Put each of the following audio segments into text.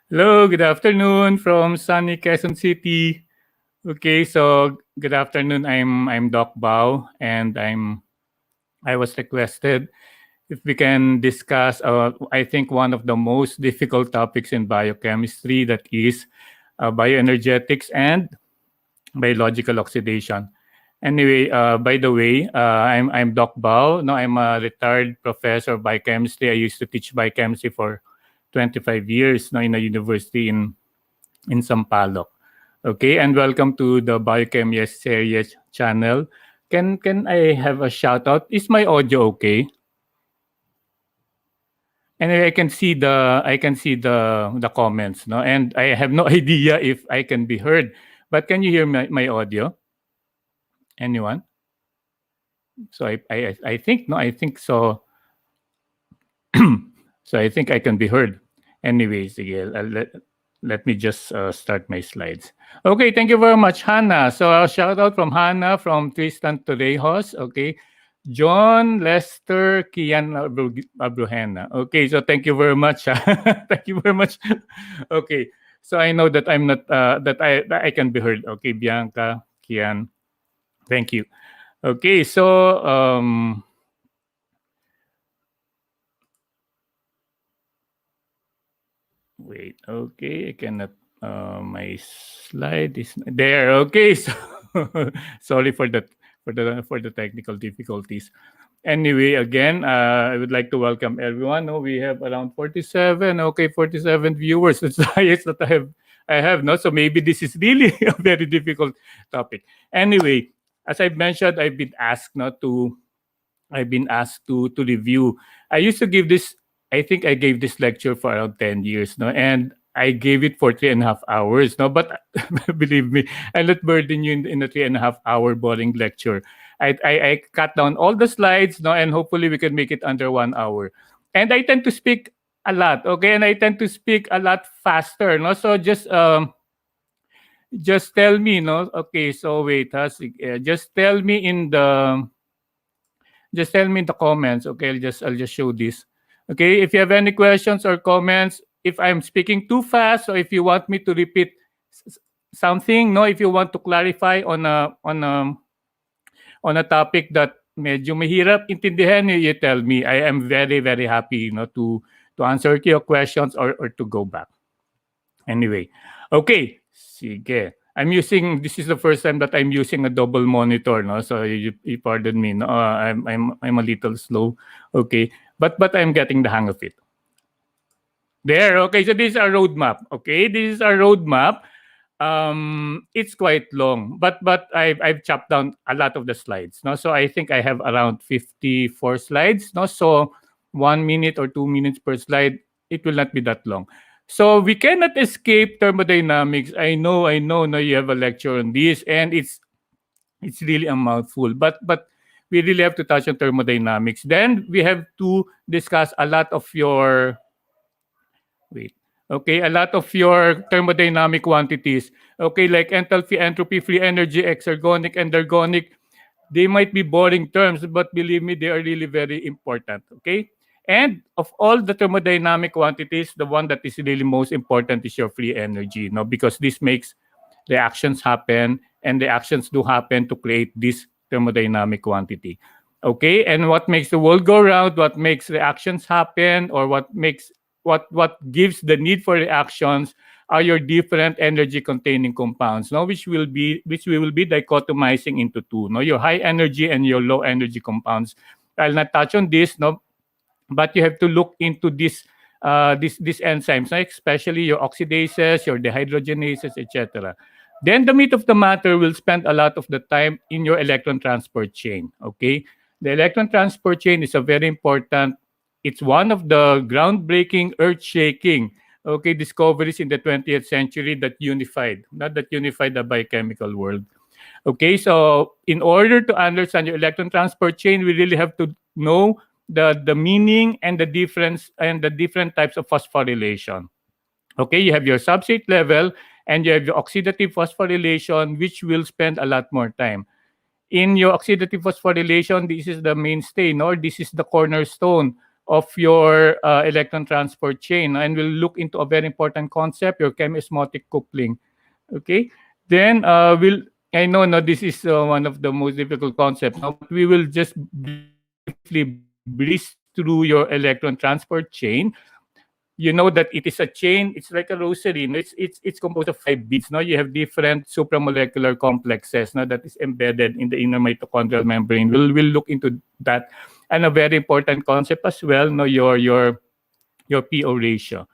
Hello, good afternoon from sunny Quezon City. Okay, so good afternoon. I'm Doc Bao, and I was requested if we can discuss. I think one of the most difficult topics in biochemistry, that is bioenergetics and biological oxidation. Anyway, by the way, I'm Doc Bao. No, I'm a retired professor of biochemistry. I used to teach biochemistry for 25 years now in a university in Sampaloc. Okay, and welcome to the Biochemist series channel. Can I have a shout out? Is my audio okay? And I can see the comments, no, and I have no idea if I can be heard. But can you hear my audio? Anyone? So I think no, I think so. So I think I can be heard. Anyways, sige, let me just start my slides. Okay, thank you very much, Hannah. So a shout out from Hannah, from Tristan Torrejos. Okay, John, Lester, Kian Abruhena. Okay, so thank you very much. Thank you very much. Okay, so I know that I'm not that I can be heard. Okay, Bianca, Kian, thank you. Okay, so wait, okay, I cannot. My slide is there. Okay, so sorry for that, for the technical difficulties. Anyway, again, I would like to welcome everyone. Oh, we have around 47. Okay, 47 viewers. That's the highest that I have. No, so maybe this is really a very difficult topic. Anyway, as I've mentioned, I've been asked to review. I used to give this. I think I gave this lecture for around 10 years, no, and I gave it for 3.5 hours, no. But believe me, I'll not burden you in a 3.5 hour boring lecture. I cut down all the slides, no, and hopefully we can make it under 1 hour. And I tend to speak a lot, okay, and I tend to speak a lot faster, no. So just tell me, no. Okay, so wait, just tell me in the comments. Okay, I'll just show this. Okay, if you have any questions or comments, if I'm speaking too fast, or if you want me to repeat something, no, if you want to clarify on a topic that medyo mahirap intindihan, you tell me. I am very very happy, to answer your questions, or to go back. Anyway, okay, sige. This is the first time that I'm using a double monitor, no? So you pardon me, no? I'm a little slow, okay, but I'm getting the hang of it. There, okay. So this is our roadmap. Okay, this is our roadmap. It's quite long, but I've chopped down a lot of the slides, no? So I think I have around 54 slides, no? So 1 minute or 2 minutes per slide. It will not be that long. So we cannot escape thermodynamics. I know. Now you have a lecture on this, and it's really a mouthful. But we really have to touch on thermodynamics. Then we have to discuss a lot of your wait. Okay, a lot of your thermodynamic quantities. Okay, like enthalpy, entropy, free energy, exergonic, endergonic. They might be boring terms, but believe me, they are really very important. Okay, and of all the thermodynamic quantities, the one that is really most important is your free energy. No, because this makes reactions happen, and the actions do happen to create this thermodynamic quantity. Okay, and what makes the world go round, what makes reactions happen, or what gives the need for reactions are your different energy containing compounds, no, which we will be dichotomizing into two, no, your high energy and your low energy compounds. I'll not touch on this, no, but you have to look into these enzymes, no, especially your oxidases, your dehydrogenases, etc. Then the meat of the matter will spend a lot of the time in your electron transport chain. Okay, the electron transport chain is a very important. It's one of the groundbreaking, earth-shaking, okay, discoveries in the 20th century that unified the biochemical world. Okay, so in order to understand your electron transport chain, we really have to know the meaning and the difference and the different types of phosphorylation. Okay, you have your substrate level and you have your oxidative phosphorylation, which will spend a lot more time. In your oxidative phosphorylation, this is the mainstay, no? This is the cornerstone. of your electron transport chain. And we'll look into a very important concept, your chemiosmotic coupling. Okay, then we'll. I know, no, this is one of the most difficult concepts, no, but we will just briefly breeze through your electron transport chain. You know that it is a chain. It's like a rosary. No? It's composed of 5 beads. No, you have different supramolecular complexes. No, that is embedded in the inner mitochondrial membrane. We'll look into that, and a very important concept as well. No, your PO ratio.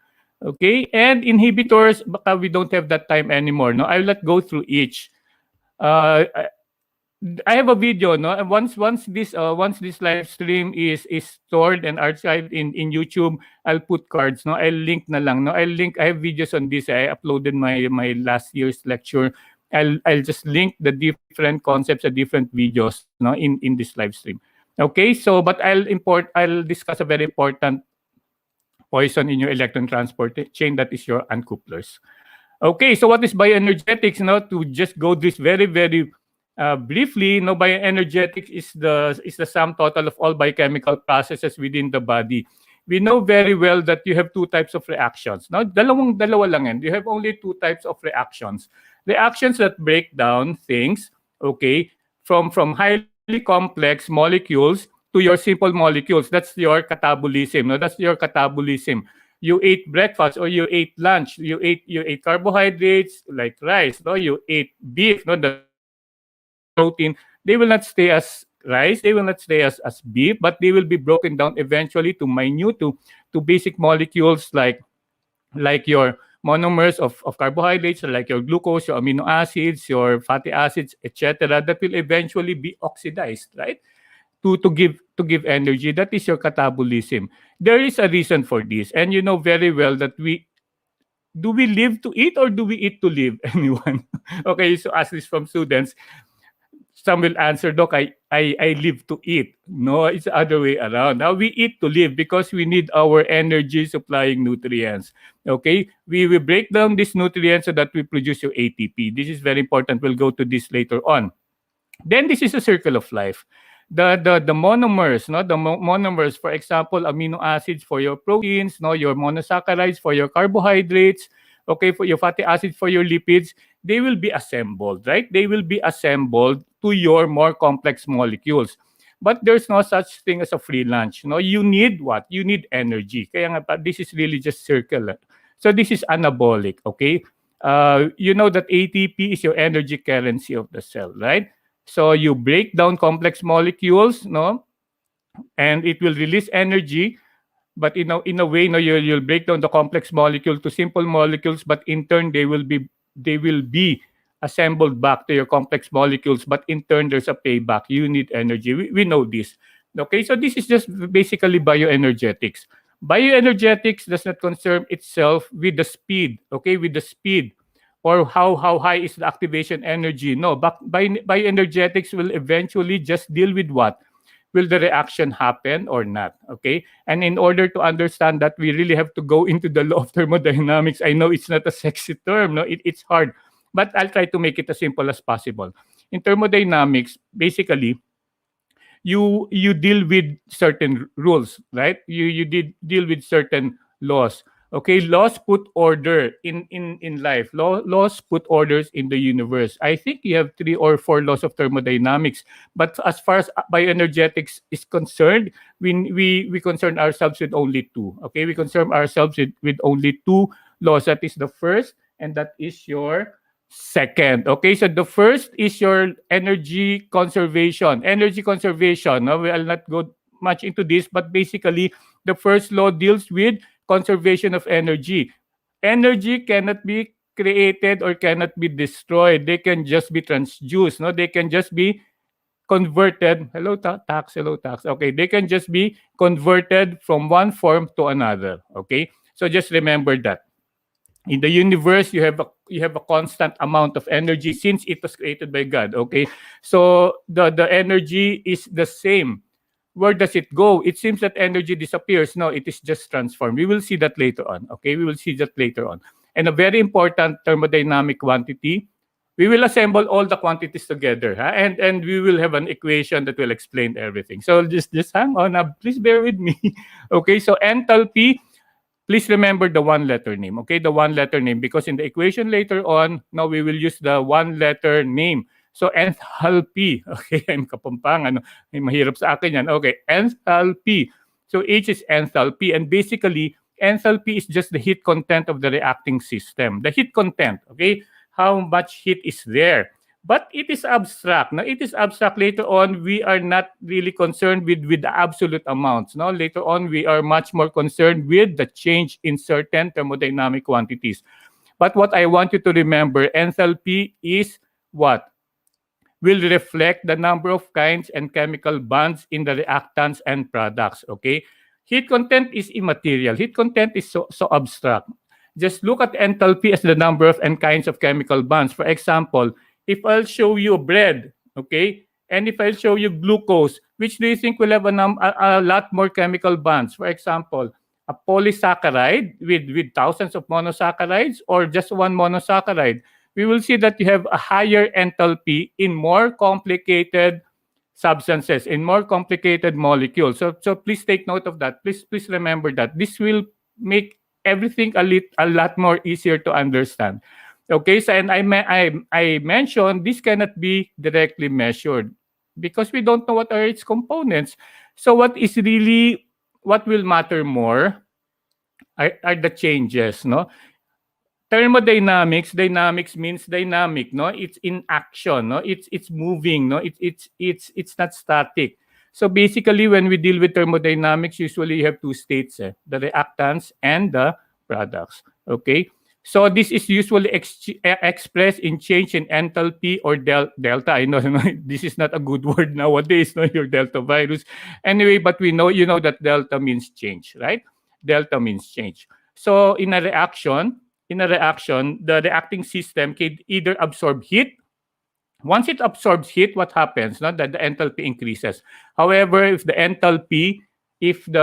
Okay, and inhibitors. Baka we don't have that time anymore. No, I'll not go through each. Uh, I have a video, no. And once this live stream is stored and archived in YouTube, I'll put cards, no. I'll link na lang, no. I have videos on this. I uploaded my last year's lecture. I'll just link the different concepts and different videos, no, in this live stream. Okay, so but I'll discuss a very important poison in your electron transport chain, that is your uncouplers. Okay, so what is bioenergetics? Now, to just go this very briefly, no, bioenergetics is the sum total of all biochemical processes within the body. We know very well that you have two types of reactions. Now, dalawa lang yan. You have only two types of reactions. Reactions that break down things, okay, from highly complex molecules to your simple molecules. That's your catabolism. No, that's your catabolism. You ate breakfast or you ate lunch, you ate carbohydrates like rice, no, you ate beef, no, the protein. They will not stay as rice, they will not stay as beef, but they will be broken down eventually to minute, to basic molecules like your monomers of carbohydrates, like your glucose, your amino acids, your fatty acids, etc., that will eventually be oxidized, right? To give energy. That is your catabolism. There is a reason for this, and you know very well that we live to eat or do we eat to live? Anyone? Okay, so ask this from students. Some will answer, Doc, I live to eat. No, it's the other way around. Now we eat to live because we need our energy supplying nutrients. Okay, we will break down these nutrients so that we produce your ATP. This is very important. We'll go to this later on. Then this is a circle of life. The monomers, no, the monomers, for example, amino acids for your proteins, no, your monosaccharides for your carbohydrates, okay, for your fatty acids for your lipids, they will be assembled, right? They will be assembled to your more complex molecules. But there's no such thing as a free lunch. No, you need what? You need energy. Kaya nga, this is really just circle. So this is anabolic, okay? You know that ATP is your energy currency of the cell, right? So you break down complex molecules, no, and it will release energy. But in a way, no, you'll break down the complex molecule to simple molecules, but in turn they will be assembled back to your complex molecules. But in turn, there's a payback. You need energy. We know this. Okay, so this is just basically bioenergetics. Bioenergetics does not concern itself with the speed. Okay, with the speed or how high is the activation energy. No, but bioenergetics will eventually just deal with what? Will the reaction happen or not? Okay? And in order to understand that, we really have to go into the law of thermodynamics. I know it's not a sexy term, no? It's hard, but I'll try to make it as simple as possible. In thermodynamics, basically, you deal with certain rules, right? You did deal with certain laws. Okay, laws put order in life. Laws put orders in the universe. I think you have 3 or 4 laws of thermodynamics, but as far as bioenergetics is concerned, we concern ourselves with only 2. Okay, we concern ourselves with only 2 laws. That is the first, and that is your second. Okay, so the first is your energy conservation. Energy conservation. Now, I'll not go much into this, but basically, the first law deals with conservation of energy. Energy cannot be created or cannot be destroyed. They can just be transduced. No, they can just be converted. Hello, tax. Hello, tax. Okay, they can just be converted from one form to another. Okay, so just remember that. In the universe, you have a constant amount of energy since it was created by God. Okay, so the energy is the same. Where does it go? It seems that energy disappears. No, it is just transformed. We will see that later on. Okay, we will see that later on. And a very important thermodynamic quantity, We will assemble all the quantities together, and we will have an equation that will explain everything. So just hang on, please bear with me. Okay, so enthalpy, please remember the one letter name, okay? The one letter name, because in the equation later on, now we will use the one letter name. So enthalpy, okay? I'm kapampang, ano, mahirap sa akin yan. Okay, enthalpy. So H is enthalpy, and basically, enthalpy is just the heat content of the reacting system. The heat content, okay? How much heat is there. But it is abstract. Now, it is abstract. Later on, we are not really concerned with the absolute amounts. No? Later on, we are much more concerned with the change in certain thermodynamic quantities. But what I want you to remember, enthalpy is what? Will reflect the number of kinds and chemical bonds in the reactants and products. Okay? Heat content is immaterial. Heat content is so abstract. Just look at enthalpy as the number of and kinds of chemical bonds. For example, if I'll show you bread, okay, and if I'll show you glucose, which do you think will have a lot more chemical bonds? For example, a polysaccharide with thousands of monosaccharides, or just one monosaccharide? We will see that you have a higher enthalpy in more complicated substances, in more complicated molecules. So please take note of that. Please remember that. This will make everything a lot more easier to understand. Okay, so and I mentioned this cannot be directly measured because we don't know what are its components. So what will matter more are the changes, no? Thermodynamics, dynamics means dynamic, no? It's in action, no? It's moving, no? It's not static. So basically, when we deal with thermodynamics, usually you have two states, the reactants and the products. Okay? So this is usually expressed in change in enthalpy or delta. I know this is not a good word nowadays, no, your delta virus. Anyway, but you know that delta means change, right? Delta means change. So in a reaction, the reacting system can either absorb heat. Once it absorbs heat, what happens? No? That the enthalpy increases. However, if the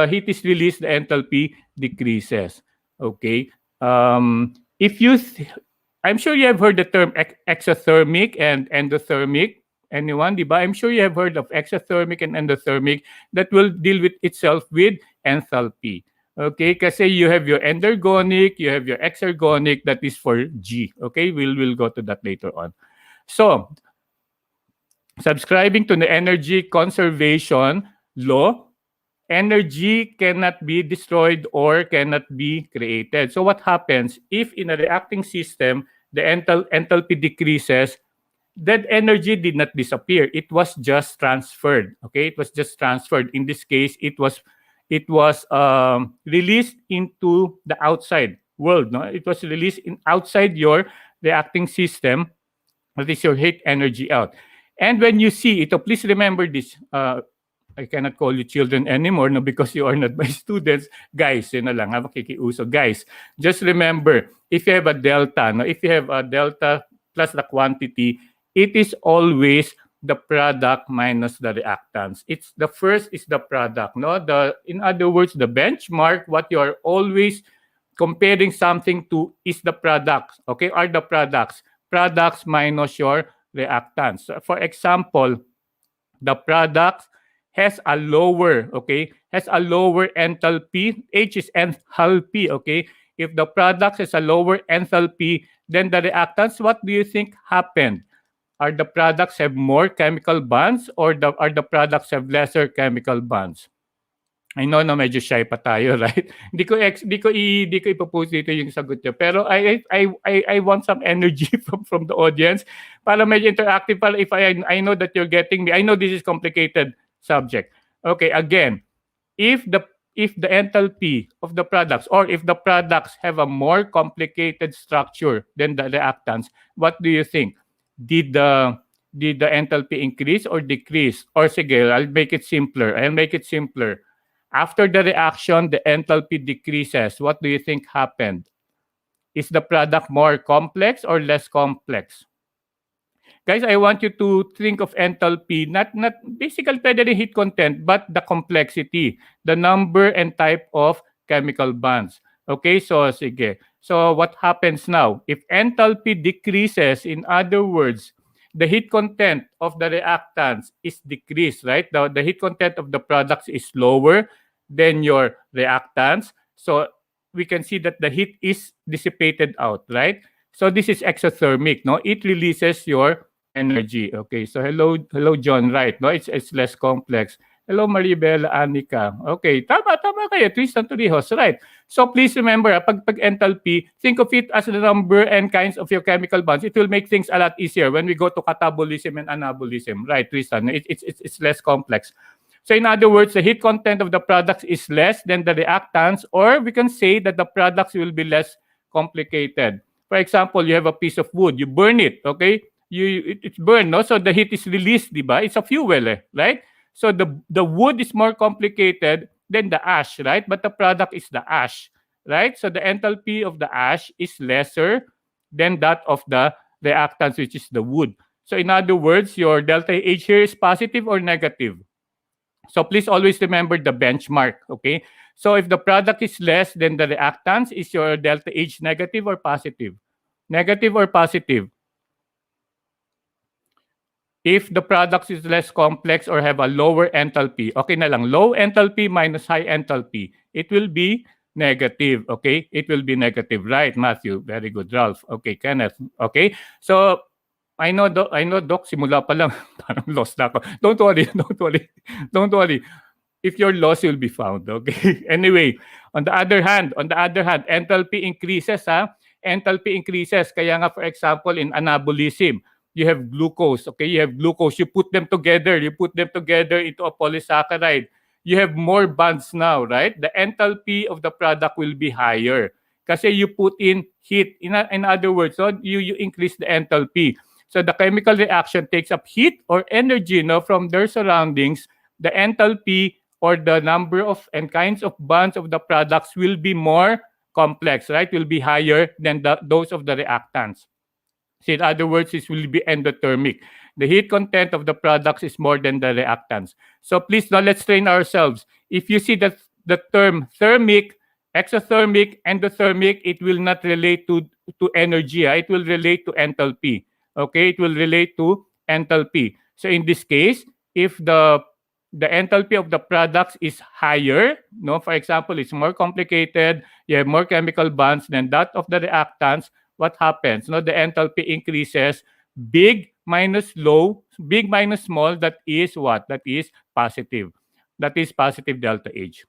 heat is released, the enthalpy decreases. Okay. I'm sure you have heard the term exothermic and endothermic. Anyone, diba? I'm sure you have heard of exothermic and endothermic that will deal with itself with enthalpy. Okay, kasi you have your endergonic, you have your exergonic, that is for G. Okay, we'll go to that later on. So, subscribing to the energy conservation law, energy cannot be destroyed or cannot be created. So what happens if in a reacting system, the enthalpy decreases, that energy did not disappear. It was just transferred. Okay, it was just transferred. In this case, it was released into the outside world. No, it was released outside your reacting system. That is your heat energy out. And when you see it, please remember this. I cannot call you children anymore, no, because you are not my students. Guys, yun na lang, makikiuso. Guys, just remember, if you have a delta, no, if you have a delta plus the quantity, it is always the product minus the reactants. It's the first is the product, no? In other words, the benchmark, what you are always comparing something to is the products, okay? Are the products minus your reactants. So for example, the product has a lower enthalpy. H is enthalpy, okay? If the product has a lower enthalpy than the reactants, what do you think happened? Are the products have more chemical bonds or are the products have lesser chemical bonds? I know na medyo shy pa tayo, right? Di ko ipopost dito yung sagot niyo. Pero I want some energy from the audience para medyo interactive, para if I know that you're getting me. I know this is complicated subject. Okay, again, if the enthalpy of the products, or if the products have a more complicated structure than the reactants, what do you think? Did the enthalpy increase or decrease? Or sige, I'll make it simpler. After the reaction, the enthalpy decreases. What do you think happened? Is the product more complex or less complex? Guys, I want you to think of enthalpy, not basically pwede rin heat content, but the complexity, the number and type of chemical bonds. Okay, so sige. So what happens now? If enthalpy decreases, in other words, the heat content of the reactants is decreased, right? The heat content of the products is lower than your reactants. So we can see that the heat is dissipated out, right? So this is exothermic, no? It releases your energy. Okay, so hello John, right? No, it's less complex. Hello Maribel, Anika. Okay, tama kayo. Tristan Torrijos, right? So please remember, pag enthalpy, think of it as the number and kinds of your chemical bonds. It will make things a lot easier when we go to catabolism and anabolism, right, Tristan? It's less complex. So in other words, the heat content of the products is less than the reactants, or we can say that the products will be less complicated. For example, you have a piece of wood, you burn it, okay? It's burned, no? So the heat is released, diba? It's a fuel, right? So the wood is more complicated than the ash, right? But the product is the ash, right? So the enthalpy of the ash is lesser than that of the reactants, which is the wood. So in other words, your delta H here is positive or negative. So please always remember the benchmark, okay? So if the product is less than the reactants, is your delta H negative or positive? Negative or positive? If the product is less complex or have a lower enthalpy, okay na lang, low enthalpy minus high enthalpy, it will be negative, okay? It will be negative, right, Matthew? Very good, Ralph. Okay, Kenneth. Okay, so I know, Doc, simula pa lang, parang lost na ako. Don't worry, don't worry, don't worry. If you're lost, you'll be found, okay? Anyway, on the other hand, enthalpy increases, ha? Enthalpy increases. Kaya nga, for example, in anabolism, you have glucose, okay? You have glucose. You put them together into a polysaccharide. You have more bonds now, right? The enthalpy of the product will be higher kasi you put in heat. In other words, so you increase the enthalpy. So the chemical reaction takes up heat or energy, no, from their surroundings. The enthalpy or the number of and kinds of bonds of the products will be more complex, right? Will be higher than those of the reactants. So in other words, this will be endothermic. The heat content of the products is more than the reactants. So please now let's train ourselves. If you see that the term thermic, exothermic, endothermic, it will not relate to energy. It will relate to enthalpy. Okay, it will relate to enthalpy. So in this case, if the enthalpy of the products is higher, no, for example, it's more complicated, you have more chemical bonds than that of the reactants, what happens? No, the enthalpy increases. Big minus low, big minus small, that is what? That is positive. That is positive delta H.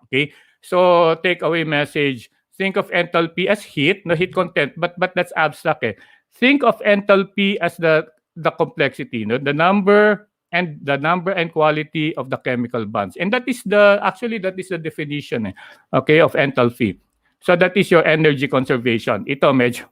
Okay? So, takeaway message, think of enthalpy as heat, no, heat content, but that's abstract. Think of enthalpy as the complexity, no, the number and quality of the chemical bonds. And that is the definition, okay, of enthalpy. So that is your energy conservation. Ito medyo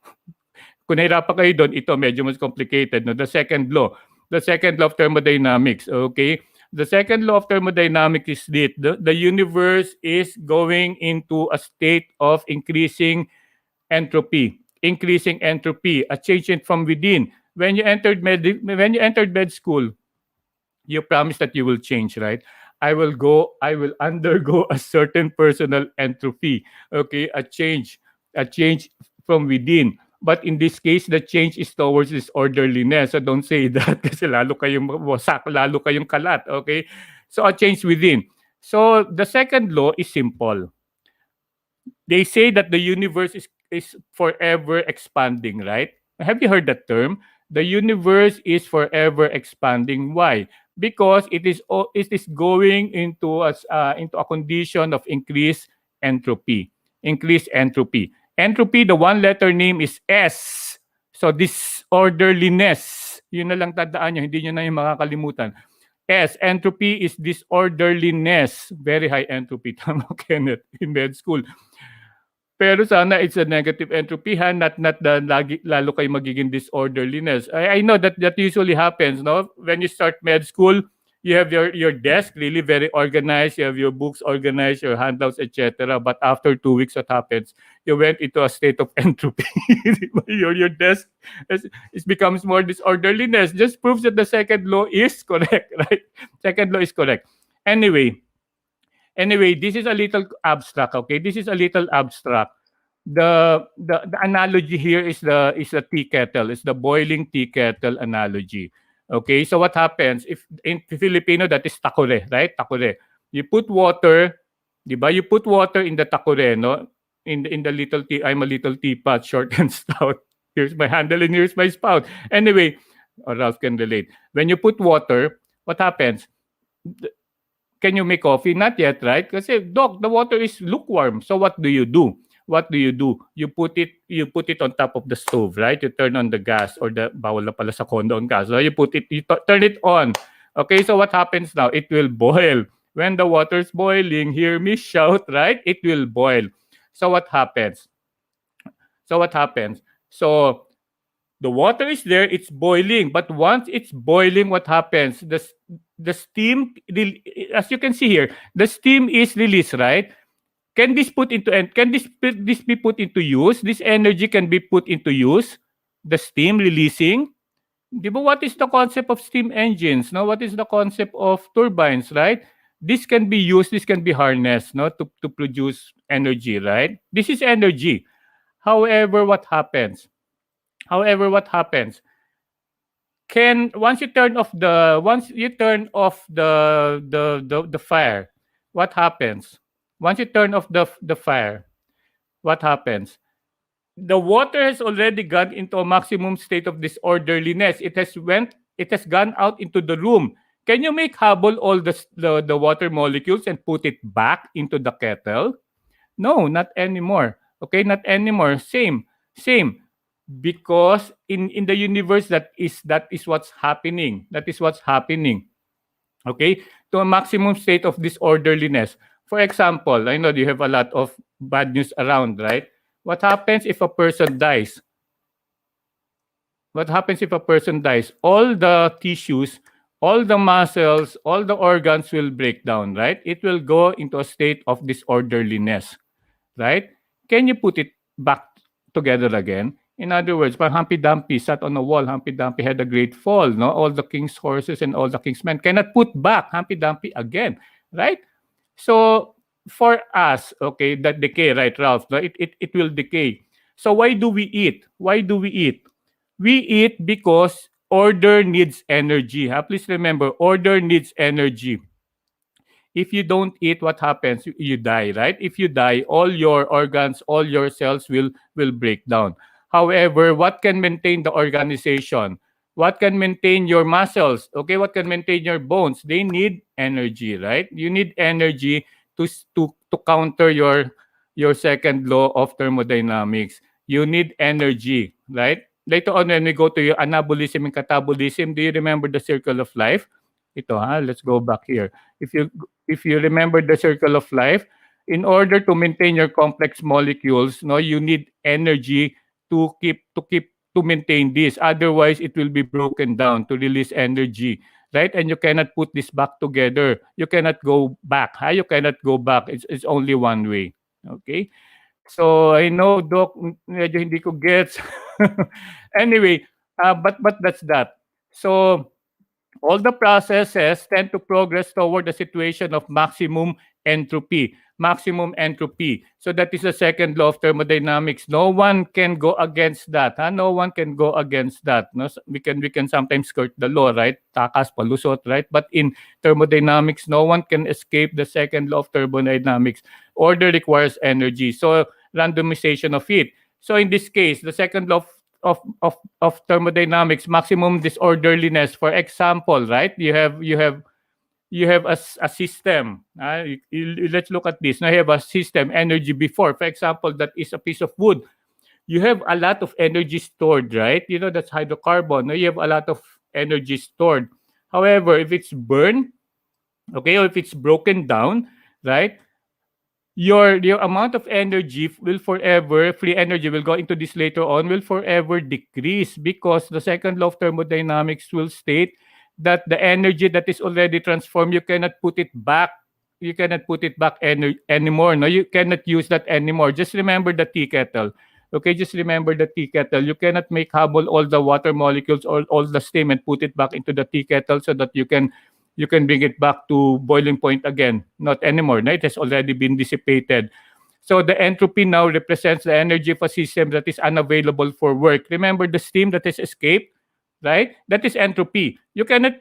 kung nahirapan kayo doon, ito medyo mas complicated, no. The second law of thermodynamics, okay? The second law of thermodynamics is this: the universe is going into a state of increasing entropy, a change from within. When you entered med school, you promise that you will change, right? I will undergo a certain personal entropy, okay? A change from within. But in this case, the change is towards this orderliness. So don't say that kasi lalo kayong wasak, lalo kayong kalat, okay? So a change within. So the second law is simple. They say that the universe is forever expanding, right? Have you heard that term? The universe is forever expanding. Why? Because it is going into a condition of increased entropy. Entropy, the one letter name is S. So disorderliness. Yun na lang tandaan nyo, hindi nyo na yung makakalimutan. S, entropy is disorderliness. Very high entropy. Tama, Kenneth, in med school. Pero sana it's a negative entropy, not the lalo kayo magiging disorderliness. I know that usually happens, no? When you start med school, you have your desk really very organized, you have your books organized, your handouts, etc. But after 2 weeks, what happens? You went into a state of entropy. your desk it becomes more disorderliness. Just proves that the second law is correct, right? Second law is correct. Anyway, this is a little abstract, okay? This is a little abstract. the analogy here is the tea kettle. It's the boiling tea kettle analogy. Okay, so what happens if in Filipino that is takore, right? Takore. You put water, di ba? You put water in the takore, no? In the little tea. I'm a little teapot, short and stout. Here's my handle and here's my spout. Anyway, Ralph can relate. When you put water, what happens? Can you make coffee? Not yet, right? Kasi, Doc, the water is lukewarm. So what do you do? What do you do? You put it on top of the stove, right? You turn on the gas or the bawal na pala sa condo on gas. So you turn it on. Okay, so what happens now? It will boil. When the water's boiling, hear me shout, right? It will boil. So what happens? So the water is there, it's boiling. But once it's boiling, what happens? The steam, as you can see here, the steam is released, right? Can this be put into use? This energy can be put into use. The steam releasing. Di ba, what is the concept of steam engines? No, what is the concept of turbines, right? This can be used, this can be harnessed, no, to produce energy, right? This is energy. However, what happens? Can once you turn off the fire, what happens? Once you turn off the fire, what happens? The water has already gone into a maximum state of disorderliness. It has gone out into the room. Can you make habol all the water molecules and put it back into the kettle? No, not anymore. Okay, not anymore. Same. Because in the universe, that is what's happening. That is what's happening. Okay, to a maximum state of disorderliness. For example, I know you have a lot of bad news around, right? What happens if a person dies? What happens if a person dies? All the tissues, all the muscles, all the organs will break down, right? It will go into a state of disorderliness, right? Can you put it back together again? In other words, pag Humpty Dumpty sat on a wall, Humpty Dumpty had a great fall, no? All the king's horses and all the king's men cannot put back Humpty Dumpty again, right? So for us, okay, that decay, right, Ralph? No? It will decay. So why do we eat? Why do we eat? We eat because order needs energy. Please remember, order needs energy. If you don't eat, what happens? You die, right? If you die, all your organs, all your cells will break down. However, what can maintain the organization? What can maintain your muscles? Okay, what can maintain your bones? They need energy, right? You need energy to counter your second law of thermodynamics. You need energy, right? Later on, when we go to your anabolism and catabolism, do you remember the circle of life? Ito, let's go back here. If you remember the circle of life, in order to maintain your complex molecules, no, you need energy to maintain this. Otherwise, it will be broken down to release energy, right? And you cannot put this back together. You cannot go back. You cannot go back. It's only one way. Okay? So I know, Doc, medyo hindi ko gets. Anyway, but that's that. So all the processes tend to progress toward a situation of maximum entropy. Maximum entropy. So that is the second law of thermodynamics. No one can go against that. No one can go against that. No, we can sometimes skirt the law, right? Takas palusot, right? But in thermodynamics, no one can escape the second law of thermodynamics. Order requires energy. So randomization of it. So in this case, the second law of thermodynamics, maximum disorderliness. For example, right? You have a system. Let's look at this. Now you have a system, energy before. For example, that is a piece of wood. You have a lot of energy stored, right? You know, that's hydrocarbon. Now you have a lot of energy stored. However, if it's burned, okay, or if it's broken down, right? Your amount of energy will forever, free energy will go into this later on, will forever decrease, because the second law of thermodynamics will state that the energy that is already transformed, you cannot put it back. You cannot put it back anymore. No, you cannot use that anymore. Just remember the tea kettle. Okay, just remember the tea kettle. You cannot make habol all the water molecules or all the steam and put it back into the tea kettle so that you can bring it back to boiling point again. Not anymore. No, it has already been dissipated. So the entropy now represents the energy of a system that is unavailable for work. Remember the steam that has escaped, right? That is entropy. You cannot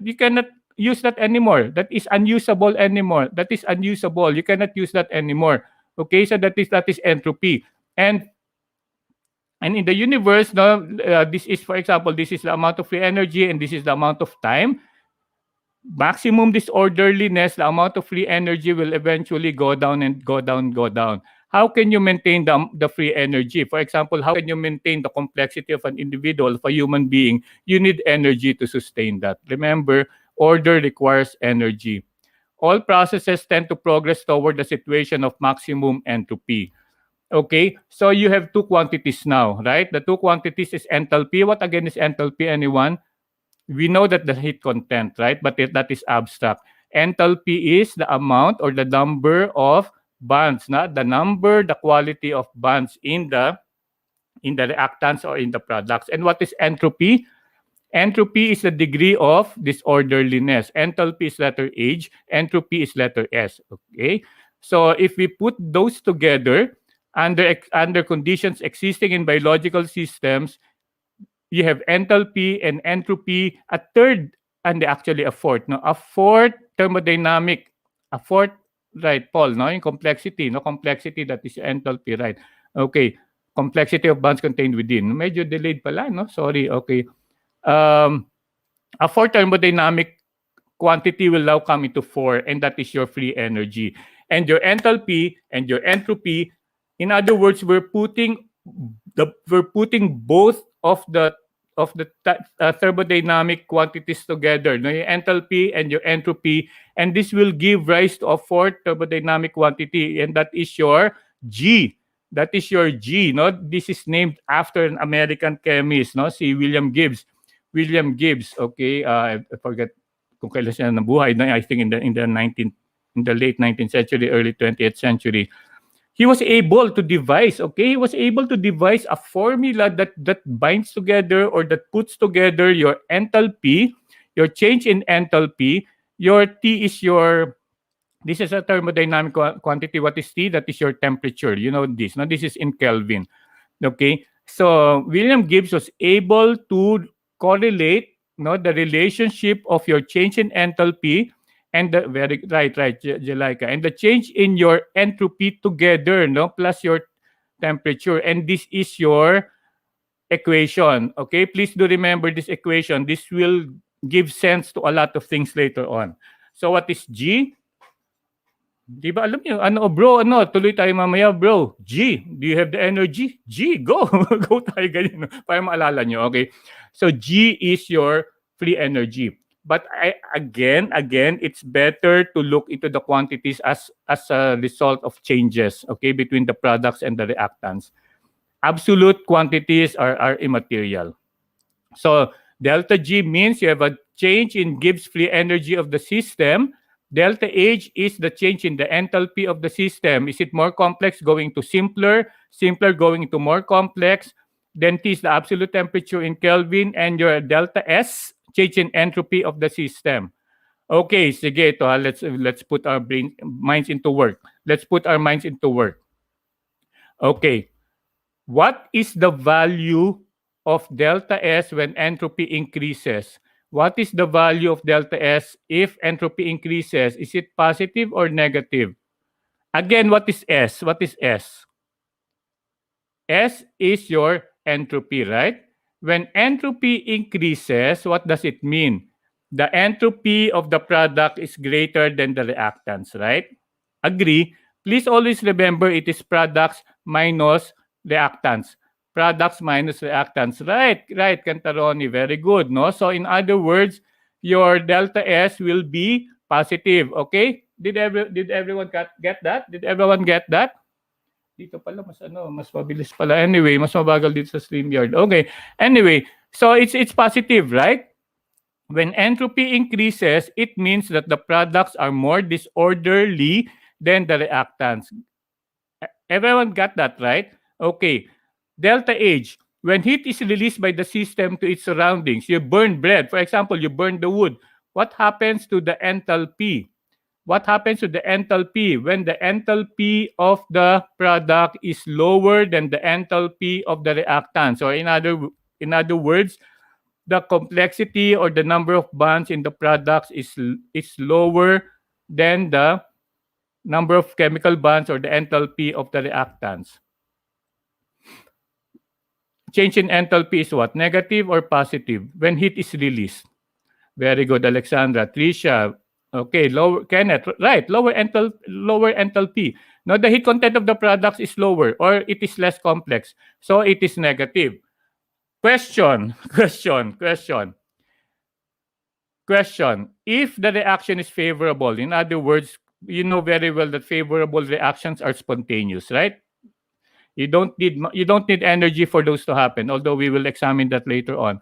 use that anymore. That is unusable anymore. That is unusable. You cannot use that anymore. Okay, so that is entropy. And in the universe, no, this is, for example, this is the amount of free energy and this is the amount of time. Maximum disorderliness, the amount of free energy will eventually go down and go down, go down. How can you maintain the free energy? For example, how can you maintain the complexity of an individual, of a human being? You need energy to sustain that. Remember, order requires energy. All processes tend to progress toward the situation of maximum entropy. Okay, so you have two quantities now, right? The two quantities is enthalpy. What again is enthalpy, anyone? We know that the heat content, right? But that is abstract. Enthalpy is the amount or the number of bonds, not the number, the quality of bonds in the reactants or in the products. And what is entropy? Entropy is the degree of disorderliness. Enthalpy is letter H. Entropy is letter S. Okay. So if we put those together under conditions existing in biological systems, you have enthalpy and entropy, a third, and actually a fourth. No, a fourth thermodynamic, a fourth, right, Paul? No, in complexity, no complexity, that is enthalpy, right? Okay, complexity of bonds contained within. Medyo delayed pala, no? Sorry. Okay. Um, a fourth thermodynamic quantity will now come into four, and that is your free energy. And your enthalpy and your entropy, in other words, we're putting both of the thermodynamic quantities together, no? Your enthalpy and your entropy, and this will give rise to a fourth thermodynamic quantity, and that is your G. That is your G, no? This is named after an American chemist, no? Si William Gibbs. William Gibbs, okay? I forget kung kailan siya nabuhay, no? I think in the late 19th century, early 20th century. He was able to devise, okay? He was able to devise a formula that binds together or that puts together your enthalpy, your change in enthalpy. Your T is this is a thermodynamic quantity. What is T? That is your temperature. You know this. Now, this is in Kelvin. Okay? So, William Gibbs was able to correlate, no, the relationship of your change in enthalpy and the very right, Jelika, and the change in your entropy together, no, plus your temperature, and this is your equation. Okay, please do remember this equation. This will give sense to a lot of things later on. So what is G? Di ba alam niyo, bro, tuloy tayo mamaya, bro. G, do you have the energy? G, go. Go tayo ganyan, no? Para maalala niyo, okay? So G is your free energy. But again, it's better to look into the quantities as a result of changes, okay, between the products and the reactants. Absolute quantities are immaterial. So delta G means you have a change in Gibbs free energy of the system. Delta H is the change in the enthalpy of the system. Is it more complex going to simpler? Simpler going to more complex? Then T is the absolute temperature in Kelvin, and your delta S, change in entropy of the system. Okay, sige ito ha. Let's put our minds into work. Let's put our minds into work. Okay. What is the value of delta S when entropy increases? What is the value of delta S if entropy increases? Is it positive or negative? Again, what is S? What is S? S is your entropy, right? When entropy increases, what does it mean? The entropy of the product is greater than the reactants, right? Agree? Please always remember it is products minus reactants. Products minus reactants. Right, Cantaroni. Very good, no? So in other words, your delta S will be positive, okay? Did everyone get that? Did everyone get that? Dito pala mas mabilis pala. Anyway, mas mabagal dito sa StreamYard. Okay. Anyway, so it's positive, right? When entropy increases, it means that the products are more disorderly than the reactants. Everyone got that, right? Okay. Delta H. When heat is released by the system to its surroundings, you burn bread. For example, you burn the wood. What happens to the enthalpy? what happens to the enthalpy when the enthalpy of the product is lower than the enthalpy of the reactant? So in other words, the complexity or the number of bonds in the products is lower than the number of chemical bonds or the enthalpy of the reactants. Change in enthalpy is what? Negative or positive when heat is released? Very good, Alexandra. Tricia. Okay, lower Kenneth. Right, lower enthalpy. Now the heat content of the products is lower or it is less complex. So it is negative. Question. If the reaction is favorable, in other words, you know very well that favorable reactions are spontaneous, right? You don't need energy for those to happen, although we will examine that later on.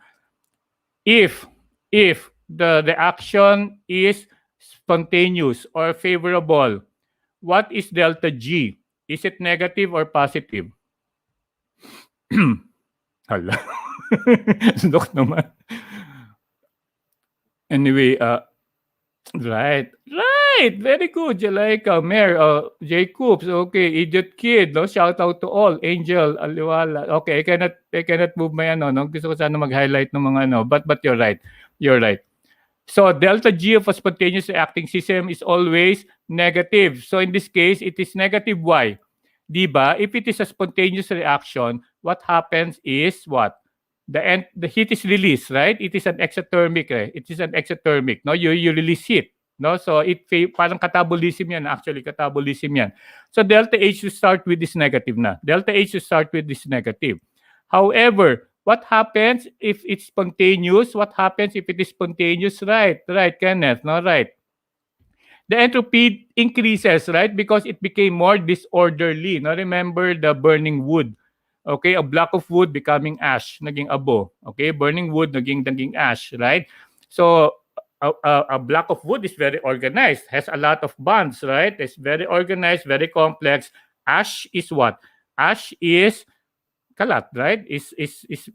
If the reaction is spontaneous or favorable, what is delta G? Is it negative or positive? Hala. Look naman. Anyway, right. Very good, Jalaika, Mayor, Jacobs. Okay, Idiot Kid, no? Shout out to all. Angel, Aliwala. Okay, I cannot move my ano, no? Gusto ko sana mag-highlight ng mga ano, but you're right. You're right. So delta G of a spontaneous reacting system is always negative. So in this case, it is negative Y. Diba? If it is a spontaneous reaction, what happens is what? The heat is released, right? It is an exothermic. It is an exothermic. No, you release heat. No, so parang catabolism yan. Actually, catabolism yan. So delta H to start with is negative na. Delta H to start with is negative. However, what happens if it's spontaneous? What happens if it is spontaneous? Right, Kenneth. No, right. The entropy increases, right? Because it became more disorderly. Now remember the burning wood. Okay, a block of wood becoming ash, naging abo. Okay, burning wood, naging ash, right? So a block of wood is very organized, has a lot of bonds, right? It's very organized, very complex. Ash is what? Ash is kalat, right? Is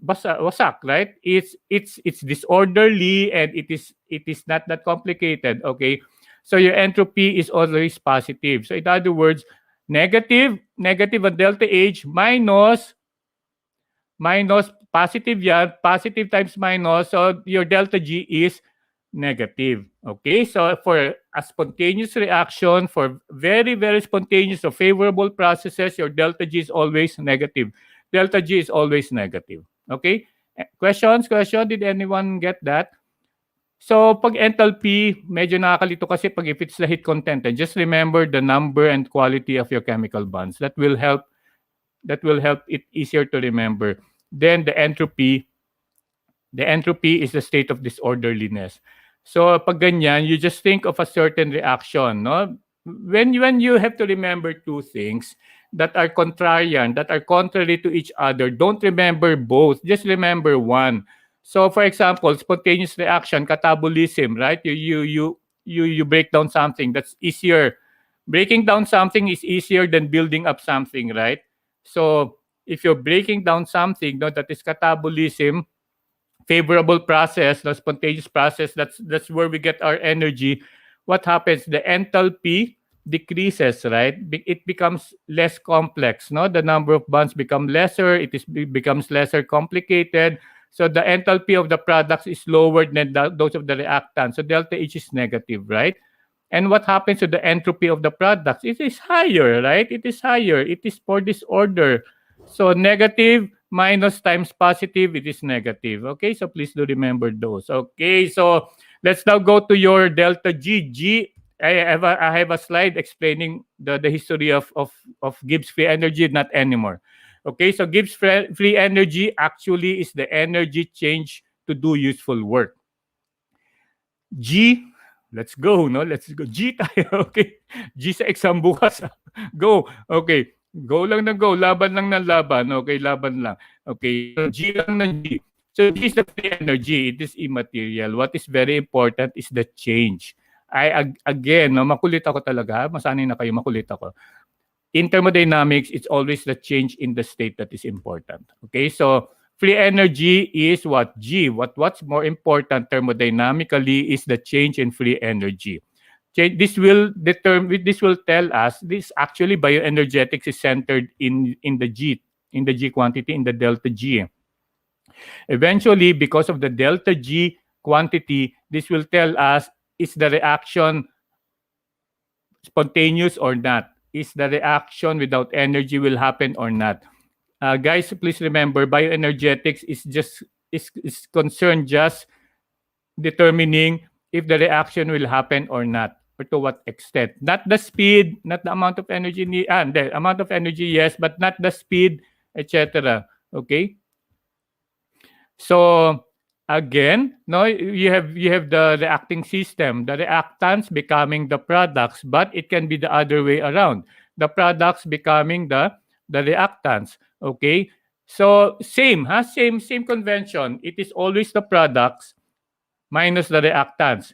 wasak, right? It's disorderly and it is not that complicated. Okay, so your entropy is always positive. So in other words, negative at delta H minus positive yan, positive times minus, so your delta G is negative. Okay, so for a spontaneous reaction, for very, very spontaneous or favorable processes, your delta G is always negative. Delta G is always negative. Okay, question? Did anyone get that? So pag enthalpy, medyo nakakalito kasi pag if it's the heat content, and just remember the number and quality of your chemical bonds. That will help it easier to remember. Then the entropy is the state of disorderliness. So pag ganyan, you just think of a certain reaction, no? When you have to remember two things that are contrarian, that are contrary to each other, don't remember both, just remember one. So for example, spontaneous reaction, catabolism, right? You break down something, that's easier. Breaking down something is easier than building up something, right? So if you're breaking down something, no, that is catabolism, favorable process, no, spontaneous process, that's where we get our energy. What happens? The enthalpy decreases, right? It becomes less complex, no? The number of bonds become lesser, it becomes lesser complicated. So the enthalpy of the products is lower than those of the reactants. So delta H is negative, right? And what happens to the entropy of the products? It is higher, right? It is higher. It is for disorder. So negative minus times positive, it is negative. Okay, so please do remember those. Okay, so let's now go to your delta G. I have a slide explaining the history of Gibbs free energy, not anymore. Okay, so Gibbs free energy actually is the energy change to do useful work. G, let's go, no? Let's go. G tayo, okay? G sa exam bukas. Go. Okay. Go lang ng go. Laban lang ng laban. Okay, laban lang. Okay, so G lang ng G. So G is the free energy. It is immaterial. What is very important is the change. Again, no, makulit ako talaga. Masanay na kayo, makulit ako. In thermodynamics, it's always the change in the state that is important. Okay, so free energy is what? G. What's more important thermodynamically is the change in free energy. This will tell us this actually bioenergetics is centered in the G quantity, in the delta G. Eventually, because of the delta G quantity, this will tell us, is the reaction spontaneous or not? Is the reaction without energy will happen or not? Guys, please remember, bioenergetics is concerned just determining if the reaction will happen or not, or to what extent. Not the speed, not the amount of energy, the amount of energy, yes, but not the speed, etc. Okay? So again, no, you have the reacting system, the reactants becoming the products, but it can be the other way around. The products becoming the reactants. Okay? So same convention. It is always the products minus the reactants.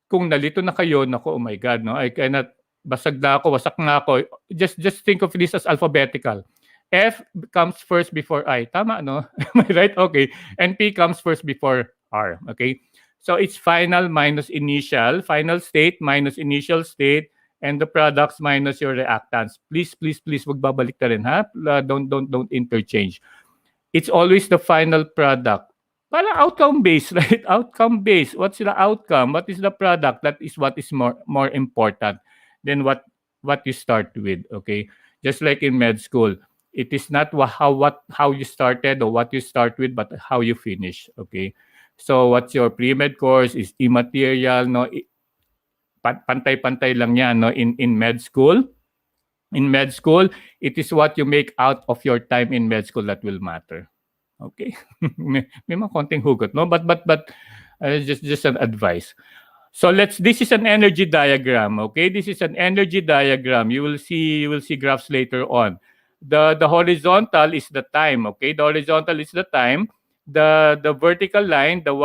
Kung nalito na kayo, naku, oh my God, no, I cannot, basag na ako, wasak na ako. Just think of this as alphabetical. F comes first before I. Tama, no? Am I right? Okay. And P comes first before R. Okay? So it's final minus initial, final state minus initial state, and the products minus your reactants. Please, wag babalik na rin, ha? Don't interchange. It's always the final product. Parang outcome-based, right? Outcome-based. What's the outcome? What is the product? That is what is more important than what you start with, okay? Just like in med school, it is not how you started or what you start with, but how you finish, okay? So what's your pre-med course is immaterial, no? Pantay-pantay lang yan, no? In med school. In med school, it is what you make out of your time in med school that will matter. Okay? may mga konting hugot, no? But just an advice. So this is an energy diagram, okay? This is an energy diagram. You will see graphs later on. The horizontal is the time, okay? The horizontal is the time. The vertical line, the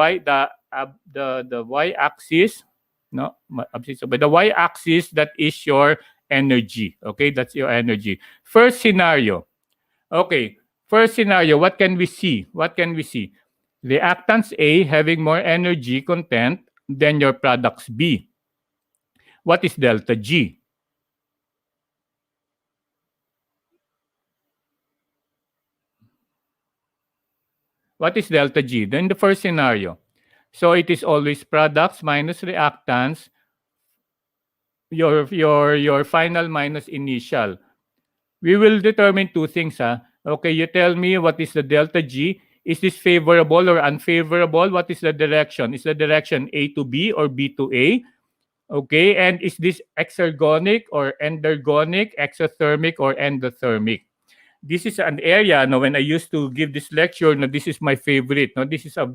y-axis, no, but the y-axis, that is your energy, okay? That's your energy. First scenario. Okay. First scenario, what can we see? Reactants A having more energy content than your products B. What is delta G? What is delta G? Then the first scenario. So it is always products minus reactants, your final minus initial. We will determine two things, ha? Okay, you tell me what is the delta G. Is this favorable or unfavorable? What is the direction? Is the direction A to B or B to A? Okay, and is this exergonic or endergonic, exothermic or endothermic? This is an area, no, when I used to give this lecture, no, this is my favorite. No, this is a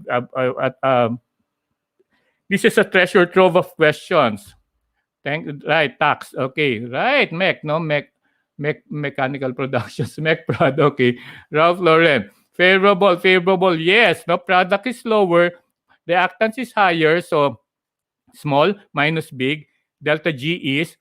treasure trove of questions. Right, tax. Okay, right, mechanical productions, mech prod. Okay, Ralph Lauren. Favorable. Yes, no, product is lower, reactance is higher, so small minus big. Delta G is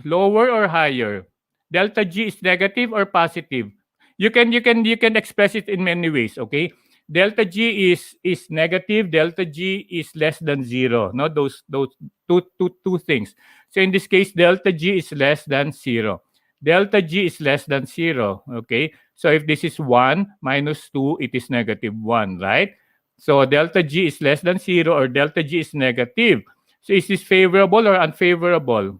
lower or higher. Delta G is negative or positive. You can express it in many ways. Okay, delta G is negative. Delta G is less than zero. No, those two things. So in this case, delta G is less than zero. Delta G is less than zero. Okay, so if this is 1 minus 2, it is negative 1, right? So delta G is less than zero or delta G is negative. So is this favorable or unfavorable?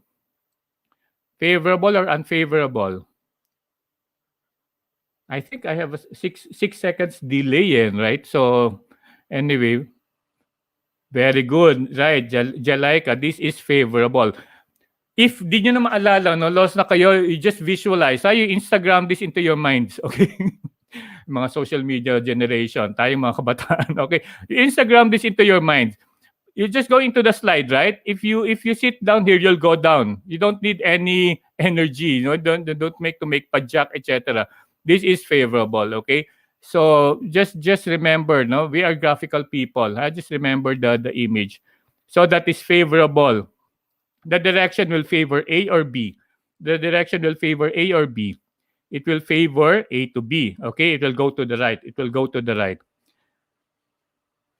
Favorable or unfavorable? I think I have a 6 seconds delay, right? So anyway, very good. Right, Jalaika, this is favorable. If di nyo na maalala, no, lost na kayo, you just visualize. You Instagram this into your minds, okay? Mga social media generation, tayong mga kabataan, okay? You Instagram this into your minds. You just go into the slide, right? If you sit down here, you'll go down. You don't need any energy, you know, don't make pajak, etc. This is favorable, okay? So just remember, no, we are graphical people. Just remember the image. So that is favorable. The direction will favor A or B. The direction will favor A or B. It will favor A to B. Okay, it will go to the right.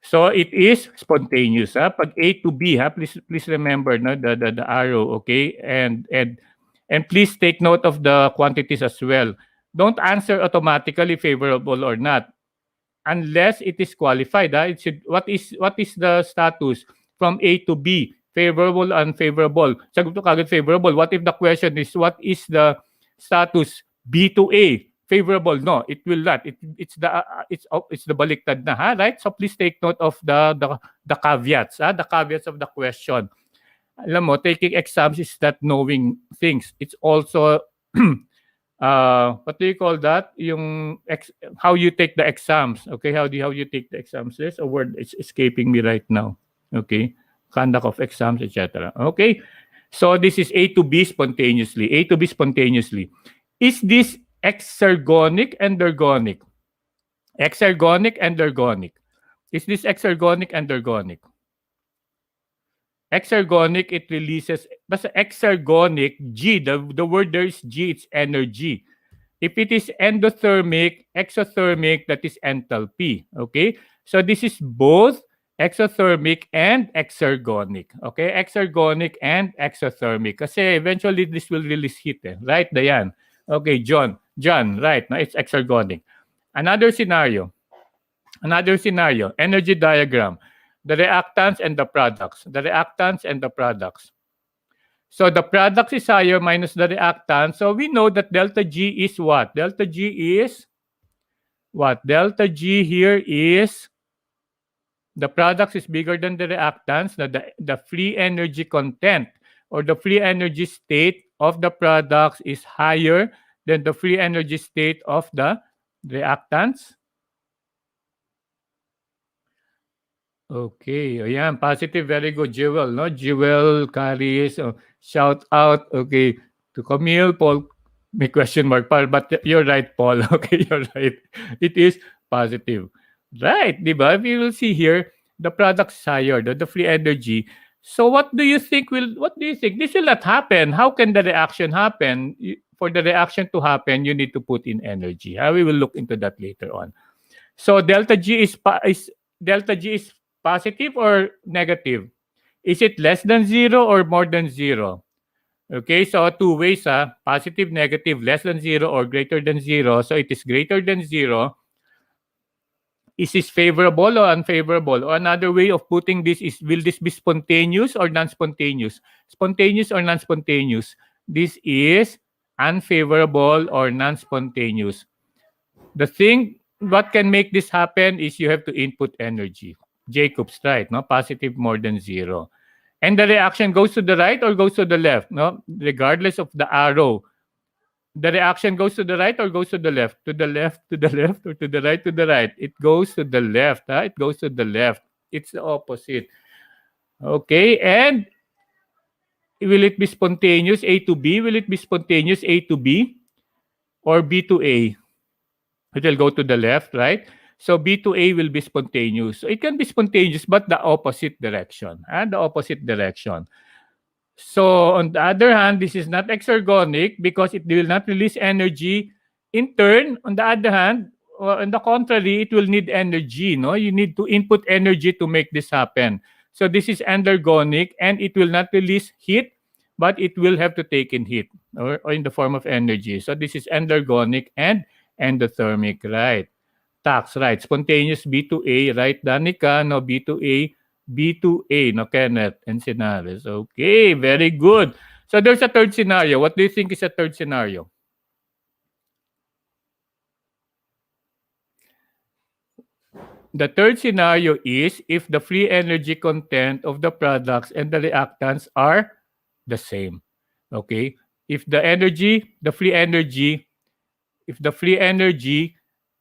So it is spontaneous. Pag A to B, please remember no, the arrow, okay? And please take note of the quantities as well. Don't answer automatically favorable or not unless it is qualified. It should, what is the status from A to B? Favorable, unfavorable. Sagot ko kagad favorable. What if the question is what is the status B to A? Favorable? No, it will not. It's the baliktad na, ha, right? So please take note of the caveats, the caveats of the question. Alam mo, taking exams is not knowing things. It's also what do you call that? How you take the exams. Okay, how you take the exams. There's a word it's escaping me right now. Okay, conduct of exams, etc. Okay, so this is A to B spontaneously. A to B spontaneously. Is this exergonic, endergonic? Exergonic, endergonic. Is this exergonic, endergonic? Exergonic, it releases, basta exergonic, G, the word there is G, it's energy. If it is endothermic, exothermic, that is enthalpy. Okay? So this is both exothermic and exergonic. Okay? Exergonic and exothermic. Kasi eventually this will release heat. Right, Dayan? Okay, John, right. No, it's exergonic. Another scenario, energy diagram. The reactants and the products. The reactants and the products. So the products is higher minus the reactant. So we know that delta G is what? Delta G is what? Delta G here is the products is bigger than the reactants. The free energy content or the free energy state of the products is higher than the free energy state of the reactants. Okay, ayan, positive, very good, Jewel, no? Jewel, Caris, shout out, okay, to Camille, Paul, may question mark, Paul, but you're right, Paul, okay, you're right. It is positive. Right, di ba? We will see here, the product's higher, the free energy. So what do you think? This will not happen. How can the reaction happen? For the reaction to happen, you need to put in energy. We will look into that later on. So delta G is positive or negative? Is it less than 0 or more than 0? Okay, so two ways, positive, negative, less than 0 or greater than 0. So it is greater than 0. Is this favorable or unfavorable? Or another way of putting this is, will this be spontaneous or non-spontaneous? Spontaneous or non-spontaneous? This is unfavorable or non-spontaneous. The thing, what can make this happen is you have to input energy. Jacob's right, no? Positive more than 0. And the reaction goes to the right or goes to the left, no? Regardless of the arrow. The reaction goes to the right or goes to the left? To the left, to the left, or to the right, to the right? It goes to the left, It goes to the left. It's the opposite. Okay, and will it be spontaneous A to B? Will it be spontaneous A to B? Or B to A? It will go to the left, right? So B to A will be spontaneous. So it can be spontaneous, but the opposite direction. The opposite direction. So on the other hand, this is not exergonic because it will not release energy. In turn, on the other hand, on the contrary, it will need energy. No, you need to input energy to make this happen. So this is endergonic, and it will not release heat, but it will have to take in heat or in the form of energy. So this is endergonic and endothermic, right? Tax, right? Spontaneous B to A, right, Danica? No, B to A. B to A, no, Kenneth and Sinares. Okay, very good. So there's a third scenario. What do you think is a third scenario? The third scenario is if the free energy content of the products and the reactants are the same. Okay? If the free energy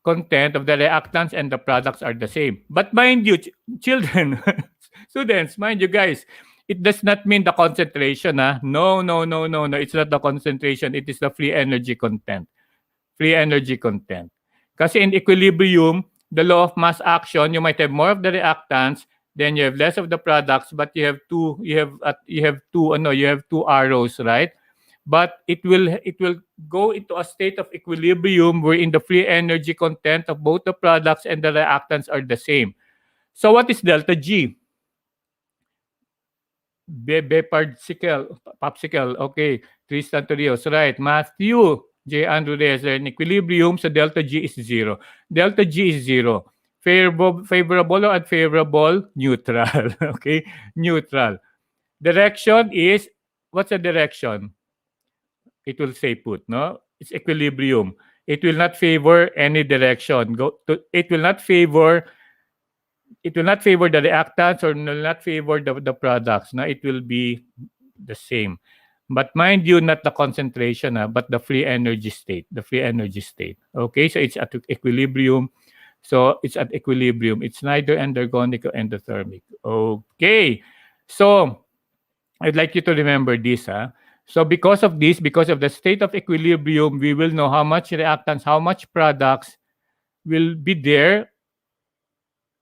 content of the reactants and the products are the same. But mind you, children, students, mind you guys, it does not mean the concentration. No. It's not the concentration. It is the free energy content. Free energy content. Kasi in equilibrium, the law of mass action, you might have more of the reactants, then you have less of the products, but you have two arrows, right? But it will go into a state of equilibrium wherein the free energy content of both the products and the reactants are the same. So what is delta G? Popsicle. Okay. Tristan Torrios. Right. Matthew. J. Andrew Reyes. In equilibrium, so delta G is 0. Delta G is 0. Favorable or unfavorable? Neutral. Okay. Neutral. Direction is, what's the direction? It will say put, no? It's equilibrium. It will not favor any direction. It will not favor the reactants or will not favor the products. No? It will be the same. But mind you, not the concentration, but the free energy state. The free energy state. Okay, so it's at equilibrium. So it's at equilibrium. It's neither endergonic or endothermic. Okay. So I'd like you to remember this. So because of this, because of the state of equilibrium, we will know how much reactants, how much products will be there.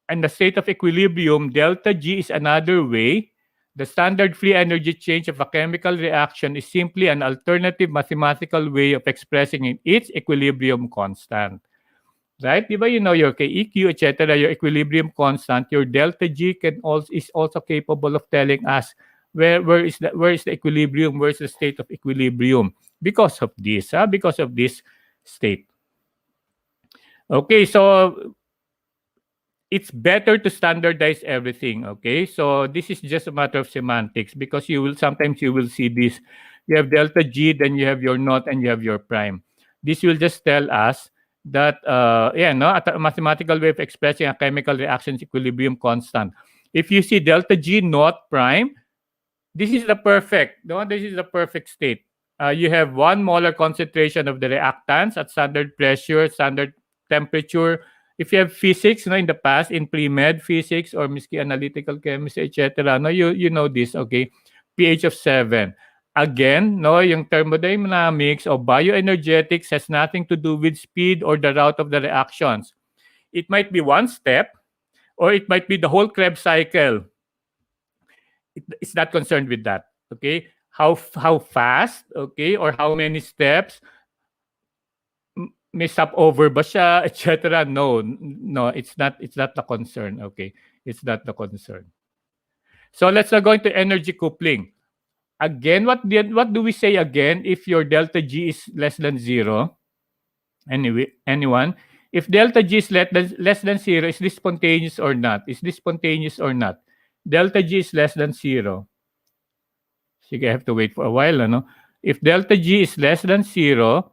And the state of equilibrium, delta G is another way. The standard free energy change of a chemical reaction is simply an alternative mathematical way of expressing its equilibrium constant. Right? Di ba you know your KEQ, etc., your equilibrium constant, your delta G is also capable of telling us where is the equilibrium, where is the state of equilibrium because of this state. Okay, so it's better to standardize everything. Okay, so this is just a matter of semantics because sometimes you will see this. You have delta G, then you have your naught, and you have your prime. This will just tell us that a mathematical way of expressing a chemical reaction's equilibrium constant. If you see delta G naught prime, this is the perfect. No, this is the perfect state. You have 1 molar concentration of the reactants at standard pressure, standard temperature. If you have physics, in the past, in pre-med physics or miski analytical chemistry, etc., you know this, okay? pH of 7. Again, yung thermodynamics or bioenergetics has nothing to do with speed or the route of the reactions. It might be one step, or it might be the whole Krebs cycle. It's not concerned with that, okay? How fast, okay, or how many steps, may stopover ba siya, etc. No, it's not the concern, okay? It's not the concern. So let's now go into energy coupling. Again, what do we say again if your delta G is less than 0? Anyone? If delta G is less than 0, is this spontaneous or not? Is this spontaneous or not? Delta G is less than 0. Sige, I have to wait for a while, ano? If delta G is less than 0,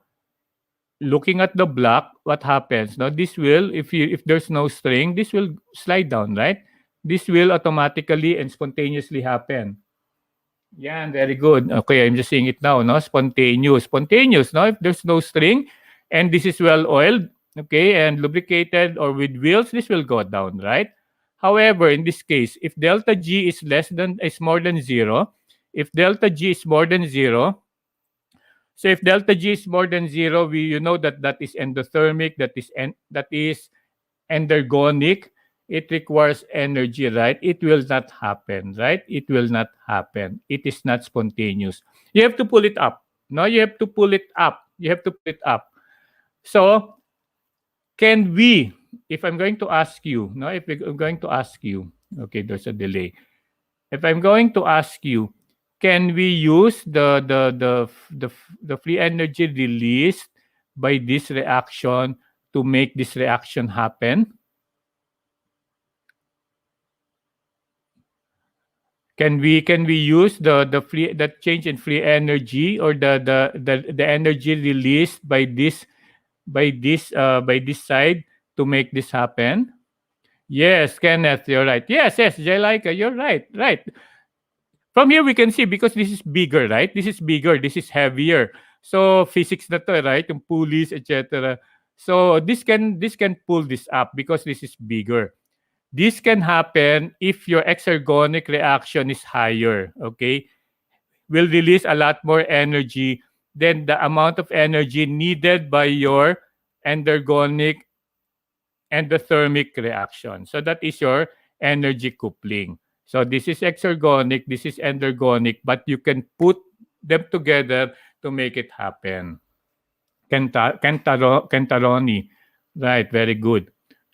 looking at the block, what happens? Now, this will, if there's no string, this will slide down, right? This will automatically and spontaneously happen. Yeah, very good. Okay, I'm just seeing it now, no? Spontaneous, no? If there's no string and this is well oiled, okay, and lubricated or with wheels, this will go down, right? However, in this case, if delta G is more than 0, if delta G is more than 0, so if delta G is more than 0, you know that is endothermic, that is endergonic. It requires energy, right? It will not happen, right? It will not happen. It is not spontaneous. You have to pull it up. No, you have to pull it up. You have to pull it up. So, can we, if I'm going to ask you, no, if I'm going to ask you, okay, there's a delay. If I'm going to ask you, can we use the free energy released by this reaction to make this reaction happen? Can we use the change in free energy or the energy released by this side to make this happen? Yes, Kenneth, you're right. Yes, Jelika, you're right. From here we can see because this is bigger, right? This is bigger, this is heavier. So physics na to, right? Yung pulleys, etc. So this can pull this up because this is bigger. This can happen if your exergonic reaction is higher, okay? Will release a lot more energy than the amount of energy needed by your endergonic endothermic reaction. So that is your energy coupling. So this is exergonic, this is endergonic, but you can put them together to make it happen. Kentaroni. Right, very good.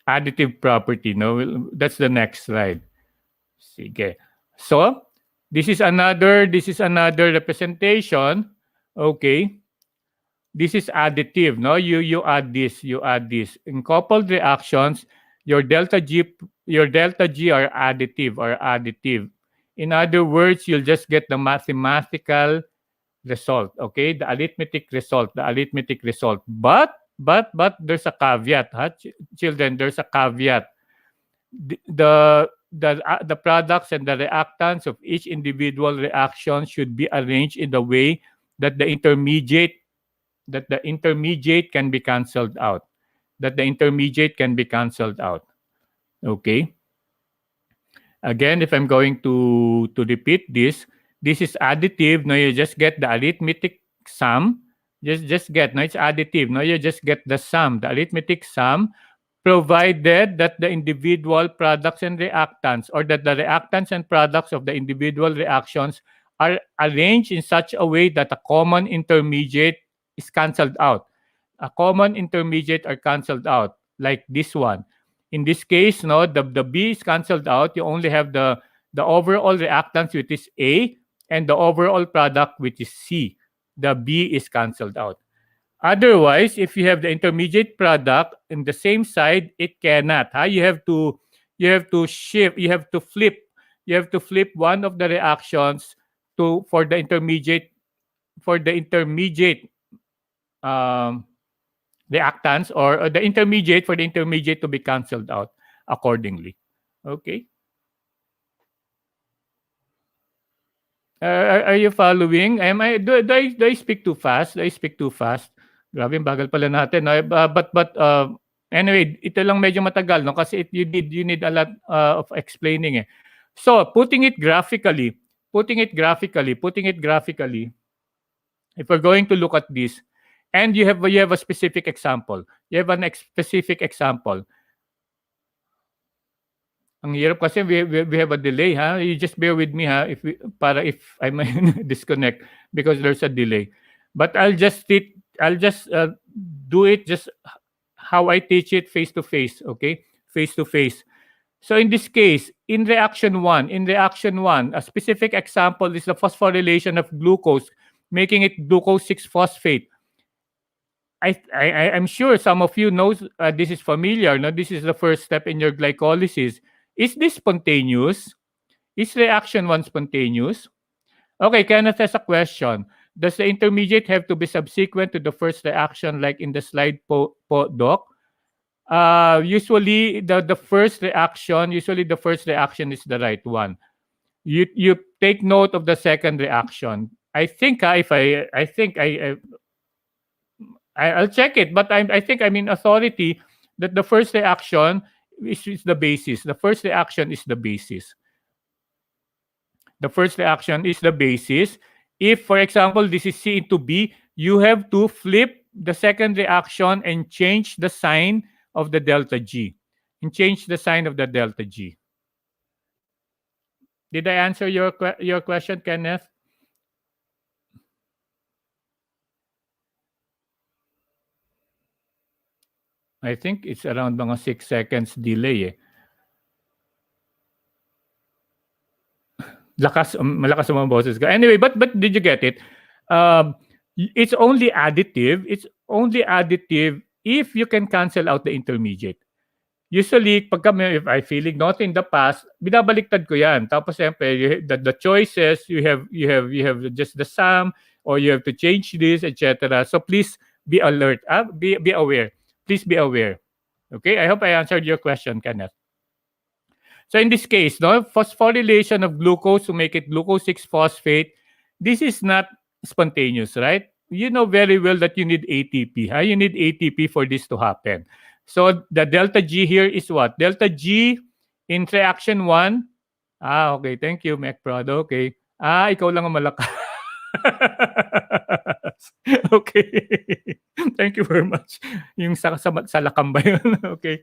additive property. No, that's the next slide. Sige. So, this is another representation. Okay. This is additive, no? You add this, you add this. In coupled reactions, your delta G are additive. In other words, you'll just get the mathematical result, okay? The arithmetic result. But there's a caveat, children, there's a caveat. The products and the reactants of each individual reaction should be arranged in the way that the intermediate can be cancelled out. Okay. Again, if I'm going to repeat this, this is additive. No, you just get the arithmetic sum. Just get. No, it's additive. No, you just get the sum, the arithmetic sum, provided that the individual products and reactants, or that the reactants and products of the individual reactions are arranged in such a way that a common intermediate is cancelled out. A common intermediate are cancelled out, like this one. In this case, no, the B is cancelled out. You only have the overall reactants, which is A, and the overall product, which is C. The B is cancelled out. Otherwise, if you have the intermediate product in the same side, it cannot. You have to shift. You have to flip. You have to flip one of the reactions for the intermediate reactants, or the intermediate to be cancelled out accordingly. Okay. Are you following? Do I speak too fast? Grabe, bagal pala natin. No? Anyway, ito lang medyo matagal, no? Kasi you need a lot of explaining. So, putting it graphically, if we're going to look at this, and you have a specific example. You have a specific example. Ang hirap kasi we have a delay, ha? You just bear with me, ha? If I might disconnect because there's a delay. But I'll just do it just how I teach it face to face, okay? Face to face. So in this case, in reaction 1, a specific example is the phosphorylation of glucose, making it glucose 6-phosphate. I'm sure some of you knows this is familiar. No, this is the first step in your glycolysis. Is this spontaneous? Is reaction 1 spontaneous? Okay, Kenneth has a question. Does the intermediate have to be subsequent to the first reaction, like in the slide Doc? Usually the first reaction is the right one. You take note of the second reaction. I think I'll check it, but I think I'm in authority that the first reaction is the basis. The first reaction is the basis. If, for example, this is C into B, you have to flip the second reaction and change the sign of the delta G. Did I answer your question, Kenneth? I think it's around mga 6 seconds delay. Malakas ang mga boses ko. Anyway, but did you get it? It's only additive. If you can cancel out the intermediate. Usually, if I feeling not in the past, binabaliktad ko yan. Tapos, siyempre, the choices, you have just the sum, or you have to change this, etc. So, please be alert. Be aware. Please be aware. Okay? I hope I answered your question, Kenneth. So, in this case, no, phosphorylation of glucose to make it glucose 6-phosphate, this is not spontaneous, right? You know very well that you need ATP. You need ATP for this to happen. So, the delta G here is what? Delta G in reaction 1. Okay. Thank you, Mac Prado. Okay. Ikaw lang ang malakas. Okay. Thank you very much. Yung sa lakam ba yun? Okay.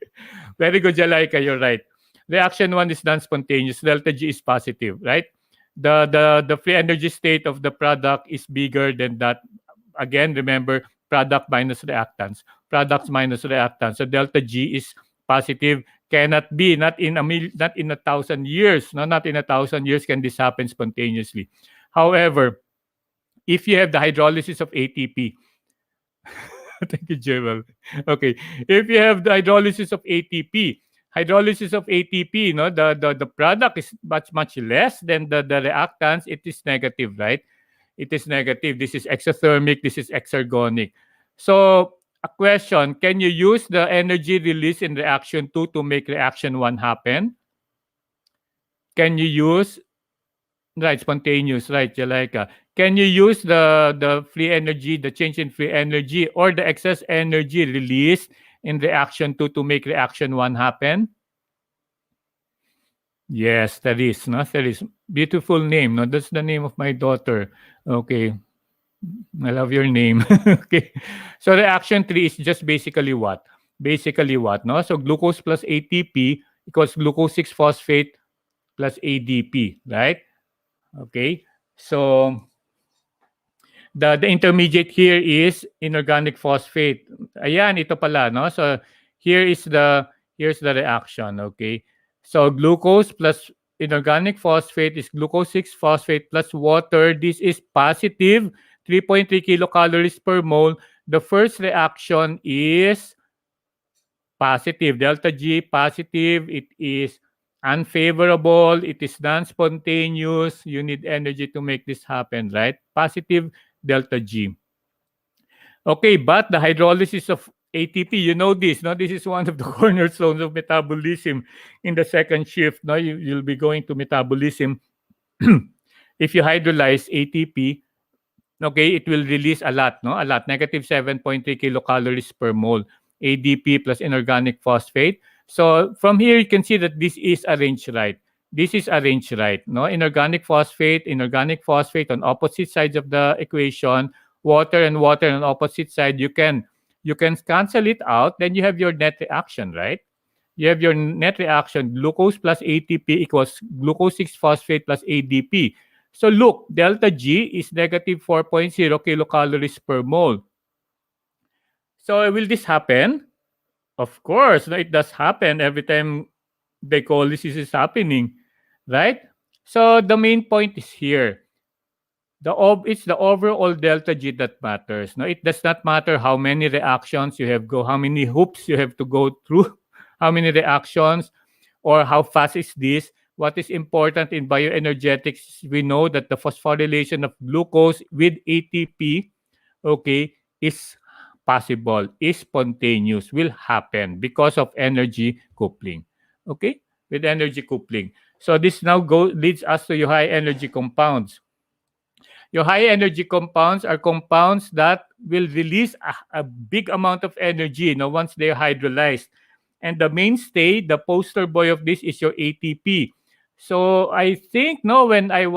Very good, Jalaika. You're right. Reaction 1 is non-spontaneous. Delta G is positive, right? The free energy state of the product is bigger than that. Again, remember, product minus reactants. Products minus reactants. So delta G is Positive cannot be, not in not in 1,000 years, no, not in 1,000 years can this happen spontaneously. However, if you have the hydrolysis of ATP, thank you, Joel. Okay, if you have the hydrolysis of ATP, no, the product is much less than the reactants. It is negative, right? It is negative. This is exothermic. This is exergonic. So a question: can you use the energy released in reaction 2 to make reaction 1 happen? Can you use right spontaneous, right, Jalika? Can you use the free energy, the change in free energy, or the excess energy released in reaction 2 to make reaction 1 happen? Yes, there is. No, there is. Beautiful name. No, that's the name of my daughter. Okay, I love your name. Okay, so reaction 3 is just basically what? Basically what? No, so glucose plus ATP equals glucose 6 phosphate plus ADP, right? Okay, so the intermediate here is inorganic phosphate. Ayan, ito pala, no? So here's the reaction, okay? So glucose plus inorganic phosphate is glucose 6 phosphate plus water. This is positive 3.3 kilocalories per mole. The first reaction is positive, delta G positive. It is unfavorable, it is non-spontaneous. You need energy to make this happen, right? Positive delta G. Okay, but the hydrolysis of ATP, you know this, no? This is one of the cornerstones of metabolism in the second shift. No, you'll be going to metabolism. If you hydrolyze ATP, okay, it will release a lot, no? A lot, negative 7.3 kilocalories per mole, ADP plus inorganic phosphate. So from here, you can see that this is arranged right. This is arranged right, no? Inorganic phosphate on opposite sides of the equation, water and water on opposite side. You can cancel it out. Then you have your net reaction, right? You have your net reaction, glucose plus ATP equals glucose 6 phosphate plus ADP. So look, delta G is negative 4.0 kilocalories per mole. So will this happen? Of course, no, it does happen every time glycolysis is happening, right? So the main point is here. It's the overall delta G that matters. No, it does not matter how many reactions you have how many hoops you have to go through, how many reactions, or how fast is this. What is important in bioenergetics, we know that the phosphorylation of glucose with ATP, okay, is possible, is spontaneous, will happen because of energy coupling. Okay, with energy coupling. So this now leads us to your high energy compounds. Your high energy compounds are compounds that will release a big amount of energy, once they're hydrolyzed. And the mainstay, the poster boy of this is your ATP. So I think when I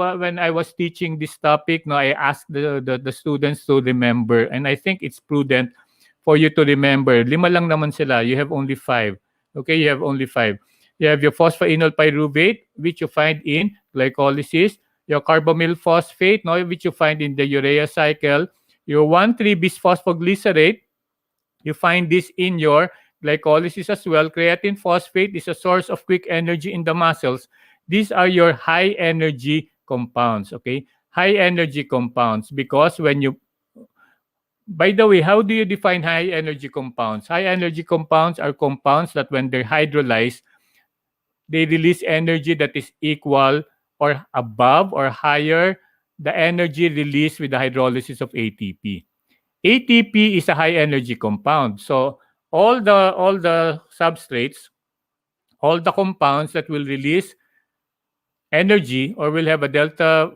was teaching this topic, I asked the students to remember, and I think it's prudent for you to remember. 5 lang naman sila. You have only 5. Okay, you have only 5. You have your phosphoenol pyruvate, which you find in glycolysis. Your carbamyl phosphate, which you find in the urea cycle. Your 1,3-bisphosphoglycerate, you find this in your glycolysis as well. Creatine phosphate is a source of quick energy in the muscles. These are your high energy compounds, okay? High energy compounds, because by the way, how do you define high energy compounds? High energy compounds are compounds that when they're hydrolyzed, they release energy that is equal or above or higher the energy released with the hydrolysis of ATP. ATP is a high energy compound. So all the substrates, all the compounds that will release energy or will have a delta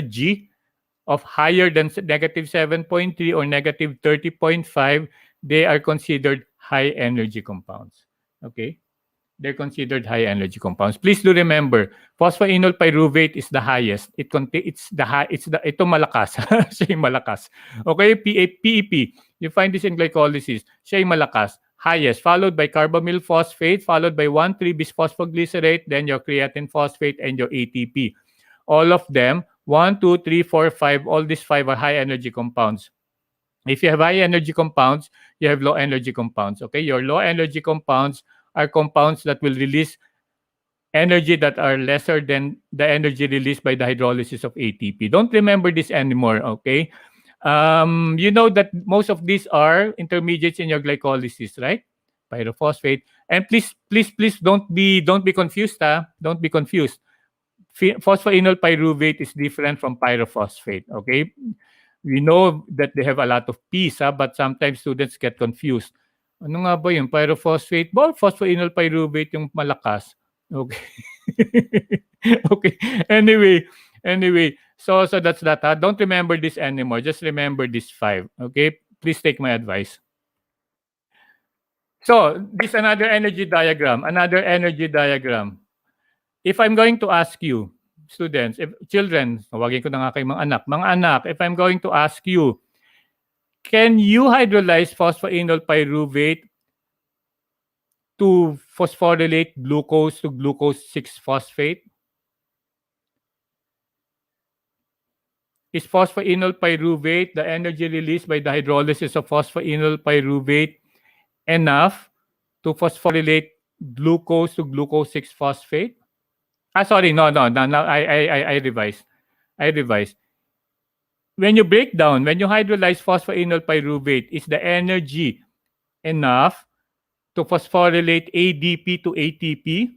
G of higher than negative 7.3 or negative 30.5, they are considered high energy compounds. Okay? They're considered high energy compounds. Please do remember, phosphoenol pyruvate is the highest. Ito malakas. Siya yung malakas. Okay, PEP. You find this in glycolysis. Siya yung malakas. Highest, followed by carbamyl phosphate, followed by 1,3-bisphosphoglycerate, then your creatine phosphate and your ATP. All of them, 1, 2, 3, 4, 5, all these 5 are high energy compounds. If you have high energy compounds, you have low energy compounds. Okay, your low energy compounds are compounds that will release energy that are lesser than the energy released by the hydrolysis of ATP. Don't remember this anymore. Okay, you know that most of these are intermediates in your glycolysis, right? Pyrophosphate. And please don't be confused. Don't be confused. Phosphoenol pyruvate is different from pyrophosphate. Okay, we know that they have a lot of P's, but sometimes students get confused. Ano nga ba yun? Pyrophosphate ba? Phosphoenol pyruvate yung malakas. Okay. Okay. Anyway. So that's that. Don't remember this anymore. Just remember this five. Okay. Please take my advice. So this another energy diagram. Another energy diagram. If I'm going to ask you, students, if children, tawagin ko na nga kayo mga anak, if I'm going to ask you, can you hydrolyze phosphoenol pyruvate to phosphorylate glucose to glucose 6-phosphate? Is phosphoenol pyruvate, the energy released by the hydrolysis of phosphoenol pyruvate, enough to phosphorylate glucose to glucose 6-phosphate? Sorry, no. I revised. When you break down, when you hydrolyze phosphoenol pyruvate, is the energy enough to phosphorylate ADP to ATP?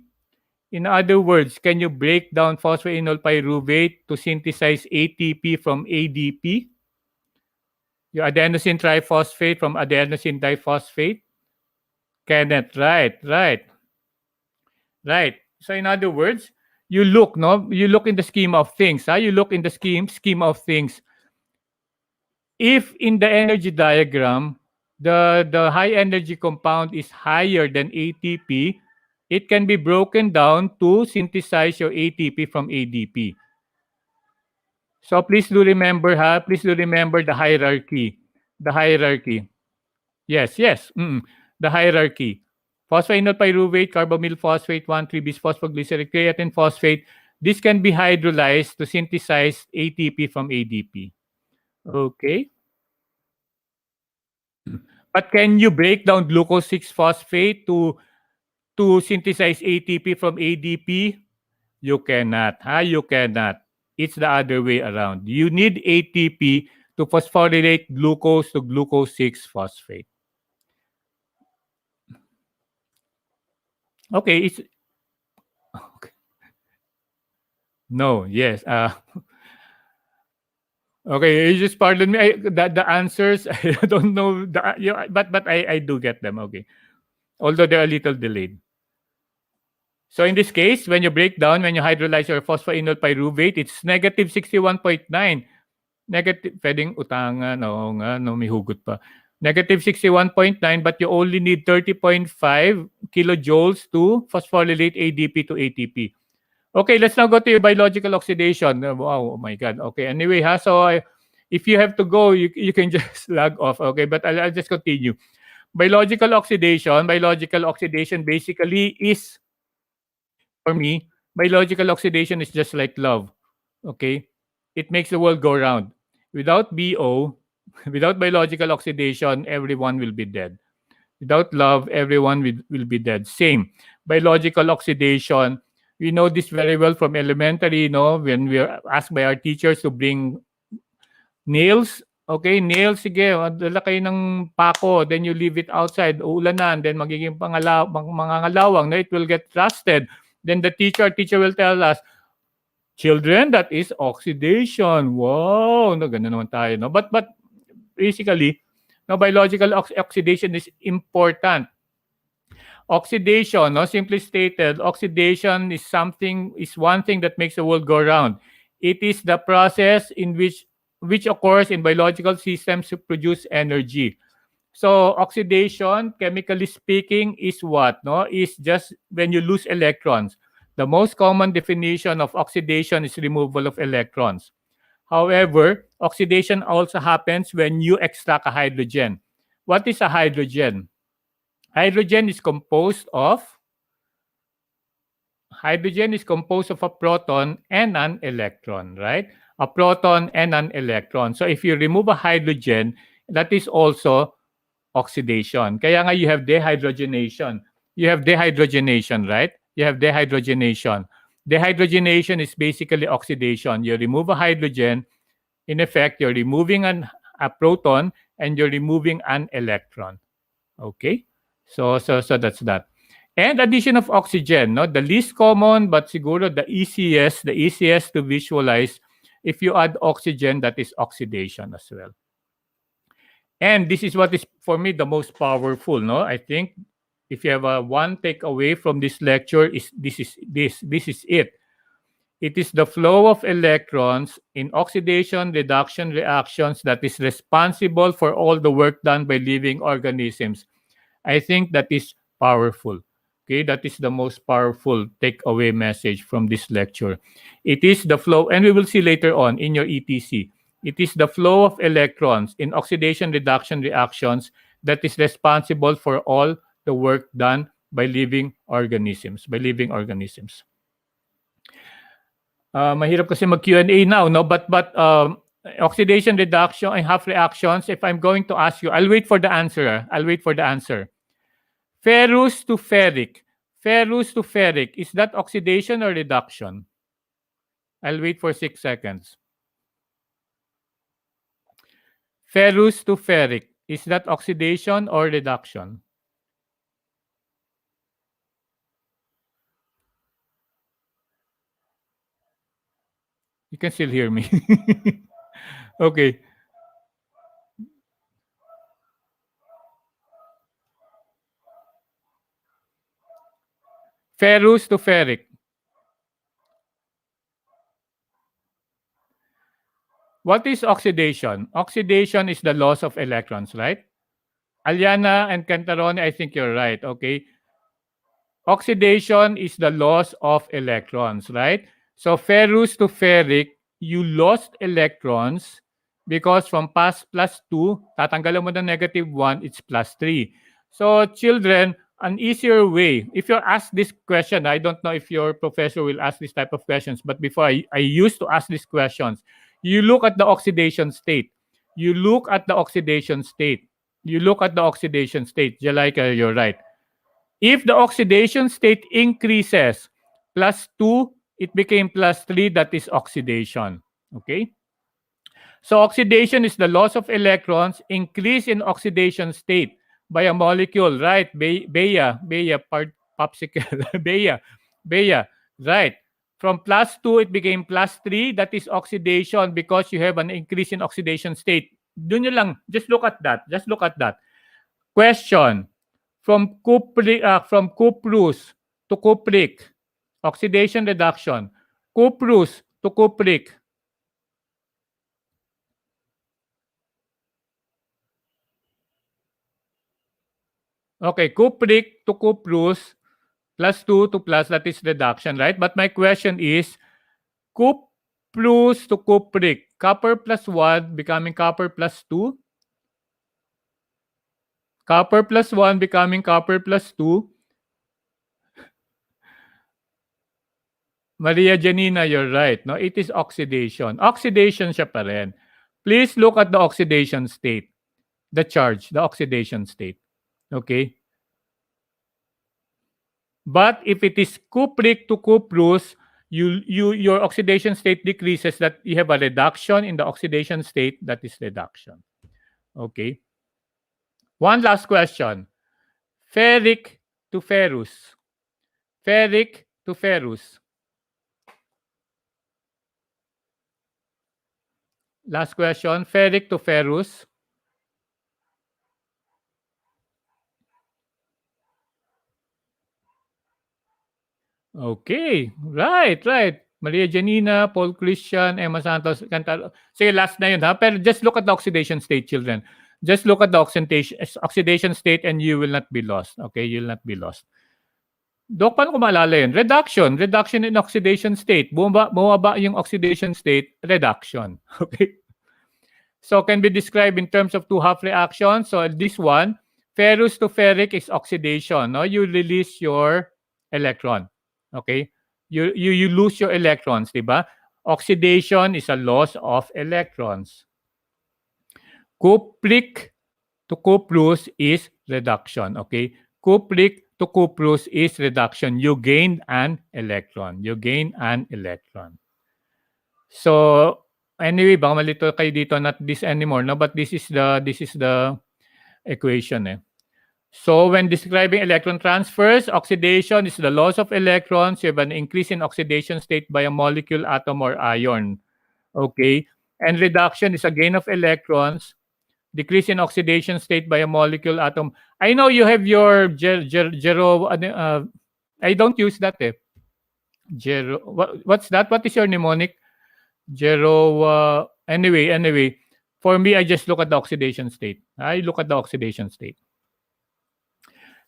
In other words, can you break down phosphoenol pyruvate to synthesize ATP from ADP? Your adenosine triphosphate from adenosine diphosphate? Cannot, right. So in other words, you look in the scheme of things. You look in the scheme of things. If in the energy diagram, the high energy compound is higher than ATP, it can be broken down to synthesize your ATP from ADP. So please do remember the hierarchy. Yes. The hierarchy. Phosphoenol pyruvate, carbamyl phosphate, 1,3-bisphosphoglyceric creatine phosphate. This can be hydrolyzed to synthesize ATP from ADP. Okay. But can you break down glucose 6-phosphate to synthesize ATP from ADP? You cannot. You cannot. It's the other way around. You need ATP to phosphorylate glucose to glucose 6-phosphate. Okay, it's okay. No, yes. Okay, you just pardon me. The answers I don't know but I do get them. Okay, although they're a little delayed. So in this case, when you hydrolyze your phosphoenol pyruvate, it's negative 61.9. Negative, pwedeng utangan, oo nga, no, may hugot pa. Negative 61.9, but you only need 30.5 kilojoules to phosphorylate ADP to ATP. Okay, let's now go to your biological oxidation. Wow, oh my God. Okay, anyway, so if you have to go, you can just log off. Okay, but I'll just continue. Biological oxidation basically is, for me, biological oxidation is just like love. Okay, it makes the world go round. Without BO, without biological oxidation, everyone will be dead. Without love, everyone will be dead. Same. Biological oxidation, we know this very well from elementary, when we are asked by our teachers to bring nails. Okay, nails, sige, dala kayo ng pako, then you leave it outside, uulanan, then magiging mangangalawang, it will get rusted. Then the teacher will tell us, children, that is oxidation. Wow, ganun naman tayo, no? But basically, biological oxidation is important. Oxidation, simply stated, oxidation is one thing that makes the world go round. It is the process in which occurs in biological systems to produce energy. So oxidation, chemically speaking, is what? Is just when you lose electrons. The most common definition of oxidation is removal of electrons. However, oxidation also happens when you extract a hydrogen. What is a hydrogen? Hydrogen is composed of a proton and an electron, right? A proton and an electron. So if you remove a hydrogen, that is also oxidation. Kaya nga you have dehydrogenation. You have dehydrogenation, right? You have dehydrogenation. Dehydrogenation is basically oxidation. You remove a hydrogen. In effect, you're removing a proton and you're removing an electron. Okay? So that's that. And addition of oxygen, no? The least common but siguro the easiest to visualize, if you add oxygen, that is oxidation as well. And this is what is for me the most powerful, no? I think if you have a one takeaway from this lecture is this is it. It is the flow of electrons in oxidation-reduction reactions that is responsible for all the work done by living organisms. I think that is powerful. Okay, that is the most powerful takeaway message from this lecture. It is the flow, and we will see later on in your ETC. It is the flow of electrons in oxidation-reduction reactions that is responsible for all the work done by living organisms. Mahirap kasi mag Q&A now, no? But oxidation reduction and half reactions, if I'm going to ask you, I'll wait for the answer. Ferrous to ferric. Is that oxidation or reduction? I'll wait for 6 seconds. Ferrous to ferric. Is that oxidation or reduction? You can still hear me. Okay. Ferrous to ferric. What is oxidation? Oxidation is the loss of electrons, right? Aliana and Cantarone, I think you're right, okay? Oxidation is the loss of electrons, right? So ferrous to ferric, you lost electrons because from past +2, tatanggalan mo ng -1, it's +3. So children, an easier way, if you're asked this question, I don't know if your professor will ask this type of questions, but before I used to ask these questions, you look at the oxidation state. Jalaika, you're right. If the oxidation state increases, +2, it became +3, that is oxidation. Okay? So oxidation is the loss of electrons, increase in oxidation state by a molecule, right? Popsicle, Bea, right? From +2, it became +3, that is oxidation because you have an increase in oxidation state. Dun nyo lang, just look at that. Question. From cuprous to cupric, oxidation reduction. Cuprous to cupric. Okay, cupric to cuprous, +2 to plus, that is reduction, right? But my question is, cuprous to cupric, copper +1 becoming copper +2, copper +1 becoming copper +2. Maria Janina, you're right. No, it is oxidation. Oxidation siya pa rin. Please look at the oxidation state. The charge, the oxidation state. Okay? But if it is cupric to cuprous, your oxidation state decreases, that you have a reduction in the oxidation state, that is reduction. Okay? One last question. Ferric to ferrous. Ferric to ferrous. Last question. Ferric to ferrous. Okay. Right. Maria Janina, Paul Christian, Emma Santos, Cantal. Sige, last na yun, ha? Pero just look at the oxidation state, children. Just look at the oxidation state and you will not be lost. Okay? You will not be lost. Dok, paano ko maalala yun? Reduction in oxidation state. Bumaba yung oxidation state, reduction. Okay? So can be described in terms of two half reactions. So this one, ferrous to ferric is oxidation. No? You release your electron. Okay? You lose your electrons, di ba? Oxidation is a loss of electrons. Cupric to cuprous is reduction. Okay, cupric to cuprous is reduction. You gain an electron. You gain an electron. So anyway, baka malito kayo dito, not this anymore, no? But this is the equation. So when describing electron transfers, oxidation is the loss of electrons. You have an increase in oxidation state by a molecule, atom, or ion. Okay, and reduction is a gain of electrons. Decrease in oxidation state by a molecule, atom. I know you have your Gero. I don't use that. Gero. What's that? What is your mnemonic? Gero. Anyway. For me, I just look at the oxidation state. I look at the oxidation state.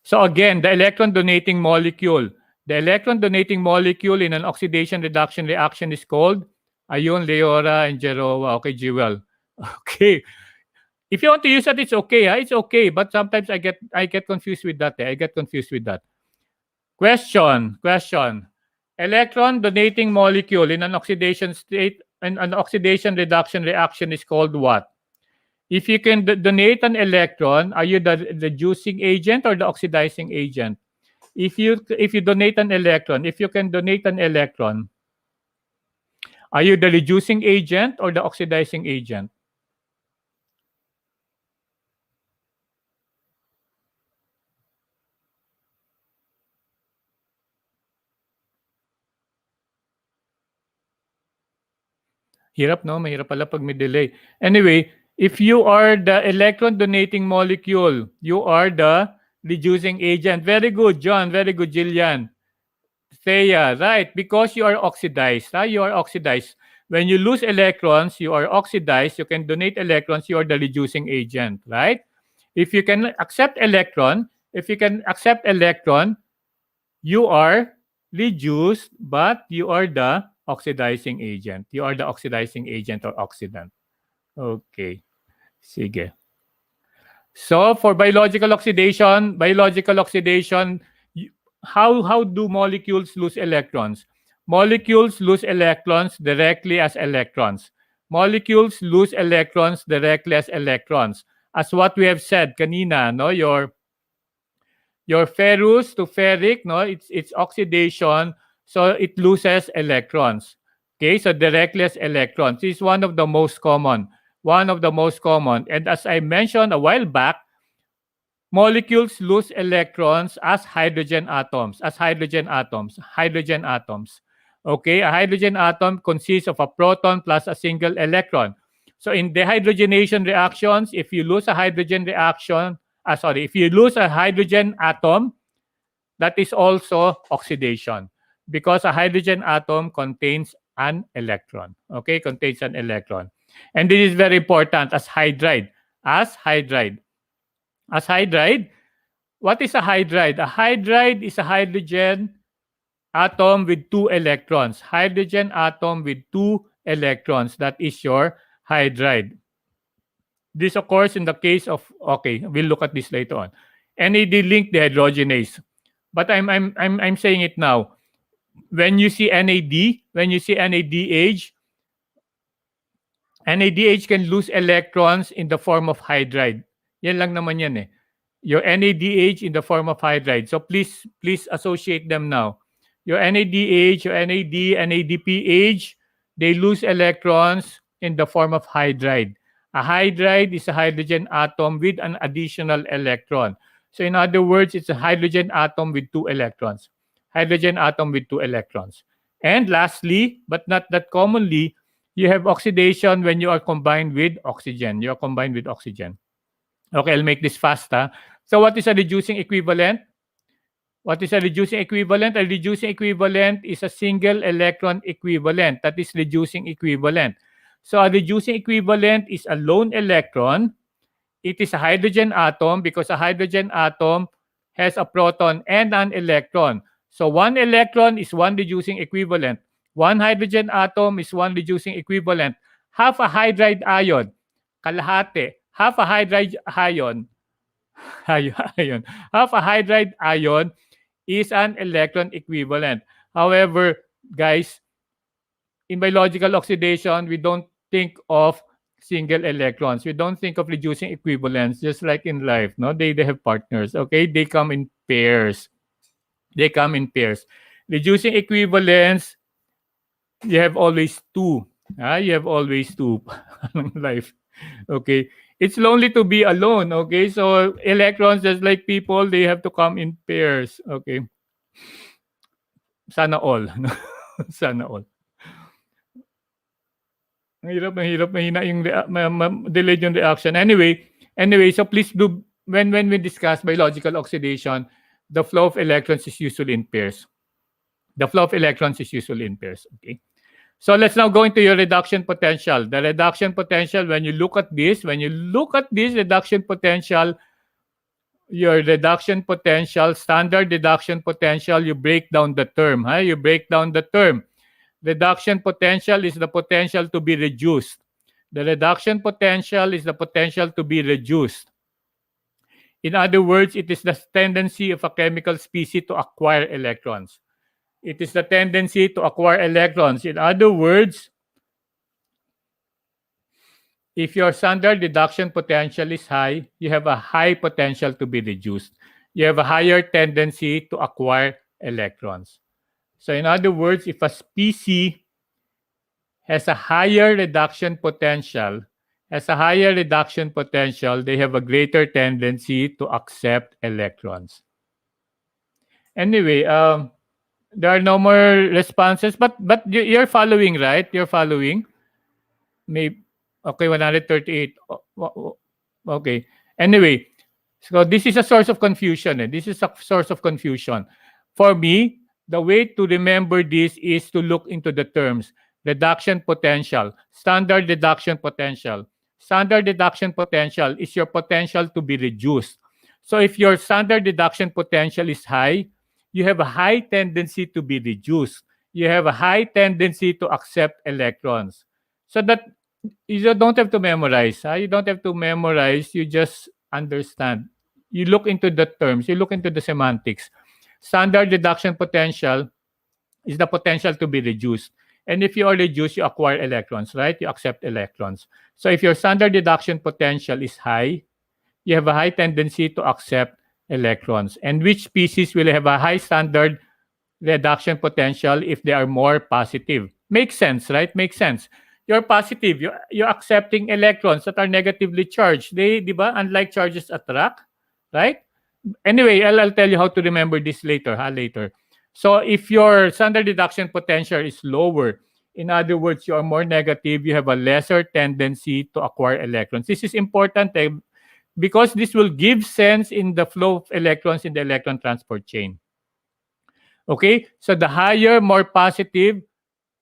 So again, the electron donating molecule. The electron donating molecule in an oxidation reduction reaction is called Ayun, Leora, and Geroa. Okay, Jewel. Okay. If you want to use that, it's okay. It's okay. But sometimes I get confused with that. I get confused with that. Question. Electron donating molecule in an oxidation state and an oxidation reduction reaction is called what? If you can donate an electron, are you the reducing agent or the oxidizing agent? If you donate an electron, if you can donate an electron, are you the reducing agent or the oxidizing agent? Hirap, no? Mahirap pala pag may delay. Anyway, if you are the electron donating molecule, you are the reducing agent. Very good, John. Very good, Jillian. Thea, right? Because you are oxidized. You are oxidized. When you lose electrons, you are oxidized. You can donate electrons. You are the reducing agent, right? If you can accept electron, you are reduced, but you are the oxidizing agent. You are the oxidizing agent or oxidant. Okay. Sige. So for biological oxidation, how do molecules lose electrons? Molecules lose electrons directly as electrons. Molecules lose electrons directly as electrons. As what we have said kanina, no, your ferrous to ferric, no, it's oxidation, so it loses electrons. Okay, so directly as electrons. This is one of the most common. And as I mentioned a while back, molecules lose electrons as hydrogen atoms. Okay, a hydrogen atom consists of a proton plus a single electron. So in dehydrogenation reactions, if you lose a hydrogen atom, that is also oxidation because a hydrogen atom contains an electron. Okay, contains an electron. And this is very important as hydride. What is a hydride? A hydride is a hydrogen atom with 2 electrons. Hydrogen atom with 2 electrons. That is your hydride. This occurs in the case of, okay, we'll look at this later on. NAD-linked dehydrogenase. But I'm saying it now. When you see NADH, NADH can lose electrons in the form of hydride. Yan lang naman yan eh. Your NADH in the form of hydride. So please associate them now. Your NADH, your NAD, NADPH, they lose electrons in the form of hydride. A hydride is a hydrogen atom with an additional electron. So in other words, it's a hydrogen atom with 2 electrons. And lastly, but not that commonly, you have oxidation when you are combined with oxygen. Okay, I'll make this fast. So what is a reducing equivalent? A reducing equivalent is a single electron equivalent. That is reducing equivalent. So a reducing equivalent is a lone electron. It is a hydrogen atom because a hydrogen atom has a proton and an electron. So 1 electron is 1 reducing equivalent. 1 hydrogen atom is 1 reducing equivalent. Half a hydride ion, kalahati. Half a hydride ion is an electron equivalent. However, guys, in biological oxidation, we don't think of single electrons. We don't think of reducing equivalents just like in life. No, they have partners. Okay, they come in pairs. They come in pairs. Reducing equivalents, you have always two. You have always two in life. Okay, it's lonely to be alone. Okay, so electrons, just like people, they have to come in pairs. Okay, sana all. Sana all. Mahirap, mahina yung delayed yung reaction. Anyway, so please do, when we discuss biological oxidation, the flow of electrons is usually in pairs. The flow of electrons is usually in pairs. Okay. So let's now go into your reduction potential. The reduction potential, when you look at this reduction potential, your reduction potential, standard reduction potential, you break down the term. You break down the term. Reduction potential is the potential to be reduced. The reduction potential is the potential to be reduced. In other words, it is the tendency of a chemical species to acquire electrons. It is the tendency to acquire electrons. In other words, if your standard reduction potential is high, you have a high potential to be reduced. You have a higher tendency to acquire electrons. So in other words, if a species has a higher reduction potential, they have a greater tendency to accept electrons. Anyway, there are no more responses, but you're following, right? You're following. Maybe okay, 138. Okay. Anyway, so this is a source of confusion. This is a source of confusion. For me, the way to remember this is to look into the terms. Reduction potential, standard reduction potential. Standard reduction potential is your potential to be reduced. So if your standard reduction potential is high, you have a high tendency to be reduced. You have a high tendency to accept electrons. So that you don't have to memorize. You don't have to memorize. You just understand. You look into the terms. You look into the semantics. Standard reduction potential is the potential to be reduced. And if you are reduced, you acquire electrons, right? You accept electrons. So if your standard reduction potential is high, you have a high tendency to accept electrons. And which species will have a high standard reduction potential if they are more positive? Makes sense, right? Makes sense. You're positive. You're accepting electrons that are negatively charged. Di ba? Unlike charges attract, right? Anyway, I'll tell you how to remember this later. Later. So if your standard reduction potential is lower, in other words, you are more negative, you have a lesser tendency to acquire electrons. This is important because this will give sense in the flow of electrons in the electron transport chain. Okay, so the higher, more positive,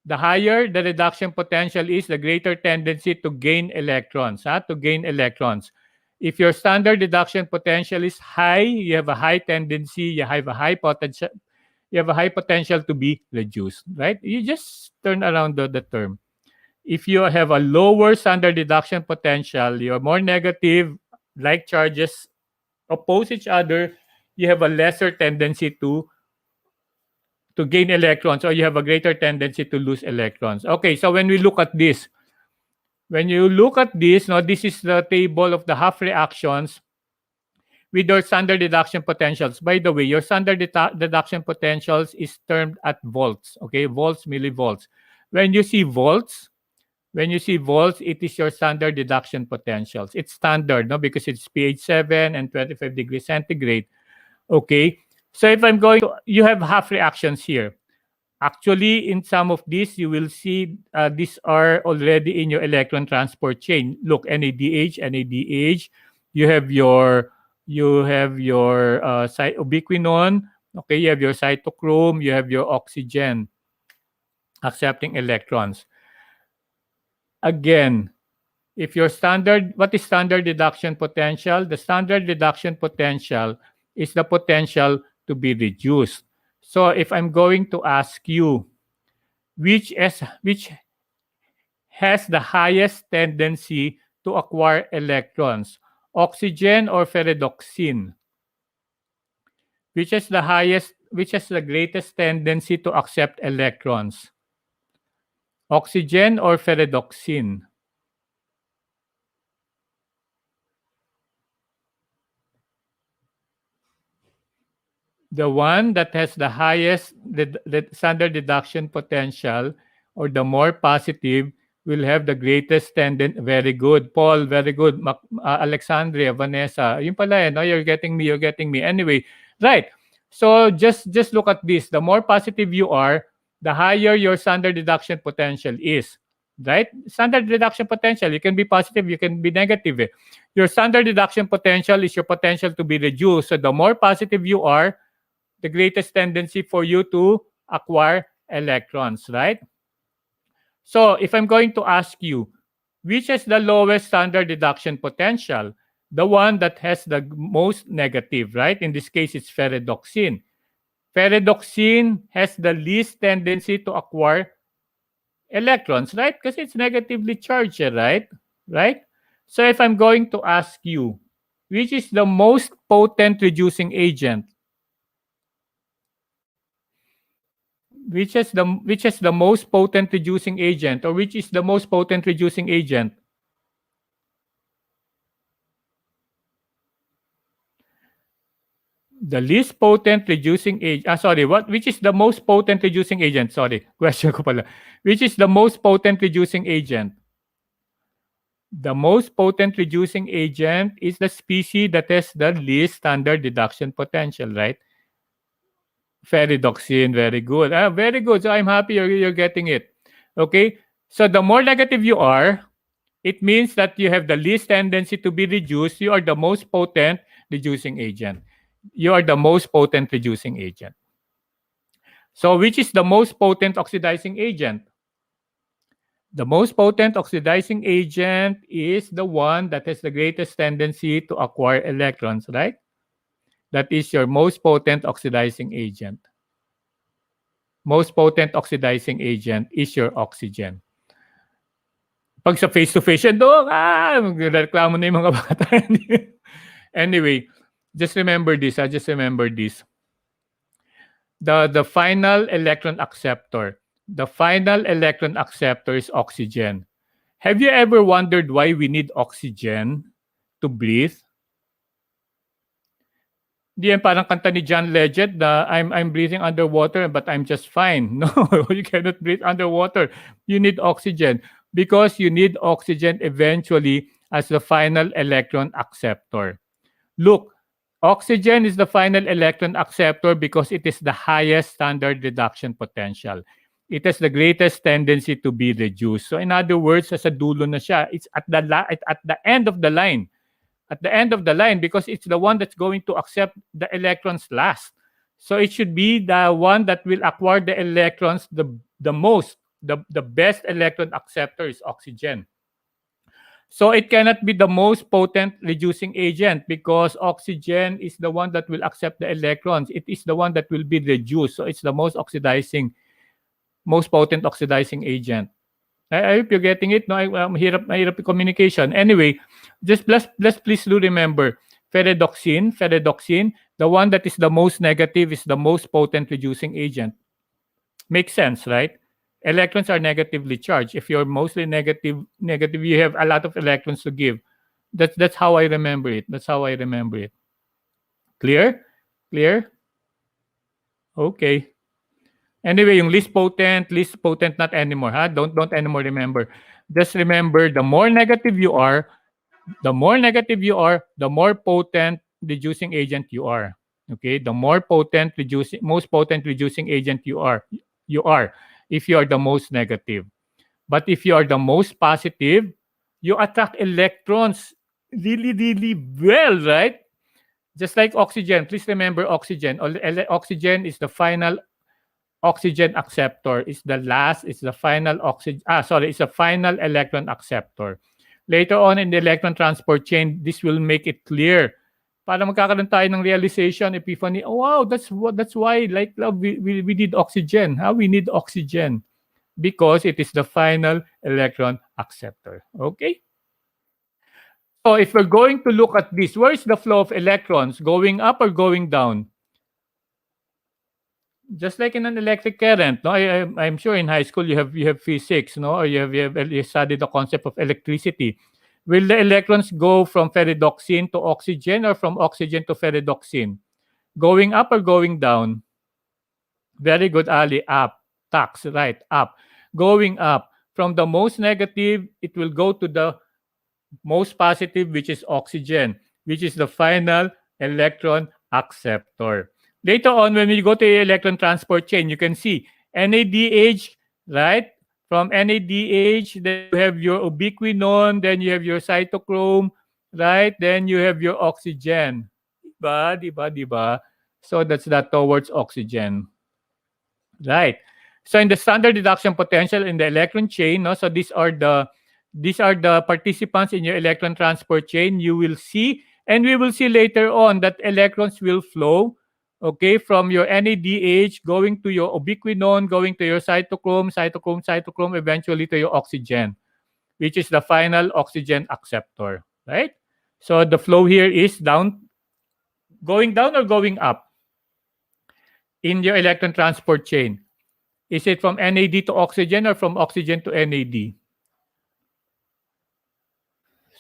the higher the reduction potential is, the greater tendency to gain electrons. To gain electrons. If your standard reduction potential is high, you have a high tendency, you have a high potential to be reduced, right? You just turn around the term. If you have a lower standard reduction potential, you're more negative, like charges oppose each other, you have a lesser tendency to gain electrons, or you have a greater tendency to lose electrons. Okay, so when we look at this, now this is the table of the half reactions with your standard reduction potentials. By the way, your standard reduction potentials is termed at volts. Okay, volts, millivolts. When you see volts, it is your standard reduction potentials. It's standard, no, because it's pH 7 and 25 degrees centigrade. Okay, so if I'm going to, you have half reactions here. Actually, in some of these, you will see these are already in your electron transport chain. Look, NADH, you have your ubiquinone. Okay, you have your cytochrome, you have your oxygen accepting electrons. Again, if your standard, what is standard reduction potential? The standard reduction potential is the potential to be reduced. So if I'm going to ask you, which has the highest tendency to acquire electrons, oxygen or ferredoxin? Which has the greatest tendency to accept electrons, oxygen or ferredoxin? The one that has the highest the standard deduction potential, or the more positive, will have the greatest tendency. Very good, Paul. Very good. Alexandria, Vanessa. Yun pala eh, no? You're getting me. You're getting me. Anyway, right. So just look at this. The more positive you are, the higher your standard deduction potential is. Right? Standard deduction potential. You can be positive. You can be negative. Eh. Your standard deduction potential is your potential to be reduced. So the more positive you are, the greatest tendency for you to acquire electrons, right? So if I'm going to ask you, which has the lowest standard deduction potential? The one that has the most negative, right? In this case, it's ferredoxine. Ferredoxine has the least tendency to acquire electrons, right? Because it's negatively charged, right? Right? So if I'm going to ask you, which is the most potent reducing agent? Which is the most potent reducing agent, or which is the most potent reducing agent? The least potent reducing agent. Sorry, what? Which is the most potent reducing agent? Sorry, question ko pala. Which is the most potent reducing agent? The most potent reducing agent is the species that has the least standard deduction potential, right? Ferredoxine, very good. Very good. So I'm happy you're getting it. Okay. So the more negative you are, it means that you have the least tendency to be reduced. You are the most potent reducing agent. You are the most potent reducing agent. So which is the most potent oxidizing agent? The most potent oxidizing agent is the one that has the greatest tendency to acquire electrons, right? That is your most potent oxidizing agent. Most potent oxidizing agent is your oxygen. Pag sa face-to-face yan, Dok, reklamo na yung mga bata. Anyway, just remember this. Just remember this. The final electron acceptor. The final electron acceptor is oxygen. Have you ever wondered why we need oxygen to breathe? Di yan parang kanta ni John Legend na I'm breathing underwater but I'm just fine. No, you cannot breathe underwater. You need oxygen because you need oxygen eventually as the final electron acceptor. Look, oxygen is the final electron acceptor because it is the highest standard reduction potential. It has the greatest tendency to be reduced. So in other words, sa dulo na siya, it's at the end of the line. At the end of the line, because it's the one that's going to accept the electrons last. So it should be the one that will acquire the electrons the most. The best electron acceptor is oxygen. So it cannot be the most potent reducing agent because oxygen is the one that will accept the electrons. It is the one that will be reduced. So it's the most potent oxidizing agent. I hope you're getting it. No, mahirap yung communication. Anyway, just please do remember, ferredoxine, the one that is the most negative is the most potent reducing agent. Makes sense, right? Electrons are negatively charged. If you're mostly negative, you have a lot of electrons to give. That's how I remember it. Clear? Okay. Anyway, yung least potent not anymore, ha? Don't anymore remember. Just remember, the more negative you are, the more potent reducing agent you are. Okay? The more most potent reducing agent you are if you are the most negative. But if you are the most positive, you attract electrons really, really well, right? Just like oxygen. Please remember oxygen. Oxygen is the final oxygen acceptor, is the final electron acceptor. Later on in the electron transport chain, this will make it clear. Para magkakaroon tayo ng realization, epiphany, oh wow, that's why like love we need oxygen. We need oxygen because it is the final electron acceptor. Okay? So if we're going to look at this, where is the flow of electrons? Going up or going down? Just like in an electric current, no, I'm sure in high school you have physics, no, or you studied the concept of electricity. Will the electrons go from ferredoxine to oxygen or from oxygen to ferredoxine? Going up or going down? Very good, Ali. Up. Tax, right, up. Going up. From the most negative, it will go to the most positive, which is oxygen, which is the final electron acceptor. Later on, when we go to the electron transport chain, you can see NADH, right? From NADH, then you have your ubiquinone, then you have your cytochrome, right? Then you have your oxygen. Diba, diba, diba? So that's that towards oxygen. Right. So in the standard reduction potential in the electron chain, no, so these are the participants in your electron transport chain. You will see, and we will see later on that electrons will flow, okay, from your NADH going to your ubiquinone, going to your cytochrome, cytochrome, cytochrome, eventually to your oxygen, which is the final oxygen acceptor, right? So the flow here is going down or going up in your electron transport chain. Is it from NAD to oxygen or from oxygen to NAD?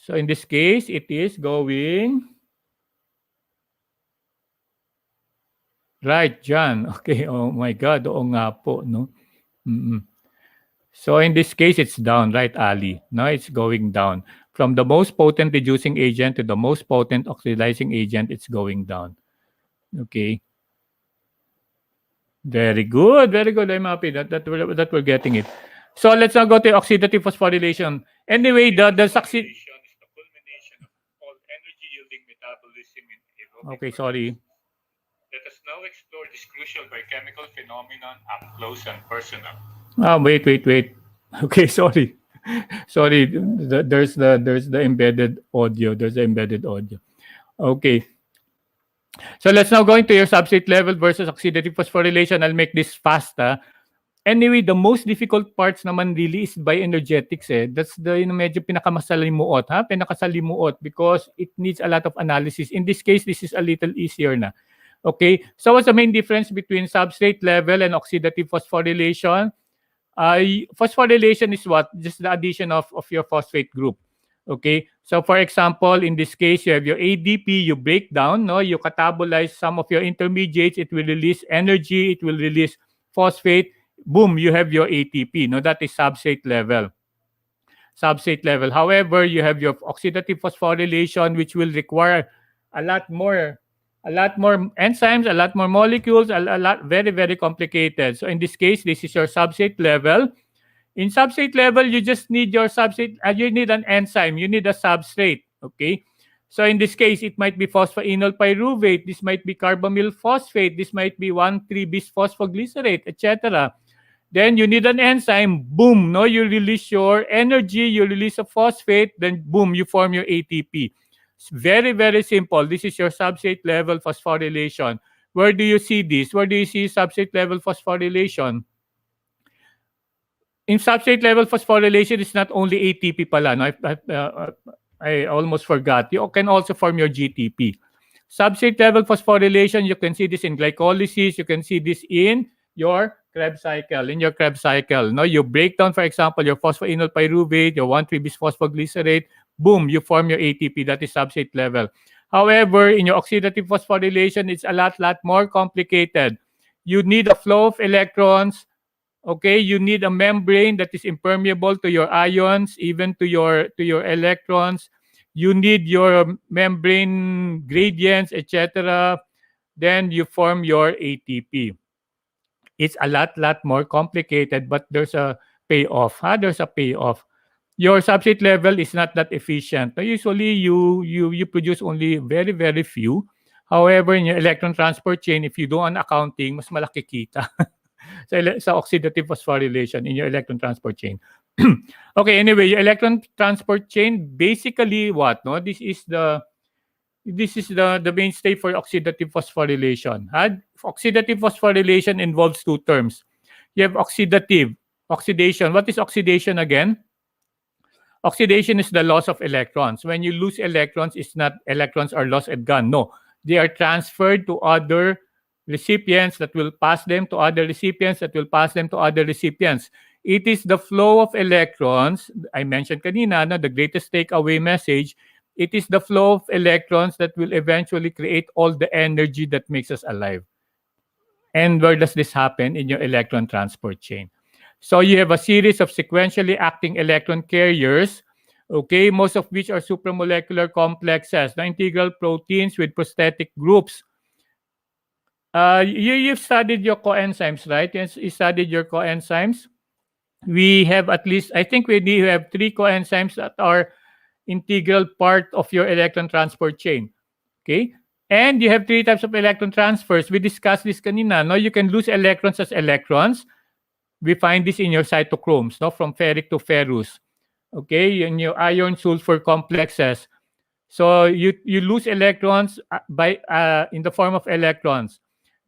So in this case, it is going right, John. Okay. Oh my God. Oo nga po, no? Mm-mm. So in this case, it's down, right, Ali? No, it's going down. From the most potent reducing agent to the most potent oxidizing agent, it's going down. Okay. Very good. Very good. I'm happy that we're getting it. So let's now go to oxidative phosphorylation. Anyway, the succeed. Is the culmination of all energy-yielding metabolism in aerobic. Okay, sorry. Let us now explore this crucial biochemical phenomenon up close and personal. Wait. Okay, sorry. Sorry. There's the embedded audio. There's the embedded audio. Okay. So let's now go into your substrate level versus oxidative phosphorylation. I'll make this fast. Anyway, the most difficult parts naman really is bioenergetics eh. That's the medyo pinakamasalimuot, pinakasalimuot because it needs a lot of analysis. In this case, this is a little easier na. Okay? So what's the main difference between substrate level and oxidative phosphorylation? Phosphorylation is what? Just the addition of your phosphate group. Okay? So for example, in this case, you have your ADP, you break down, no? You catabolize some of your intermediates, it will release energy, it will release phosphate. Boom, you have your ATP. No, that is substrate level. Substrate level. However, you have your oxidative phosphorylation, which will require a lot more enzymes, a lot more molecules, a lot very, very complicated. So in this case, this is your substrate level. In substrate level, you just need your substrate, you need an enzyme, you need a substrate. Okay. So in this case, it might be phosphoenol pyruvate, this might be carbamyl phosphate, this might be 1,3-bis phosphoglycerate, etc. Then you need an enzyme, boom, no, you release your energy, you release a phosphate, then boom, you form your ATP. It's very, very simple. This is your substrate level phosphorylation. Where do you see this? Where do you see substrate level phosphorylation? In substrate level phosphorylation, it's not only ATP pala. No? I almost forgot. You can also form your GTP. Substrate level phosphorylation, you can see this in glycolysis. You can see this in your Krebs cycle. In your Krebs cycle, no, you break down, for example, your phosphoenol pyruvate, your 1,3-bis phosphoglycerate. Boom, you form your ATP. That is substrate level. However, in your oxidative phosphorylation, it's a lot more complicated. You need a flow of electrons. Okay, you need a membrane that is impermeable to your ions, even to your electrons. You need your membrane gradients, etc. Then you form your ATP. It's a lot more complicated, but there's a payoff. There's a payoff. Your substrate level is not that efficient. Usually, you produce only very, very few. However, in your electron transport chain, if you do an accounting, mas malaki kita. sa oxidative phosphorylation in your electron transport chain. Okay, anyway, your electron transport chain, basically what? No, this is the mainstay for oxidative phosphorylation. Oxidative phosphorylation involves two terms. You have oxidation. What is oxidation again? Oxidation is the loss of electrons. When you lose electrons, it's not electrons are lost and gone. No, they are transferred to other recipients that will pass them to other recipients that will pass them to other recipients. It is the flow of electrons. I mentioned kanina, no, the greatest takeaway message It is the flow of electrons that will eventually create all the energy that makes us alive. And where does this happen? In your electron transport chain. So you have a series of sequentially acting electron carriers, okay, most of which are supramolecular complexes, the integral proteins with prosthetic groups. You've studied your coenzymes, right? Yes, you studied your coenzymes. We have at least, I think we do have three coenzymes that are integral part of your electron transport chain. Okay? And you have three types of electron transfers. We discussed this kanina. No? You can lose electrons as electrons. We find this in your cytochromes, no? From ferric to ferrous. Okay? In your iron sulfur complexes. So you lose electrons by in the form of electrons.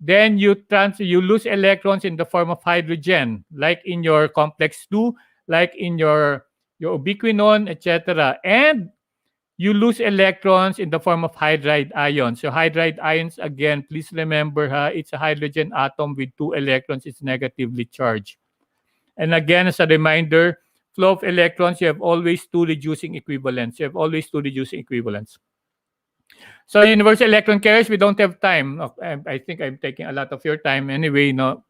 Then you lose electrons in the form of hydrogen, like in your complex 2, like in your ubiquinone, etc. And you lose electrons in the form of hydride ions. So hydride ions, again, please remember, it's a hydrogen atom with two electrons. It's negatively charged. And again, as a reminder, flow of electrons, you have always two reducing equivalents. You have always two reducing equivalents. So universal electron carriers, we don't have time. I think I'm taking a lot of your time anyway. No,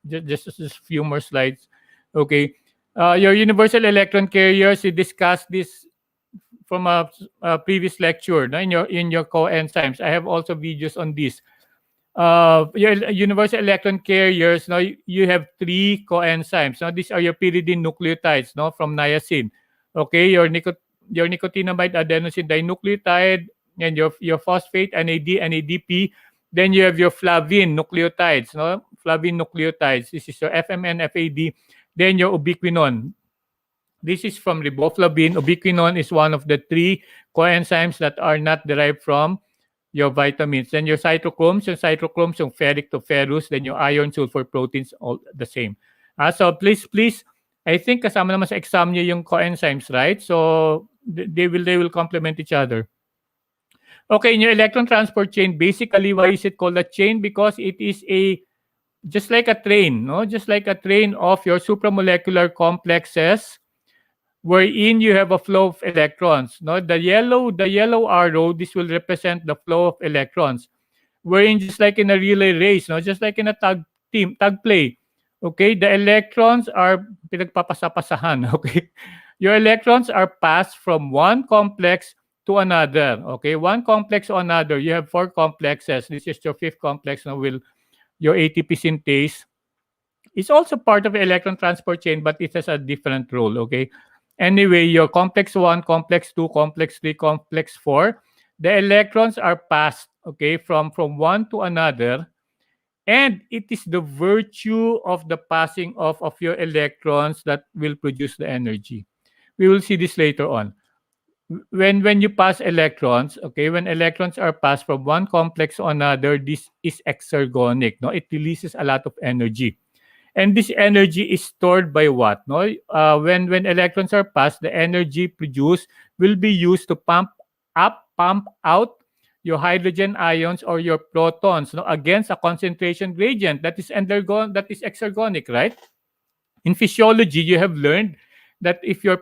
just a few more slides. Okay. Your universal electron carriers, we discussed this from a previous lecture, no, in your coenzymes. I have also videos on this. Your universal electron carriers, no, you have three coenzymes. No, these are your pyridine nucleotides, no, from niacin. Okay, your nicotinamide adenosine dinucleotide, and your phosphate, NAD, NADP. Then you have your flavin nucleotides, no, flavin nucleotides. This is your FMN, FAD. Then your ubiquinone. This is from riboflavin. Ubiquinone is one of the three coenzymes that are not derived from your vitamins. Then your cytochromes, yung ferric to ferrous, then your iron sulfur proteins, all the same. So please, I think kasama naman sa exam niyo yung coenzymes, right? So they will complement each other. Okay, in your electron transport chain, basically, why is it called a chain? Because it is just like a train, no? Just like a train of your supramolecular complexes, wherein you have a flow of electrons. No, the yellow arrow, this will represent the flow of electrons. Wherein just like in a relay race, no, just like in a tag play, okay, the electrons are pinagpapasapasahan. Okay, your electrons are passed from one complex to another. Okay, one complex to another. You have four complexes. This is your fifth complex. Now, your ATP synthase is also part of the electron transport chain, but it has a different role. Okay. Anyway, your complex 1, complex 2, complex 3, complex 4, the electrons are passed, okay, from one to another. And it is the virtue of the passing of your electrons that will produce the energy. We will see this later on. When you pass electrons, okay, when electrons are passed from one complex to another, this is exergonic. No? It releases a lot of energy. And this energy is stored by what? No, when electrons are passed, the energy produced will be used to pump out your hydrogen ions or your protons, no, against a concentration gradient that is exergonic, right? In physiology, you have learned that if you're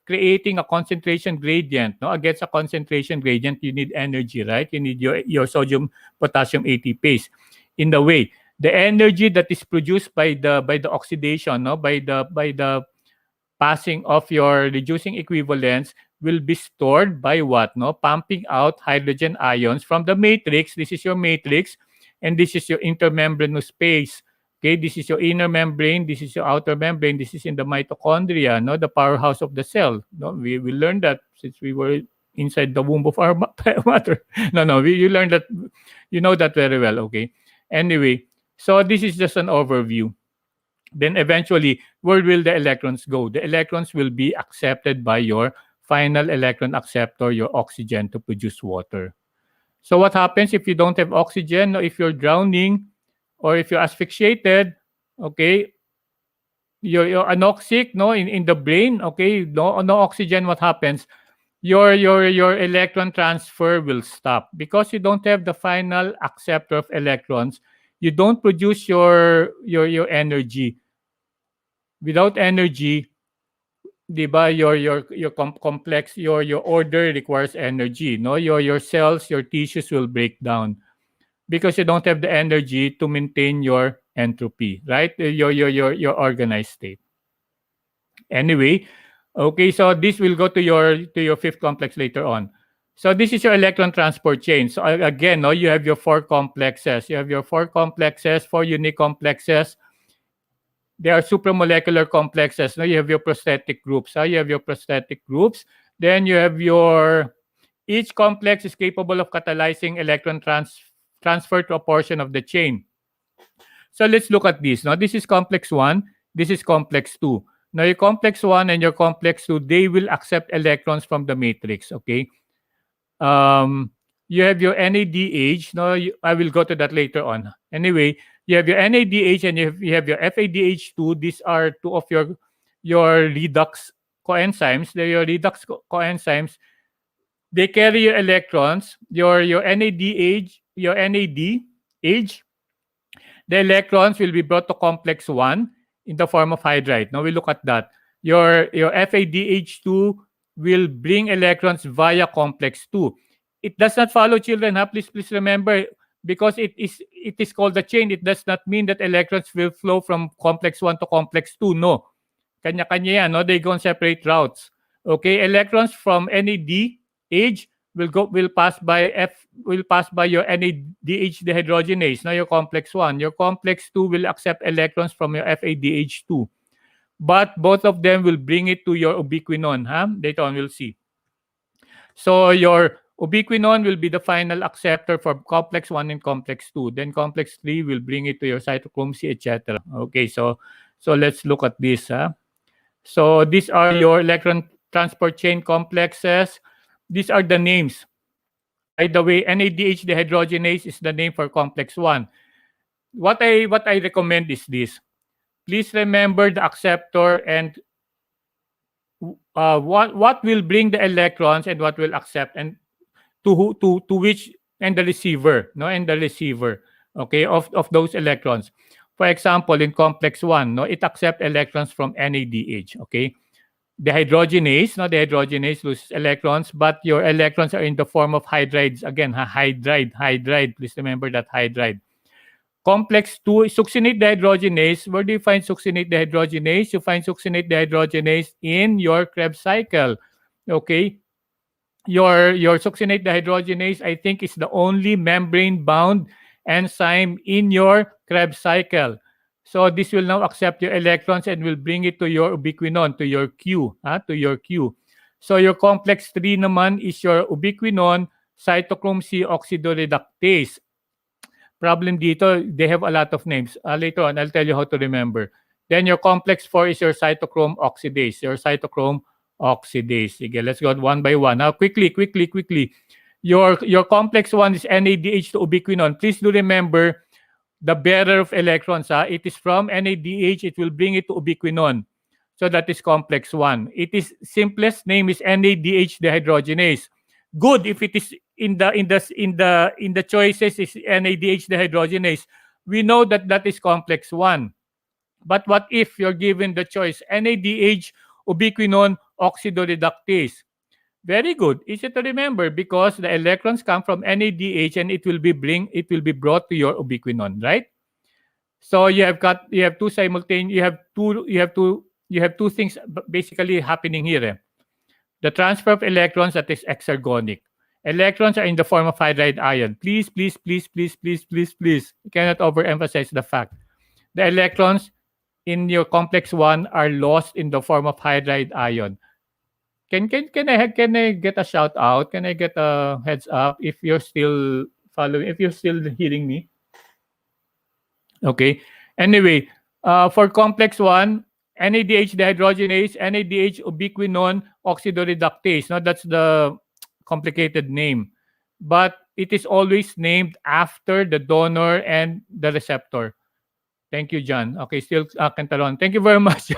creating a concentration gradient, no, against a concentration gradient, you need energy, right? You need your sodium potassium ATPase. In the way, the energy that is produced by the oxidation, no, by the passing of your reducing equivalents will be stored by what? No, pumping out hydrogen ions from the matrix. This is your matrix, and this is your intermembranous space. Okay, this is your inner membrane. This is your outer membrane. This is in the mitochondria, no, the powerhouse of the cell. No, we learned that since we were inside the womb of our mother. No, you learned that, you know that very well. Okay. Anyway, so this is just an overview. Then eventually, where will the electrons go? The electrons will be accepted by your final electron acceptor, your oxygen, to produce water. So what happens if you don't have oxygen, or if you're drowning, or if you're asphyxiated? Okay, you're anoxic, no, in the brain. Okay, no oxygen. What happens? Your electron transfer will stop because you don't have the final acceptor of electrons. You don't produce your energy. Without energy, di ba, complex, your order requires energy, no? Your cells, your tissues will break down because you don't have the energy to maintain your entropy, right? Your organized state. Anyway, okay, so this will go to your fifth complex later on. So this is your electron transport chain. So again, no, you have your four complexes. You have your four complexes, four unique complexes. There are supramolecular complexes. No, you have your prosthetic groups. You have your prosthetic groups. Then you have your each complex is capable of catalyzing electron transfer to a portion of the chain. So let's look at this. Now, this is complex 1. This is complex 2. Now, your complex 1 and your complex 2, they will accept electrons from the matrix, okay? You have your NADH. No, I will go to that later on. Anyway, you have your NADH and you have your FADH2. These are two of your redox coenzymes. They're your redox coenzymes. They carry your electrons. Your NADH, your NADH, the electrons will be brought to complex 1 in the form of hydride. Now we look at that. Your FADH2 will bring electrons via complex 2. It does not follow, children. Please remember, because it is called the chain, it does not mean that electrons will flow from complex 1 to complex 2. No. Kanya-kanya yan, no? They go on separate routes. Okay, electrons from NADH will pass by your NADH dehydrogenase. Now your complex 1. Your complex 2 will accept electrons from your FADH2. But both of them will bring it to your ubiquinone. Later on we'll see. So your ubiquinone will be the final acceptor for complex 1 and complex 2. Then complex 3 will bring it to your cytochrome C, etc. Okay, so let's look at this. So these are your electron transport chain complexes. These are the names. By the way, NADH dehydrogenase is the name for complex 1. What I recommend is this. Please remember the acceptor and what will bring the electrons and what will accept, and to which, and the receiver, no, and the receiver, okay, of those electrons. For example, in complex 1, no, it accepts electrons from NADH, okay? The dehydrogenase loses electrons, but your electrons are in the form of hydrides. Again, hydride. Please remember that hydride. Complex 2, succinate dehydrogenase. Where do you find succinate dehydrogenase? You find succinate dehydrogenase in your Krebs cycle. Okay? Your succinate dehydrogenase, I think, is the only membrane-bound enzyme in your Krebs cycle. So this will now accept your electrons and will bring it to your ubiquinone, to your Q. So your complex 3 naman is your ubiquinone, cytochrome C oxidoreductase. Problem dito, they have a lot of names. Later on, I'll tell you how to remember. Then your complex 4 is your cytochrome oxidase. Sige, let's go one by one. Now, quickly. Your complex 1 is NADH to ubiquinone. Please do remember the bearer of electrons. It is from NADH. It will bring it to ubiquinone. So that is complex 1. It is simplest name is NADH dehydrogenase. Good if it is in the choices is NADH dehydrogenase. We know that is complex 1. But what if you're given the choice NADH ubiquinone oxidoreductase? Very good. Easy to remember because the electrons come from NADH and it will be brought to your ubiquinone, right? So you have two simultaneous, you have two things basically happening here. The transfer of electrons that is exergonic. Electrons are in the form of hydride ion. Please. You cannot overemphasize the fact. The electrons in your complex 1 are lost in the form of hydride ion. Can I get a shout out? Can I get a heads up if you're still following, if you're still hearing me? Okay. Anyway, for complex 1, NADH dehydrogenase, NADH ubiquinone oxidoreductase. Now that's the complicated name, but it is always named after the donor and the receptor. Thank you, John. Okay, still Cantaron. Thank you very much.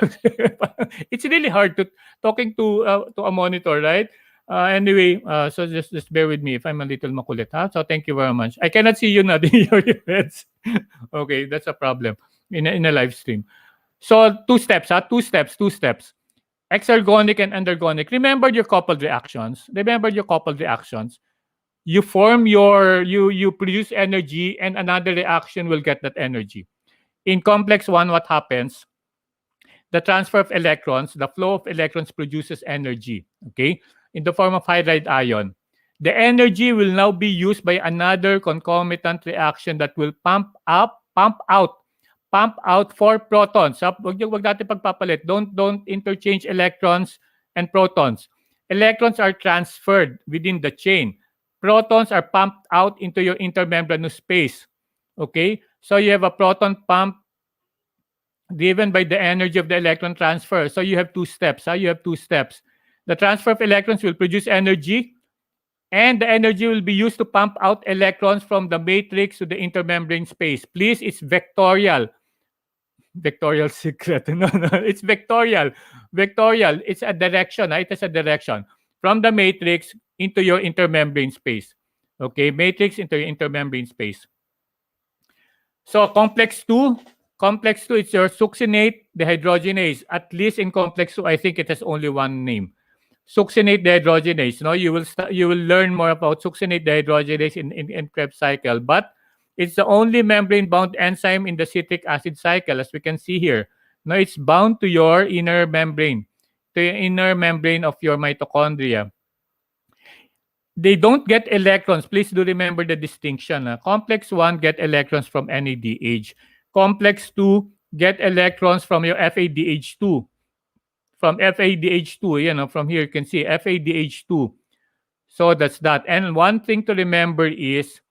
It's really hard to talking to a monitor, right? Anyway, so just bear with me if I'm a little makulit. So thank you very much. I cannot see you nodding your heads. Okay, that's a problem in a live stream. So two steps. exergonic and endergonic. Remember your coupled reactions. Remember your coupled reactions. You form you produce energy, and another reaction will get that energy. In complex one, what happens? The transfer of electrons, the flow of electrons produces energy, okay, in the form of hydride ion. The energy will now be used by another concomitant reaction that will pump out 4 protons. Wag natin pagpapalit. Don't interchange electrons and protons. Electrons are transferred within the chain. Protons are pumped out into your intermembranous space. Okay? So you have a proton pump driven by the energy of the electron transfer. So you have 2 steps. You have 2 steps. The transfer of electrons will produce energy, and the energy will be used to pump out electrons from the matrix to the intermembrane space. Please, it's vectorial. Vectorial secret. No, it's vectorial. Vectorial. It's a direction. It has a direction from the matrix into your intermembrane space. Okay, matrix into your intermembrane space. So complex 2, it's your succinate dehydrogenase. At least in complex 2, I think it has only one name. Succinate dehydrogenase. No, you will learn more about succinate dehydrogenase in Krebs cycle, but it's the only membrane-bound enzyme in the citric acid cycle, as we can see here. No, it's bound to your inner membrane, to the inner membrane of your mitochondria. They don't get electrons. Please do remember the distinction. Complex 1 get electrons from NADH. Complex 2 get electrons from your FADH2. From FADH2, from here you can see FADH2. So that's that. And one thing to remember is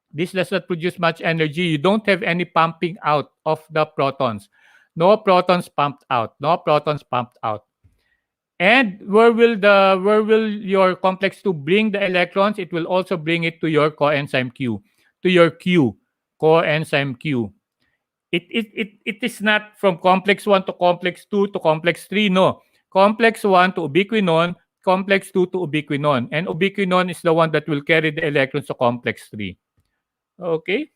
this does not produce much energy. You don't have any pumping out of the protons. No protons pumped out. No protons pumped out. And where will your complex 2 bring the electrons? It will also bring it to your coenzyme Q, to your Q, coenzyme Q. It is not from complex 1 to complex 2 to complex 3. No. Complex 1 to ubiquinone, complex 2 to ubiquinone. And ubiquinone is the one that will carry the electrons to complex 3. Okay?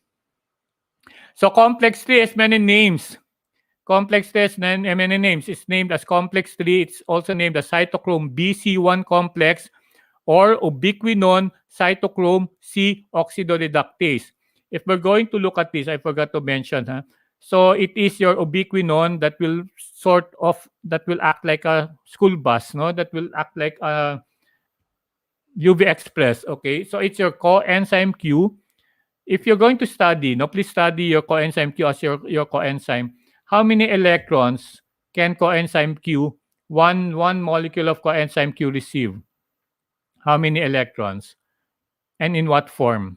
So complex 3 has many names. Complex 3 has many names. It's named as complex 3. It's also named as cytochrome BC1 complex or ubiquinone cytochrome C oxidoreductase. If we're going to look at this, I forgot to mention, so it is your ubiquinone that will act like a school bus, no? That will act like a UV express, okay? So it's your coenzyme Q. If you're going to study, please study your coenzyme Q as your coenzyme. How many electrons can coenzyme Q, one molecule of coenzyme Q receive? How many electrons? And in what form?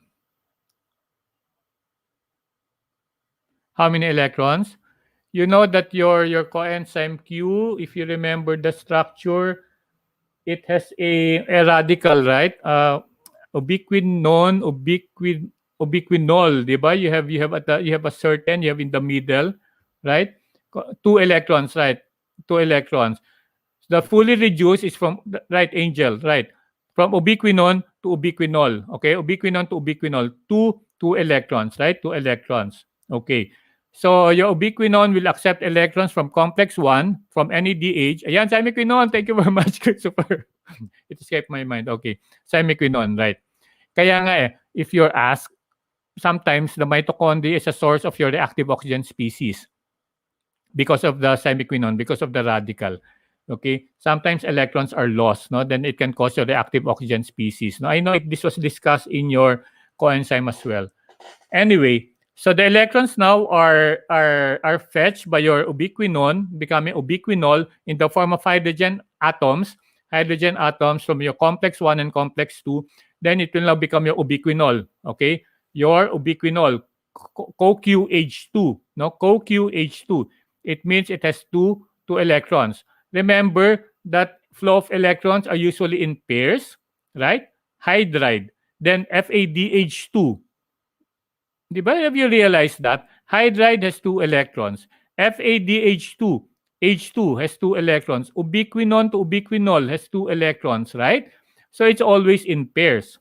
How many electrons? You know that your coenzyme Q, if you remember the structure, it has a radical, right? Ubiquinone, ubiquinol, diba? You have a certain, you have in the middle, right? 2 electrons, right? 2 electrons. The fully reduced is from right, Angel, right? From ubiquinone to ubiquinol. Okay, ubiquinone to ubiquinol. Two electrons, right? 2 electrons. Okay. So your ubiquinone will accept electrons from complex 1 from NADH. Ayan, semiquinone. Thank you very much, Christopher. It escaped my mind. Okay. Semiquinone, right? Kaya nga if you're asked, sometimes the mitochondria is a source of your reactive oxygen species because of the semiquinone, because of the radical. Okay, sometimes electrons are lost, no? Then it can cause your reactive oxygen species. Now, I know this was discussed in your coenzyme as well. Anyway, so the electrons now are fetched by your ubiquinone, becoming ubiquinol in the form of hydrogen atoms from your complex 1 and complex 2. Then it will now become your ubiquinol. Okay, your ubiquinol, CoQH2, no? CoQH2. It means it has two electrons. Remember that flow of electrons are usually in pairs, right? Hydride. Then FADH2. Have you realized that? Hydride has 2 electrons. FADH2, H2 has 2 electrons. Ubiquinone to ubiquinol has 2 electrons, right? So it's always in pairs.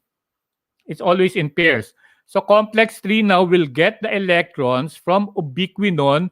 It's always in pairs. So complex 3 now will get the electrons from ubiquinone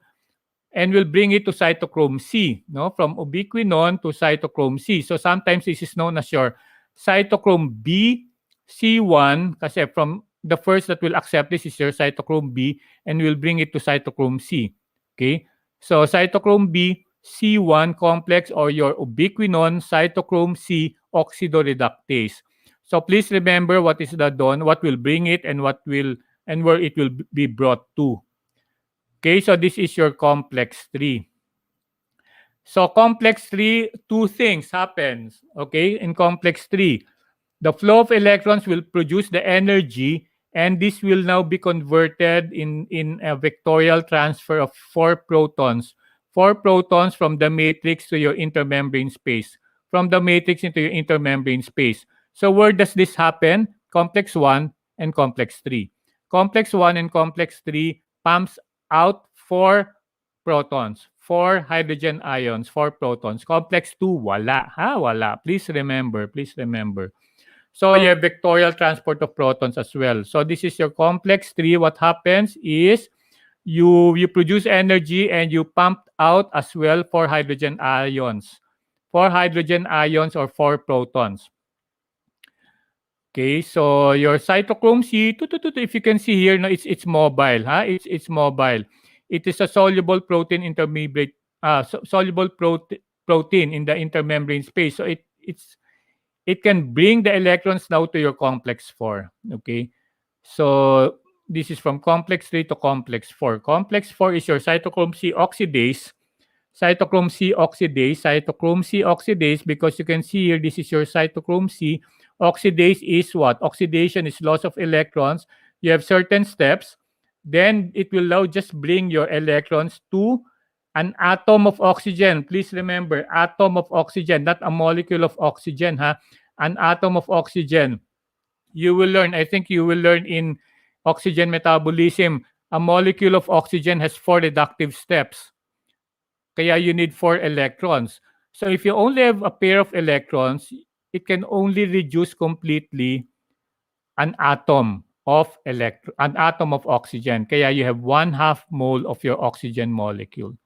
and will bring it to cytochrome C, no? From ubiquinone to cytochrome C. So sometimes this is known as your cytochrome B C1 kasi from the first that will accept this is your cytochrome B and will bring it to cytochrome C. Okay? So cytochrome B C1 complex or your ubiquinone cytochrome C oxidoreductase. So please remember what is the DON, what will bring it and what will and where it will be brought to. Okay, so this is your complex 3. So complex 3, two things happens, okay, in complex 3. The flow of electrons will produce the energy and this will now be converted in a vectorial transfer of 4 protons. 4 protons from the matrix to your intermembrane space. From the matrix into your intermembrane space. So where does this happen? Complex 1 and complex 3. Complex 1 and complex 3 pumps out 4 protons, 4 hydrogen ions, 4 protons. Complex 2, wala. Ha? Wala. Please remember. Please remember. So you have vectorial transport of protons as well. So this is your complex 3. What happens is you produce energy and you pump out as well 4 hydrogen ions. 4 hydrogen ions or 4 protons. Okay, so your cytochrome C, if you can see here, no, it's mobile, huh? It's mobile. It is a soluble protein intermediate, soluble protein in the intermembrane space. So it can bring the electrons now to your complex 4. Okay, so this is from complex 3 to complex 4. Complex 4 is your cytochrome C oxidase. Cytochrome C oxidase, cytochrome C oxidase, because you can see here, this is your cytochrome C. Oxidase is what? Oxidation is loss of electrons. You have certain steps. Then it will now just bring your electrons to an atom of oxygen. Please remember, atom of oxygen, not a molecule of oxygen, huh? An atom of oxygen. You will learn, I think you will learn in oxygen metabolism, a molecule of oxygen has 4 reductive steps. Kaya you need 4 electrons. So if you only have a pair of electrons, it can only reduce completely an atom of oxygen. Kaya you have 1/2 mole of your oxygen molecule.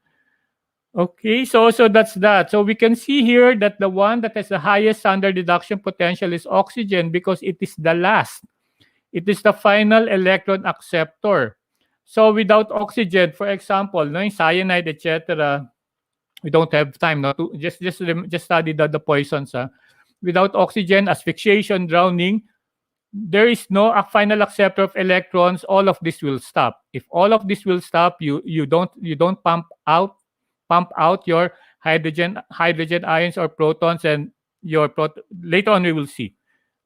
Okay, so that's that. So we can see here that the one that has the highest standard reduction potential is oxygen because it is the last. It is the final electron acceptor. So without oxygen, for example, no, cyanide, etc., we don't have time now to just study the poisons. Without oxygen, asphyxiation, drowning, there is no final acceptor of electrons. All of this will stop. If all of this will stop, you don't pump out your hydrogen ions or protons and later on we will see.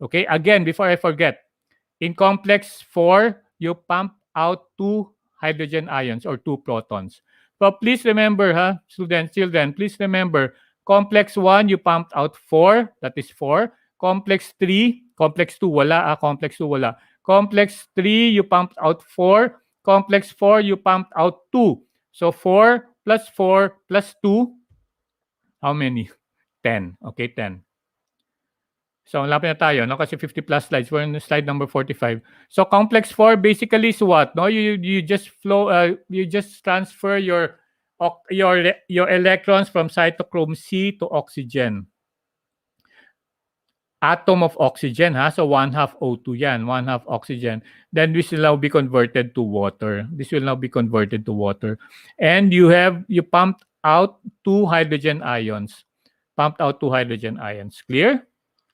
Okay, again, before I forget, in complex 4, you pump out 2 hydrogen ions or 2 protons. But please remember, students, children, please remember, complex 1, you pumped out 4, that is 4. Complex 3, complex 2, wala. Complex 2, wala. Complex 3, you pumped out 4. Complex 4, you pumped out 2. So 4 plus 4 plus 2, how many? 10. Okay, 10. So, lapit na tayo, no? Kasi 50 plus slides. We're on slide number 45. So, complex 4 basically is what? No, you just you just transfer your electrons from cytochrome C to oxygen. Atom of oxygen, So, 1/2 O2 yan, 1/2 oxygen. Then this will now be converted to water. This will now be converted to water. And you pumped out 2 hydrogen ions. Pumped out 2 hydrogen ions. Clear?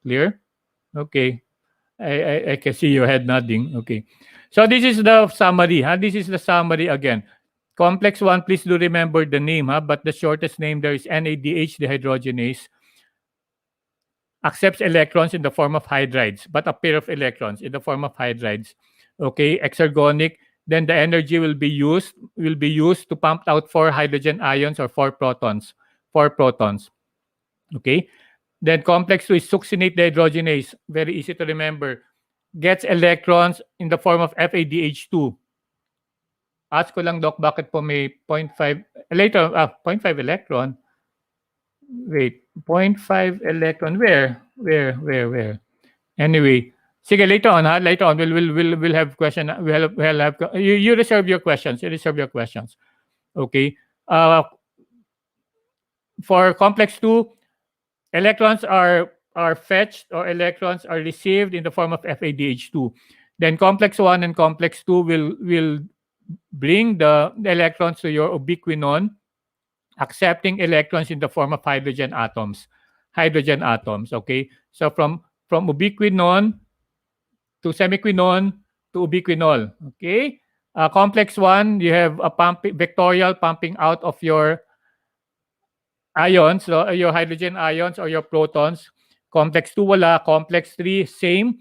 Clear? Okay. I can see your head nodding. Okay. So this is the summary. This is the summary again. Complex 1, please do remember the name. But the shortest name there is NADH dehydrogenase. Accepts electrons in the form of hydrides, but a pair of electrons in the form of hydrides. Okay, exergonic. Then the energy will be used to pump out 4 hydrogen ions or 4 protons. 4 protons. Okay. Then complex 2 is succinate dehydrogenase. Very easy to remember. Gets electrons in the form of FADH2. Ask ko lang, Doc, bakit po may 0.5 later 0.5 electron? Wait, 0.5 electron. Where? Anyway, sige, later on, later on we'll have question. We'll have you reserve your questions. You reserve your questions. Okay. For complex 2, electrons are fetched or electrons are received in the form of FADH2. Then complex 1 and complex 2 will bring the electrons to your ubiquinon, accepting electrons in the form of hydrogen atoms. Hydrogen atoms, okay? So from ubiquinon to semiquinon to ubiquinol, okay? Complex 1, you have a vectorial pumping out of your ions, so your hydrogen ions or your protons. Complex 2 wala. Complex 3, same.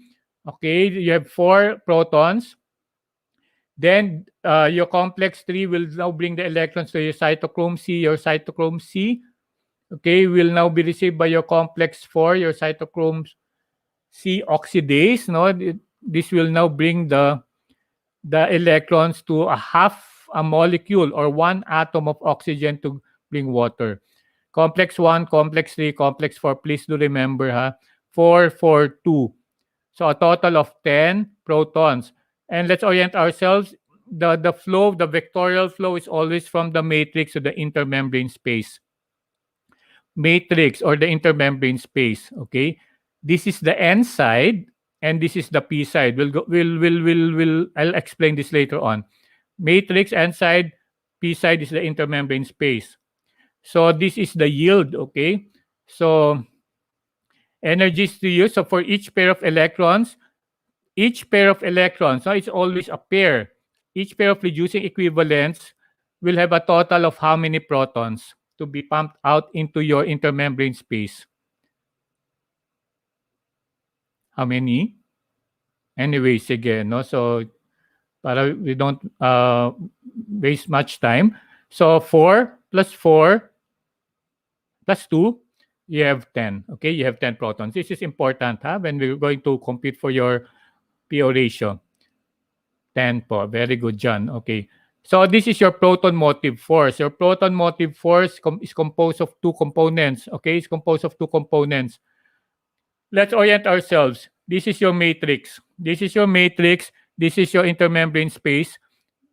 Okay, you have 4 protons. Then your complex 3 will now bring the electrons to your cytochrome C. Your cytochrome C, okay, will now be received by your complex 4, your cytochrome C oxidase. No, this will now bring the electrons to a half a molecule or one atom of oxygen to bring water. Complex 1, complex 3, complex 4. Please do remember, 4, 4, 2. So a total of 10 protons. And let's orient ourselves. The flow, the vectorial flow is always from the matrix to the intermembrane space. Matrix or the intermembrane space, okay? This is the N side and this is the P side. I'll explain this later on. Matrix N side, P side is the intermembrane space. So this is the yield, okay? So energies to use. So for each pair of electrons, so it's always a pair. Each pair of reducing equivalents will have a total of how many protons to be pumped out into your intermembrane space? How many? Anyway, sige, no? So para we don't waste much time. So 4 plus 4 plus 2, you have 10. Okay, you have 10 protons. This is important when we're going to compute for your PO ratio. 10 po. Very good, John. Okay. So this is your proton-motive force. Your proton-motive force is composed of 2 components. Okay, it's composed of 2 components. Let's orient ourselves. This is your matrix. This is your matrix. This is your intermembrane space.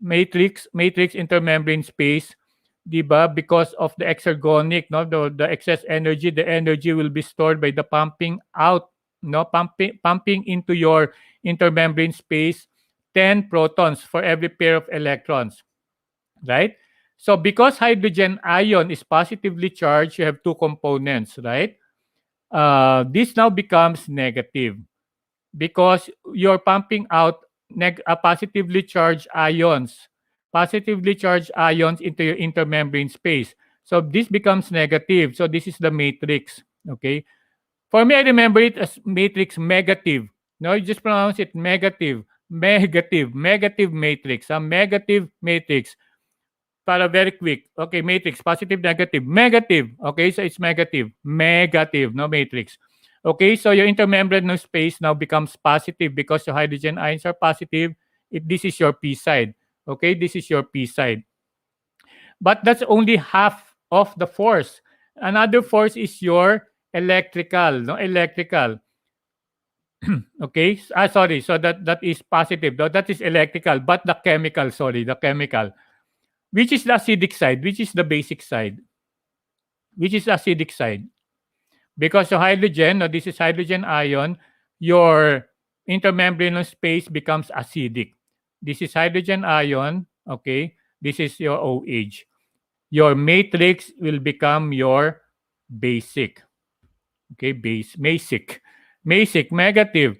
Matrix, intermembrane space. Diba? Because of the exergonic, no, the excess energy, the energy will be stored by the pumping out, no, pumping into your intermembrane space 10 protons for every pair of electrons, right? So because hydrogen ion is positively charged, you have 2 components, right? This now becomes negative because you're pumping out positively charged ions into your intermembrane space. So this becomes negative. So this is the matrix. Okay. For me, I remember it as matrix negative. No, you just pronounce it negative. Negative matrix. A negative matrix. Para very quick. Okay, matrix. Positive, negative. Negative. Okay, so it's negative. Negative, no matrix. Okay, so your intermembranous space now becomes positive because your hydrogen ions are positive. This is your P side. Okay, this is your P side. But that's only half of the force. Another force is your electrical, no, electrical. Okay, sorry. So that is positive. That is electrical, but the chemical, sorry, the chemical. Which is the acidic side? Which is the basic side? Which is the acidic side? Because the hydrogen, this is hydrogen ion, your intermembranous space becomes acidic. This is hydrogen ion, okay? This is your OH. Your matrix will become your basic. Okay, basic. Basic, negative.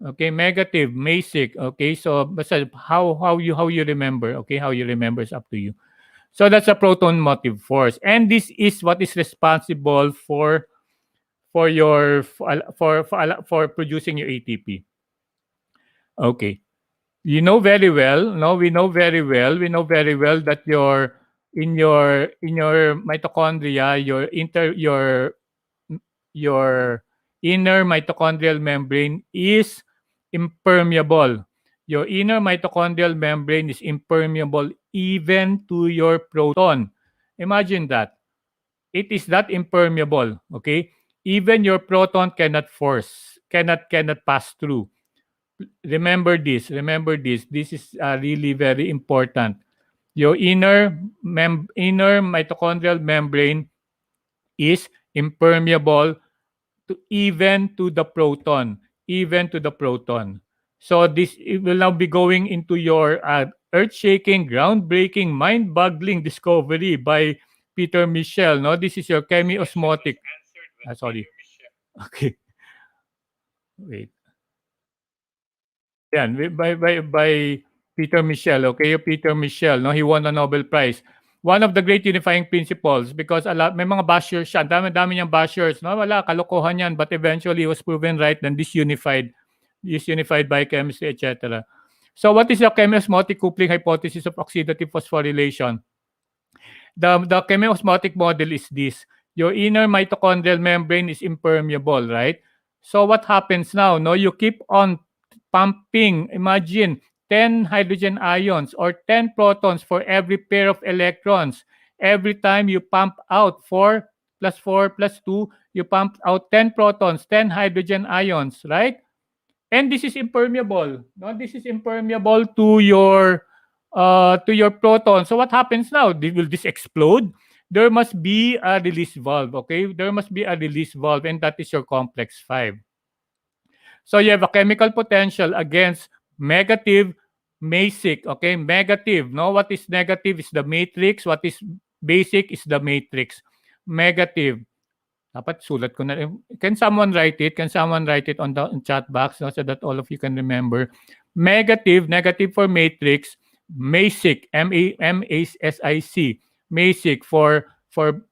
Okay, negative, basic. Okay, so basta how you remember, okay? How you remember is up to you. So that's a proton-motive force, and this is what is responsible for your for producing your ATP. Okay, you know very well. No, we know very well. We know very well that in your mitochondria, your inner mitochondrial membrane is impermeable. Your inner mitochondrial membrane is impermeable even to your proton. Imagine that. It is that impermeable, okay? Even your proton cannot pass through. Remember this. This is really very important. Your inner mitochondrial membrane is impermeable to even to the proton, even to the proton. So this it will now be going into your earth-shaking, groundbreaking, mind-boggling discovery by Peter Michel. No, this is your chemiosmotic. Sorry. Okay, wait. Yan, by Peter Michel. Okay, yung Peter Michel, no, he won a Nobel Prize. One of the great unifying principles because a lot, may mga bashers siya. Dami-dami niyang bashers. No? Wala, kalokohan yan. But eventually, he was proven right and disunified biochemistry, etc. So what is the chemiosmotic coupling hypothesis of oxidative phosphorylation? The chemiosmotic model is this. Your inner mitochondrial membrane is impermeable, right? So what happens now? No, you keep on pumping. Imagine 10 hydrogen ions or 10 protons for every pair of electrons. Every time you pump out 4 plus 2, you pump out 10 protons, 10 hydrogen ions, right? And this is impermeable. No, this is impermeable to your proton. So what happens now? Will this explode? There must be a release valve. Okay, there must be a release valve, and that is your complex 5. So you have a chemical potential against negative basic. Okay, negative. No, what is negative is the matrix. What is basic is the matrix. Negative. Dapat sulat ko na. Can someone write it? Can someone write it on the chat box, no, so that all of you can remember? Negative for matrix. Basic, MASIC. Basic for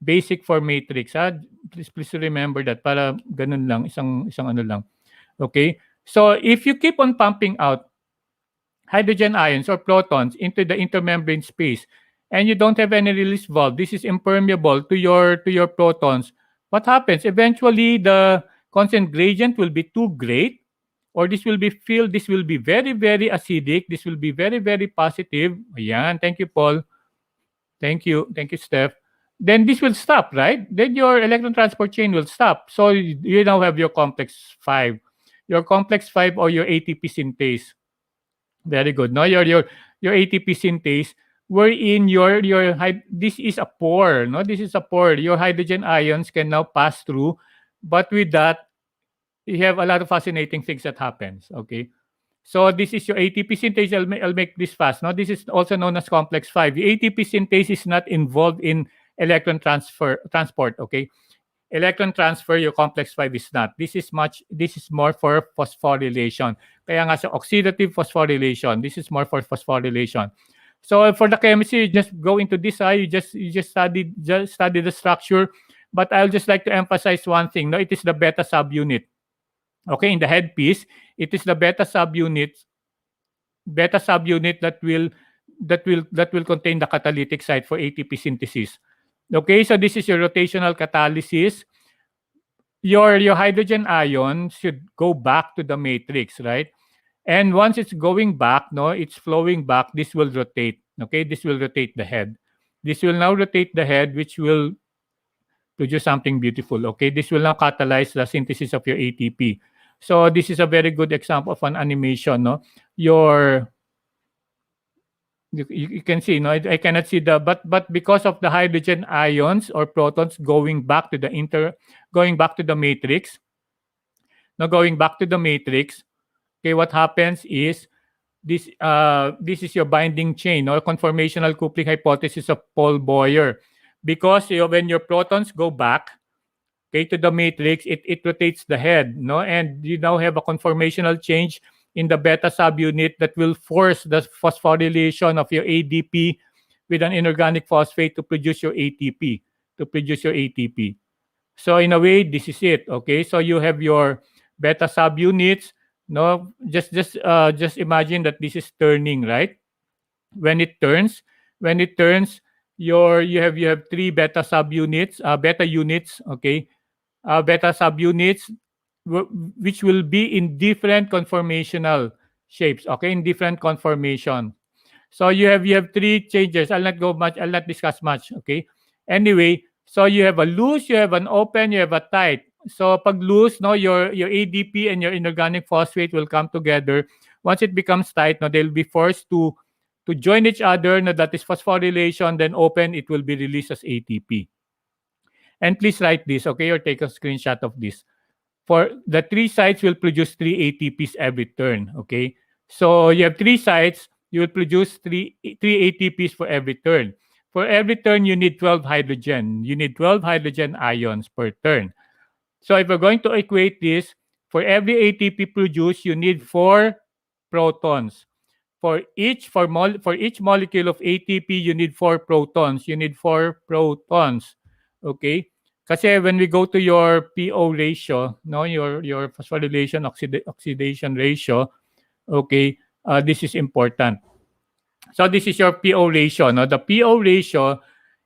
basic for matrix. Ha? Please remember that para ganun lang, isang ano lang. Okay? So if you keep on pumping out hydrogen ions or protons into the intermembrane space and you don't have any release valve, this is impermeable to your protons. What happens? Eventually, the constant gradient will be too great, or this will be filled. This will be very, very acidic. This will be very, very positive. Ayan. Thank you, Paul. Thank you. Thank you, Steph. Then this will stop, right? Then your electron transport chain will stop. So you now have your complex 5. Your complex 5 or your ATP synthase. Very good. No, your ATP synthase wherein this is a pore. No, this is a pore. Your hydrogen ions can now pass through, but with that, you have a lot of fascinating things that happens. Okay, so this is your ATP synthase. I'll make this fast. No, this is also known as complex 5. The ATP synthase is not involved in electron transport. Okay, electron transfer, your complex 5 is not. This is more for phosphorylation. Kaya nga sa oxidative phosphorylation, this is more for phosphorylation. So for the chemistry, you just go into this side, you just study the structure. But I'll just like to emphasize one thing. No, it is the beta subunit. Okay, in the headpiece, it is the beta subunit that will contain the catalytic site for ATP synthesis. Okay, so this is your rotational catalysis. Your hydrogen ion should go back to the matrix, right? And once it's going back, no, it's flowing back. This will rotate. Okay, this will rotate the head. This will now rotate the head, which will produce something beautiful. Okay, this will now catalyze the synthesis of your ATP. So this is a very good example of an animation. No, you can see, no, I cannot see but because of the hydrogen ions or protons going back to the matrix. Now going back to the matrix, okay, what happens is this is your binding chain or conformational coupling hypothesis of Paul Boyer. Because when your protons go back, okay, to the matrix, it rotates the head, no, and you now have a conformational change in the beta subunit that will force the phosphorylation of your ADP with an inorganic phosphate to produce your ATP. So in a way, this is it. Okay, so you have your beta subunits. No, just imagine that this is turning, right? When it turns, you have three beta subunits, beta units. Okay, beta subunits which will be in different conformational shapes. Okay, in different conformation. So you have three changes. I'll not discuss much. Okay. Anyway, so you have a loose, you have an open, you have a tight. So pag loose, no, your ADP and your inorganic phosphate will come together. Once it becomes tight, no, they'll be forced to to join each other, no, that is phosphorylation, then open, it will be released as ATP. And please write this, okay, or take a screenshot of this. For the 3 sites will produce 3 ATPs every turn, okay? So you have 3 sites, you will produce 3 ATPs for every turn. For every turn, you need 12 hydrogen. You need 12 hydrogen ions per turn. So if we're going to equate this, for every ATP produced, you need 4 protons. For each molecule of ATP, you need 4 protons. You need 4 protons. Okay? Kasi when we go to your PO ratio, no, your phosphorylation oxidation ratio, okay, this is important. So this is your PO ratio. No? The PO ratio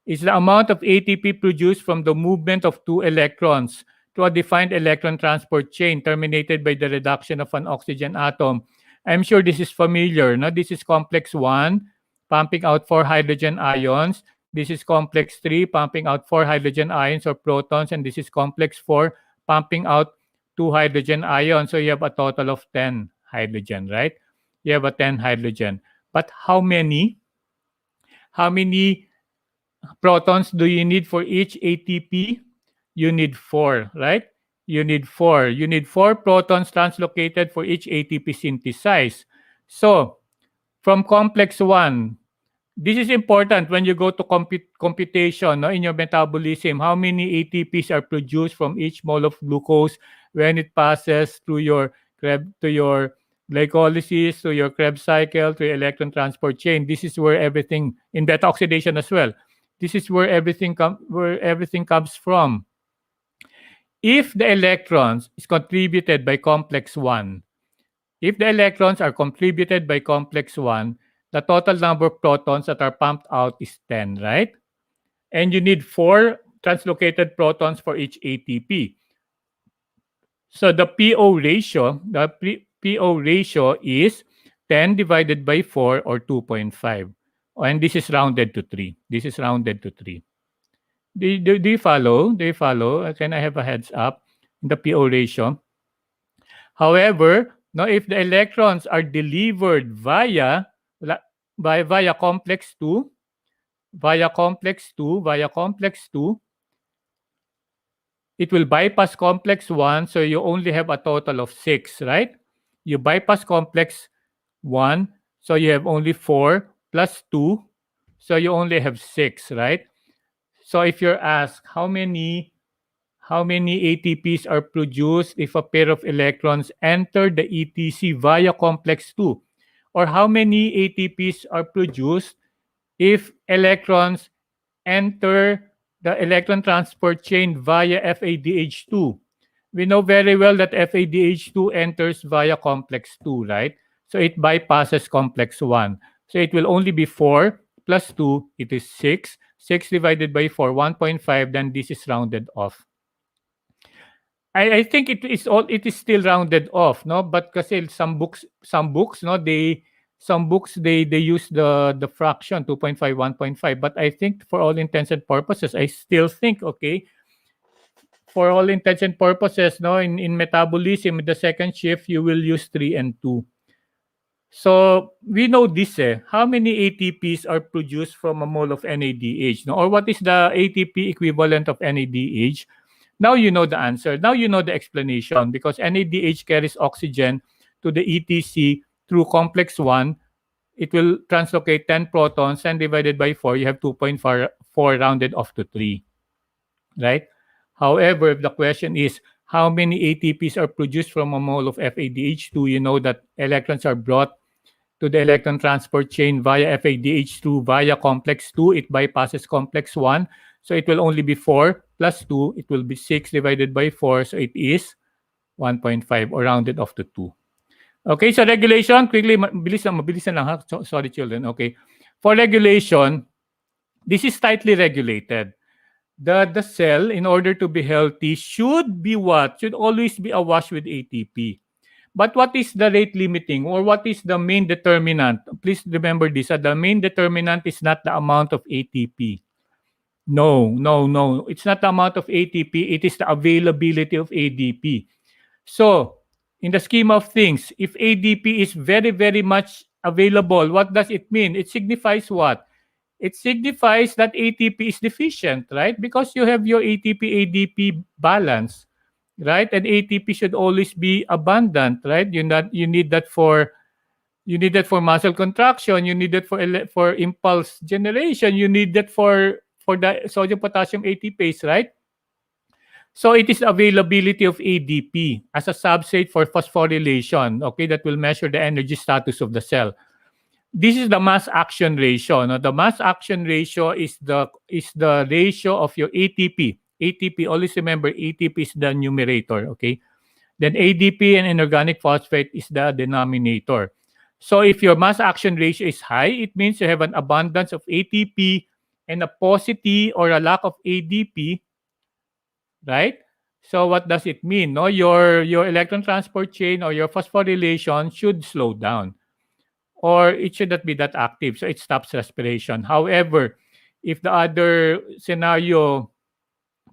is the amount of ATP produced from the movement of 2 electrons to a defined electron transport chain terminated by the reduction of an oxygen atom. I'm sure this is familiar. No? This is complex 1, pumping out 4 hydrogen ions. This is complex 3, pumping out 4 hydrogen ions or protons. And this is complex 4, pumping out 2 hydrogen ions. So you have a total of 10 hydrogen, right? You have a 10 hydrogen. But how many protons do you need for each ATP? You need 4, right? You need 4. You need 4 protons translocated for each ATP synthesized. So, from complex 1, this is important when you go to computation, no, in your metabolism. How many ATPs are produced from each mole of glucose when it passes through your glycolysis, to your Krebs cycle, to your electron transport chain? This is where everything, in beta oxidation as well, this is where everything comes from. If the electrons is contributed by complex 1, if the electrons are contributed by complex 1, the total number of protons that are pumped out is 10, right? And you need 4 translocated protons for each ATP. So the PO ratio, is 10 divided by 4 or 2.5. And this is rounded to 3. This is rounded to 3. Do you follow? Do you follow? Can I have a heads up in the PO ratio? However, no, if the electrons are delivered via complex 2, it will bypass complex 1, so you only have a total of 6, right? You bypass complex 1, so you have only 4 plus 2, so you only have 6, right? So if you're asked how many ATPs are produced if a pair of electrons enter the ETC via complex 2, or how many ATPs are produced if electrons enter the electron transport chain via FADH2. We know very well that FADH2 enters via complex 2, right? So it bypasses complex 1. So it will only be 4 plus 2, it is 6. 6 divided by 4, 1.5, then this is rounded off. I think it is still rounded off, no? But kasi some books, no, they use the fraction 2.5, 1.5. But I think for all intents and purposes, I still think, okay, for all intents and purposes, no, in metabolism, in the second shift, you will use 3 and 2. So we know this, how many ATPs are produced from a mole of NADH, no? Or what is the ATP equivalent of NADH? Now you know the answer. Now you know the explanation, because NADH carries oxygen to the ETC through complex 1. It will translocate 10 protons, and divided by 4, you have 2.4 rounded off to 3, right? However, if the question is how many ATPs are produced from a mole of FADH2, you know that electrons are brought to the electron transport chain via FADH2 via complex 2. It bypasses complex 1. So it will only be 4 plus 2. It will be 6 divided by 4. So it is 1.5, or rounded off to 2. Okay, so regulation, quickly, mabilis lang ha. Sorry, children. Okay. For regulation, this is tightly regulated. The cell, in order to be healthy, should be what? Should always be awash with ATP. But what is the rate limiting, or what is the main determinant? Please remember this. The main determinant is not the amount of ATP. No. It's not the amount of ATP. It is the availability of ADP. So, in the scheme of things, if ADP is very, very much available. What does it mean? It signifies what? It signifies that ATP is deficient, right? Because you have your ATP-ADP balance, right? And ATP should always be abundant, right? You need that for muscle contraction. You need that for impulse generation. You need that for the sodium potassium ATPase, right? So it is availability of ADP as a substrate for phosphorylation. Okay, that will measure the energy status of the cell. This is the mass action ratio. No? The mass action ratio is the ratio of your ATP. ATP. Always remember ATP is the numerator. Okay. Then ADP and inorganic phosphate is the denominator. So if your mass action ratio is high, it means you have an abundance of ATP and a paucity or a lack of ADP, right? So what does it mean? No, your electron transport chain or your phosphorylation should slow down, or it should not be that active, so it stops respiration. However, if the other scenario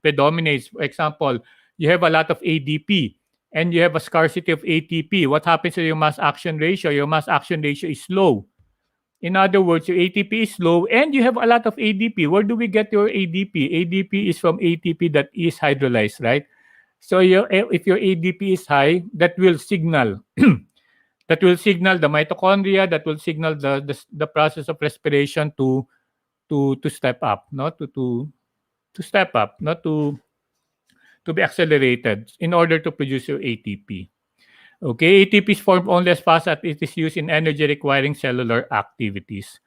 predominates, for example, you have a lot of ADP and you have a scarcity of ATP, what happens to your mass action ratio? Your mass action ratio is low. In other words, your ATP is low and you have a lot of ADP. Where do we get your ADP? ADP is from ATP that is hydrolyzed, right? So if your ADP is high, that will signal that will signal the mitochondria, that will signal the process of respiration to step up, not to step up, not to be accelerated in order to produce your ATP. Okay, ATP is formed only as fast as it is used in energy requiring cellular activities.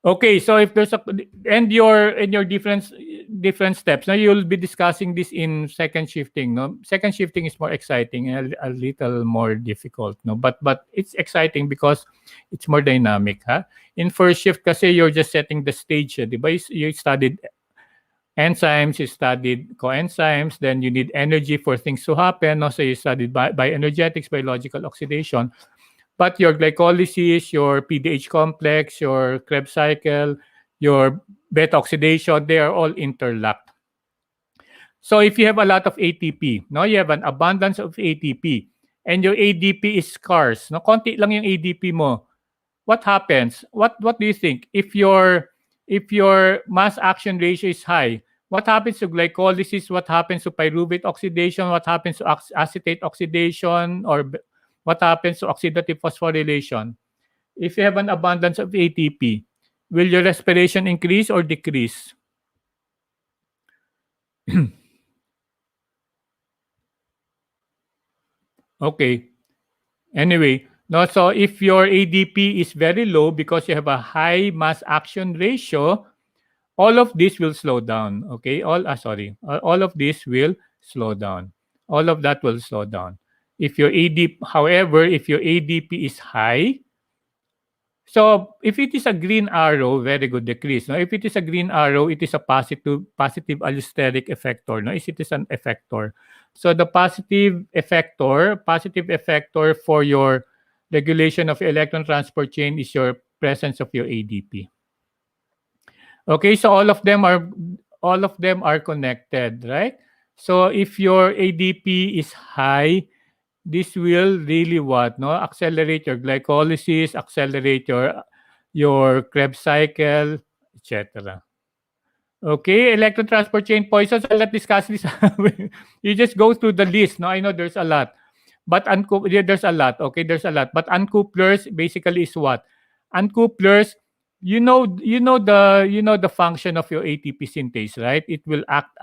Okay, so if there's a and your different steps. Now you'll be discussing this in second shifting. No, second shifting is more exciting and a little more difficult. No, but it's exciting because it's more dynamic. Huh? In first shift, kasi you're just setting the stage. Di ba? You studied enzymes, you studied coenzymes, then you need energy for things to happen. No? So you studied bioenergetics, biological oxidation. But your glycolysis, your PDH complex, your Krebs cycle, your beta oxidation, they are all interlocked. So if you have a lot of ATP, no, you have an abundance of ATP, and your ADP is scarce, no, konti lang yung ADP mo, what happens? What do you think? If your mass action ratio is high, what happens to glycolysis? What happens to pyruvate oxidation? What happens to acetate oxidation? Or what happens to oxidative phosphorylation? If you have an abundance of ATP, will your respiration increase or decrease? Okay. Anyway, no, so if your ADP is very low because you have a high mass action ratio, all of this will slow down. Okay, all of this will slow down. All of that will slow down. If your ADP, however, if your ADP is high, so if it is a green arrow, very good decrease. No, if it is a green arrow, it is a positive allosteric effector. No, it is an effector. So the positive effector for your regulation of electron transport chain is your presence of your ADP. Okay, so all of them are connected, right? So if your ADP is high, this will really what? No, accelerate your glycolysis, accelerate your Krebs cycle, etc. Okay, electron transport chain poisons. I'll not discuss this. You just go through the list. No, I know there's a lot, but there's a lot. Okay, there's a lot. But uncouplers basically is what? Uncouplers. The function of your ATP synthase, right? It will act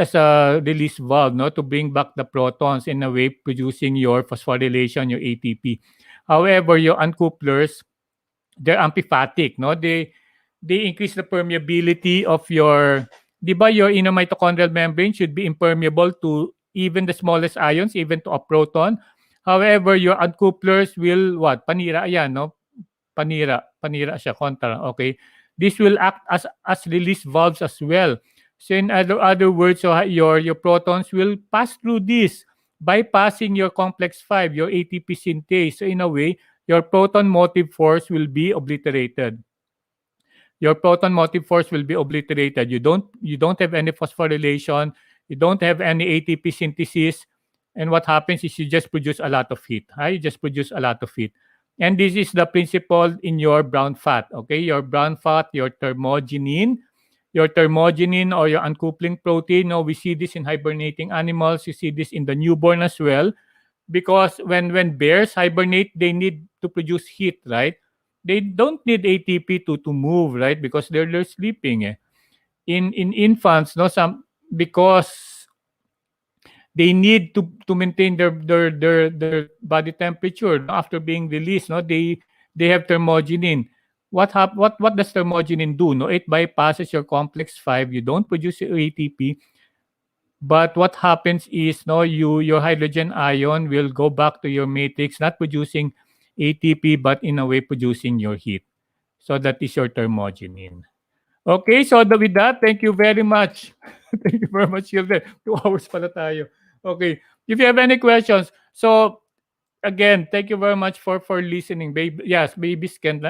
as a release valve, no, to bring back the protons in a way producing your phosphorylation, your ATP. However, your uncouplers, they're amphipathic, no? They increase the permeability of your, di ba, your inner mitochondrial membrane should be impermeable to even the smallest ions, even to a proton. However, your uncouplers will what? Panira yan, no? Panira siya, kontra, okay? This will act as release valves as well. So in other words, so your protons will pass through this, bypassing your complex 5, your ATP synthase. So in a way, your proton-motive force will be obliterated. Your proton-motive force will be obliterated. You don't have any phosphorylation. You don't have any ATP synthesis. And what happens is you just produce a lot of heat. You just produce a lot of heat. And this is the principle in your brown fat. Okay, your brown fat, your thermogenin or your uncoupling protein. No, we see this in hibernating animals. You see this in the newborn as well, because when bears hibernate, they need to produce heat, right? They don't need ATP to move, right? Because they're sleeping. In infants, no, some because they need to maintain their body temperature after being released. No, they have thermogenin. What does thermogenin do? No, it bypasses your complex 5. You don't produce ATP, but what happens is, no, your hydrogen ion will go back to your matrix, not producing ATP, but in a way producing your heat. So that is your thermogenin. Okay, so with that, thank you very much. Thank you very much, Hilde. 2 hours pala tayo. Okay, if you have any questions, so again, thank you very much for listening. Yes, babies can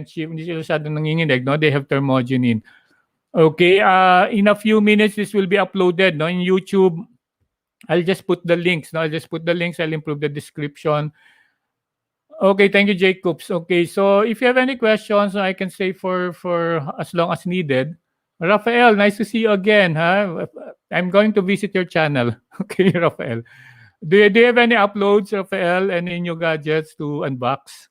shift. Hindi sila masyadong nanginginig, no? They have thermogenin. Okay, in a few minutes, this will be uploaded, no, in YouTube. I'll just put the links. No, I'll just put the links. I'll improve the description. Okay, thank you, Jacobs. Okay, so if you have any questions, I can say for as long as needed. Rafael, nice to see you again. Huh? I'm going to visit your channel. Okay, Rafael. Do you have any uploads, Rafael? Any new gadgets to unbox?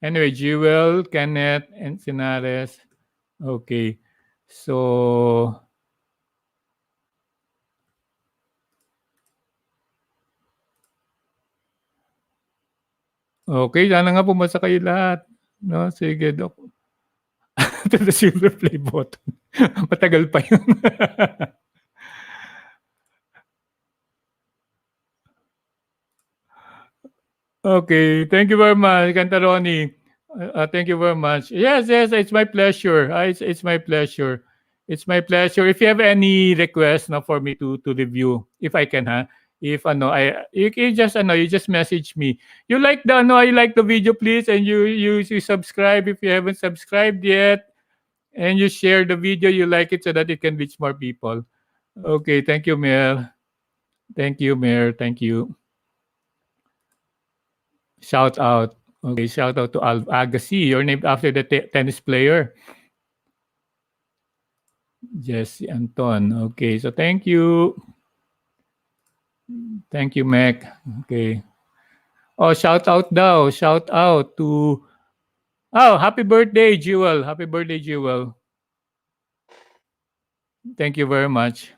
Anyway, Jewel, Kenneth, and Sinares. Okay. So, okay, sana nga pumasa kayo lahat. No, sige, Dok. To the silver play button. Matagal pa yun. Okay, thank you very much, Cantaroni. Thank you very much. Yes, it's my pleasure. It's my pleasure. It's my pleasure. If you have any request, no, for me to review, if I can, if you just message me. You like I like the video, please, and you subscribe if you haven't subscribed yet, and you share the video. You like it so that it can reach more people. Okay, thank you, Mel. Thank you, Mayor. Thank you. Shout out. Okay, shout out to Agassi. You're named after the tennis player. Jesse Anton. Okay, so thank you. Thank you, Mac. Okay. Oh, shout out daw. Shout out to... Oh, happy birthday, Jewel. Happy birthday, Jewel. Thank you very much.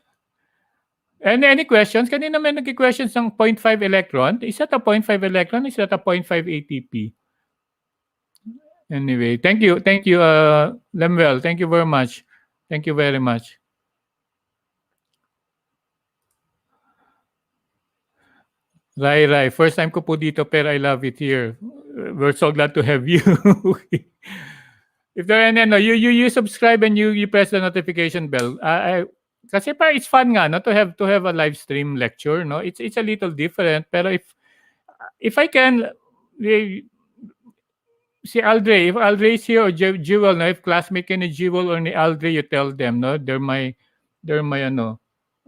And any questions? Kanina may nag-questions ng 0.5 electron. Is that a 0.5 electron? Is that a 0.5 ATP? Anyway, thank you. Thank you, Lemuel. Thank you very much. Thank you very much. Rai, first time ko po dito pero I love it here. We're so glad to have you. If there are any, you subscribe and you press the notification bell. Kasi pa it's fun nga, no, to have a live stream lecture, no. It's a little different, pero if I can, si Aldre, if Aldre is here or Jewel, no, if classmate ka ni Jewel or ni Aldre, you tell them, no, they're my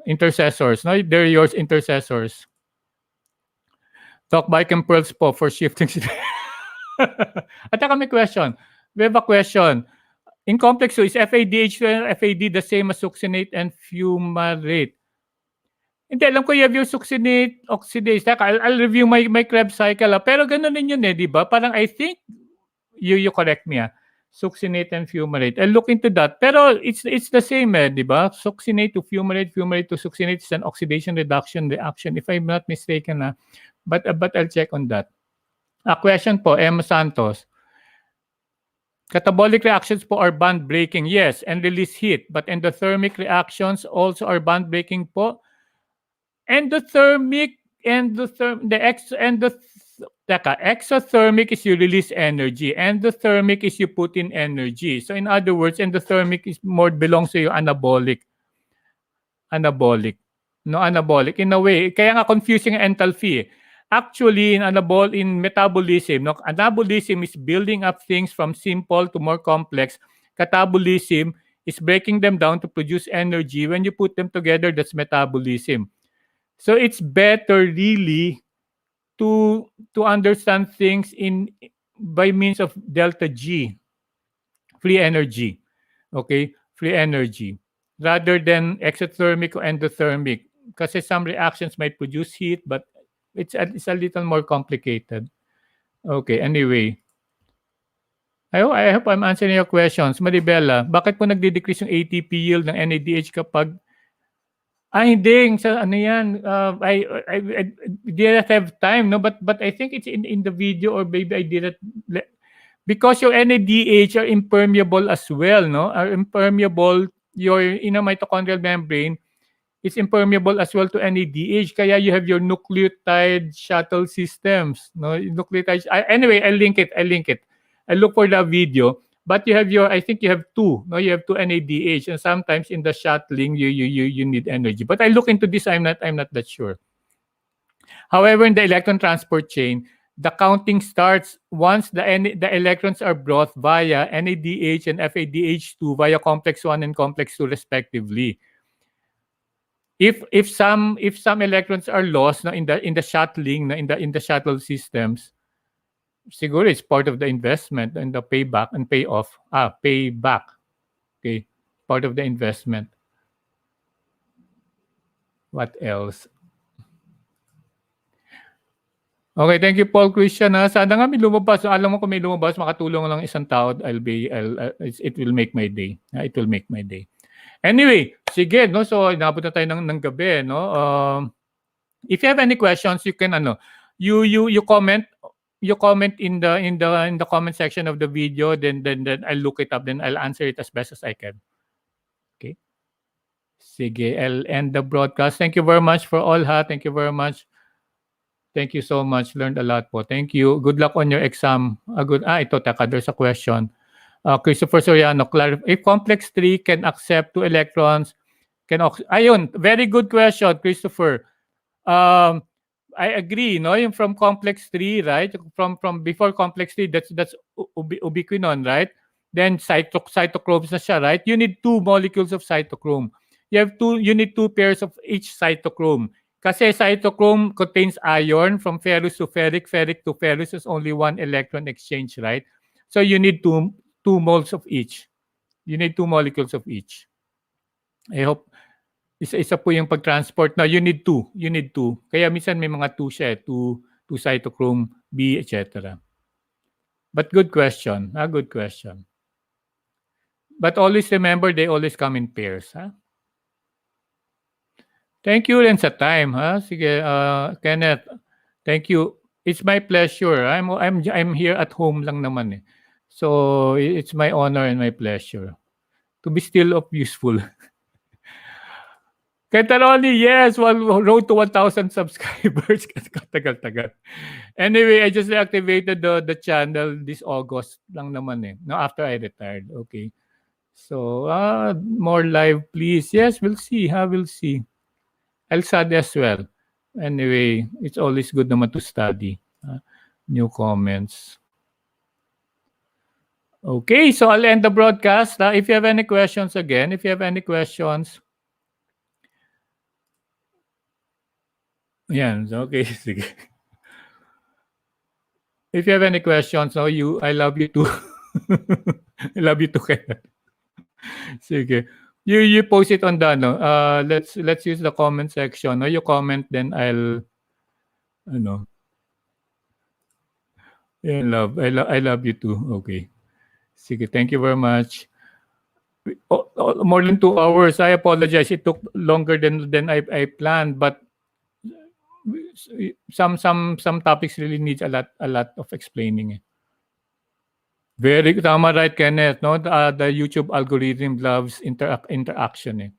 intercessors, no, they're yours intercessors. Talk bike and pearls po for shifting. At saka may question. We have a question. In complex 2, is FADH2 and FAD the same as succinate and fumarate? Hindi, alam ko you have your succinate oxidase. I'll review my Krebs cycle. Pero ganun din yun di ba? Parang I think, you correct me succinate and fumarate. I'll look into that. Pero it's the same di ba? Succinate to fumarate, fumarate to succinate is an oxidation-reduction reaction. If I'm not mistaken But I'll check on that. A question po, Emma Santos. Catabolic reactions po are bond breaking, yes, and release heat. But endothermic reactions also are bond breaking po. Exothermic is you release energy. Endothermic is you put in energy. So in other words, endothermic is more belongs to you anabolic. No, anabolic. In a way, kaya nga confusing ang enthalpy. Actually, in metabolism, anabolism is building up things from simple to more complex. Catabolism is breaking them down to produce energy. When you put them together, that's metabolism. So it's better really to understand things in by means of delta G, free energy. Okay? Free energy. Rather than exothermic or endothermic. Kasi some reactions might produce heat, but it's a little more complicated. Okay, anyway. I hope I'm answering your questions. Maribela, bakit po nagde-decrease yung ATP yield ng NADH kapag hindi sa ano yan, I didn't have time, no, but I think it's in the video, or maybe I didn't because your NADH are impermeable as well, no? Are impermeable, your inner mitochondrial membrane is impermeable as well to NADH. Kaya you have your nucleotide shuttle systems. No, nucleotide. Anyway, I'll link it. I look for the video. But you have I think you have two. No, you have two NADH, and sometimes in the shuttling, you need energy. But I look into this. I'm not that sure. However, in the electron transport chain, the counting starts once the electrons are brought via NADH and FADH2 via complex 1 and complex 2 respectively. If some electrons are lost, no, in the shuttling, no, in the shuttle systems, siguro it's part of the investment and the payback and payoff. Payback. Okay, part of the investment. What else? Okay, thank you, Paul Christian. Sana nga may lumabas. Alam mo, kung may lumabas, makatulong lang isang tao, it will make my day. It will make my day. Anyway, sige, no? So, inabot na tayo ng gabi, no? If you have any questions, you can you comment in the comment section of the video, then I'll look it up, then I'll answer it as best as I can. Okay? Sige, I'll end the broadcast. Thank you very much for all, ha. Thank you very much. Thank you so much. Learned a lot po. Thank you. Good luck on your exam. There's a question. Christopher Soriano, if complex 3 can accept 2 electrons, ayun, very good question, Christopher. I agree, no? Yung from complex 3, right? From before complex 3, that's ubiquinone, right? Then cytochromes na siya, right? You need 2 molecules of cytochrome. You need 2 pairs of each cytochrome. Kasi cytochrome contains iron from ferrous to ferric, ferric to ferrous is only 1 electron exchange, right? So you need 2 moles of each. You need 2 molecules of each. I hope isa po yung pag-transport. Now, you need 2. Kaya minsan may mga 2 siya, 2 cytochrome B, etc. But good question. Good question. But always remember, they always come in pairs. Thank you rin sa time. Sige, Kenneth. Thank you. It's my pleasure. I'm here at home lang naman. So, it's my honor and my pleasure to be still of useful. Ketaroli, yes, road to 1,000 subscribers. Tagal-tagal. Anyway, I just reactivated the channel this August lang naman no, after I retired. Okay. So, more live, please. Yes, we'll see. We'll see. I'll study as well. Anyway, it's always good naman to study. New comments. Okay, so I'll end the broadcast. If you have any questions again, yan, okay, sige. If you have any questions, I love you too. I love you too, Kenneth. Sige. You post it on the let's use the comment section. You comment, then I'll I love you too. Okay. Sige, thank you very much. More than 2 hours. I apologize. It took longer than I planned, but some topics really needs a lot of explaining. Very tama, right, Kenneth, no? The YouTube algorithm loves interaction.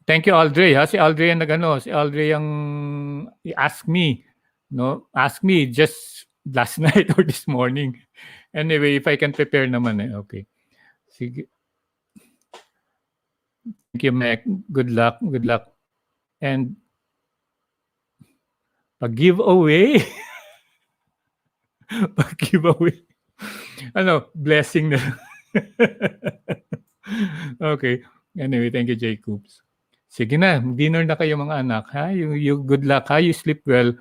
Thank you, Aldre. Si Aldre ang ask me, no? Ask me just last night or this morning. Anyway, if I can prepare naman okay. Sige. Thank you, Mac. Good luck. And pag-giveaway. Pag-giveaway. Blessing na. Okay. Anyway, thank you, Jacobs. Sige na, dinner na kayo mga anak, ha? You good luck, ha? You sleep well.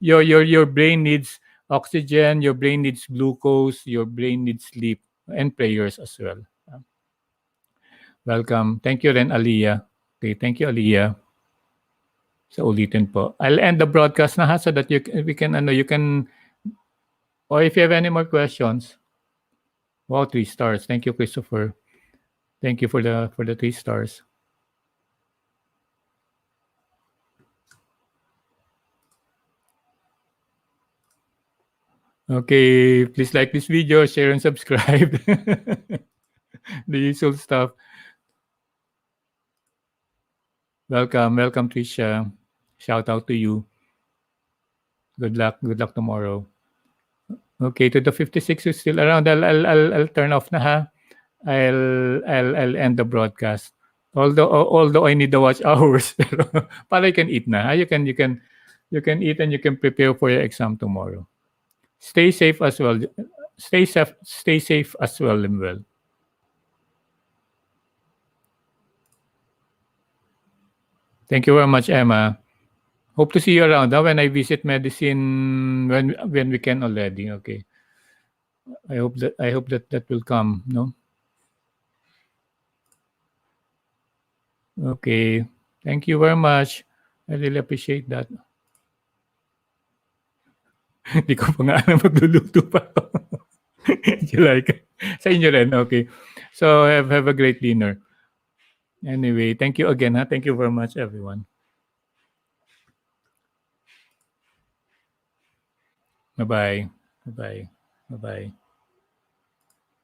Your brain needs oxygen, your brain needs glucose, your brain needs sleep, and prayers as well. Welcome. Thank you rin, Aliyah. Okay, thank you, Aliyah. Sa ulitin po. I'll end the broadcast na ha so that we can, you can, or if you have any more questions. Wow, 3 stars. Thank you, Christopher. Thank you for the 3 stars. Okay, please like this video, share and subscribe. The usual stuff. Welcome, Trisha. Shout out to you. Good luck tomorrow. Okay, to the 56 who's still around, I'll turn off na ha. I'll end the broadcast. Although I need the watch hours, para you can eat na. Ha? You can eat and you can prepare for your exam tomorrow. Stay safe as well. Stay safe as well, Limwell. Thank you very much, Emma. Hope to see you around when I visit medicine when we can already. Okay. I hope that will come. No. Okay. Thank you very much. I really appreciate that. Hindi ko pa nga alam magluluto pa ako. You like? Sa inyo rin. Okay. So have a great dinner. Anyway, thank you again. Ha? Thank you very much, everyone. Bye-bye. Bye-bye. Bye-bye.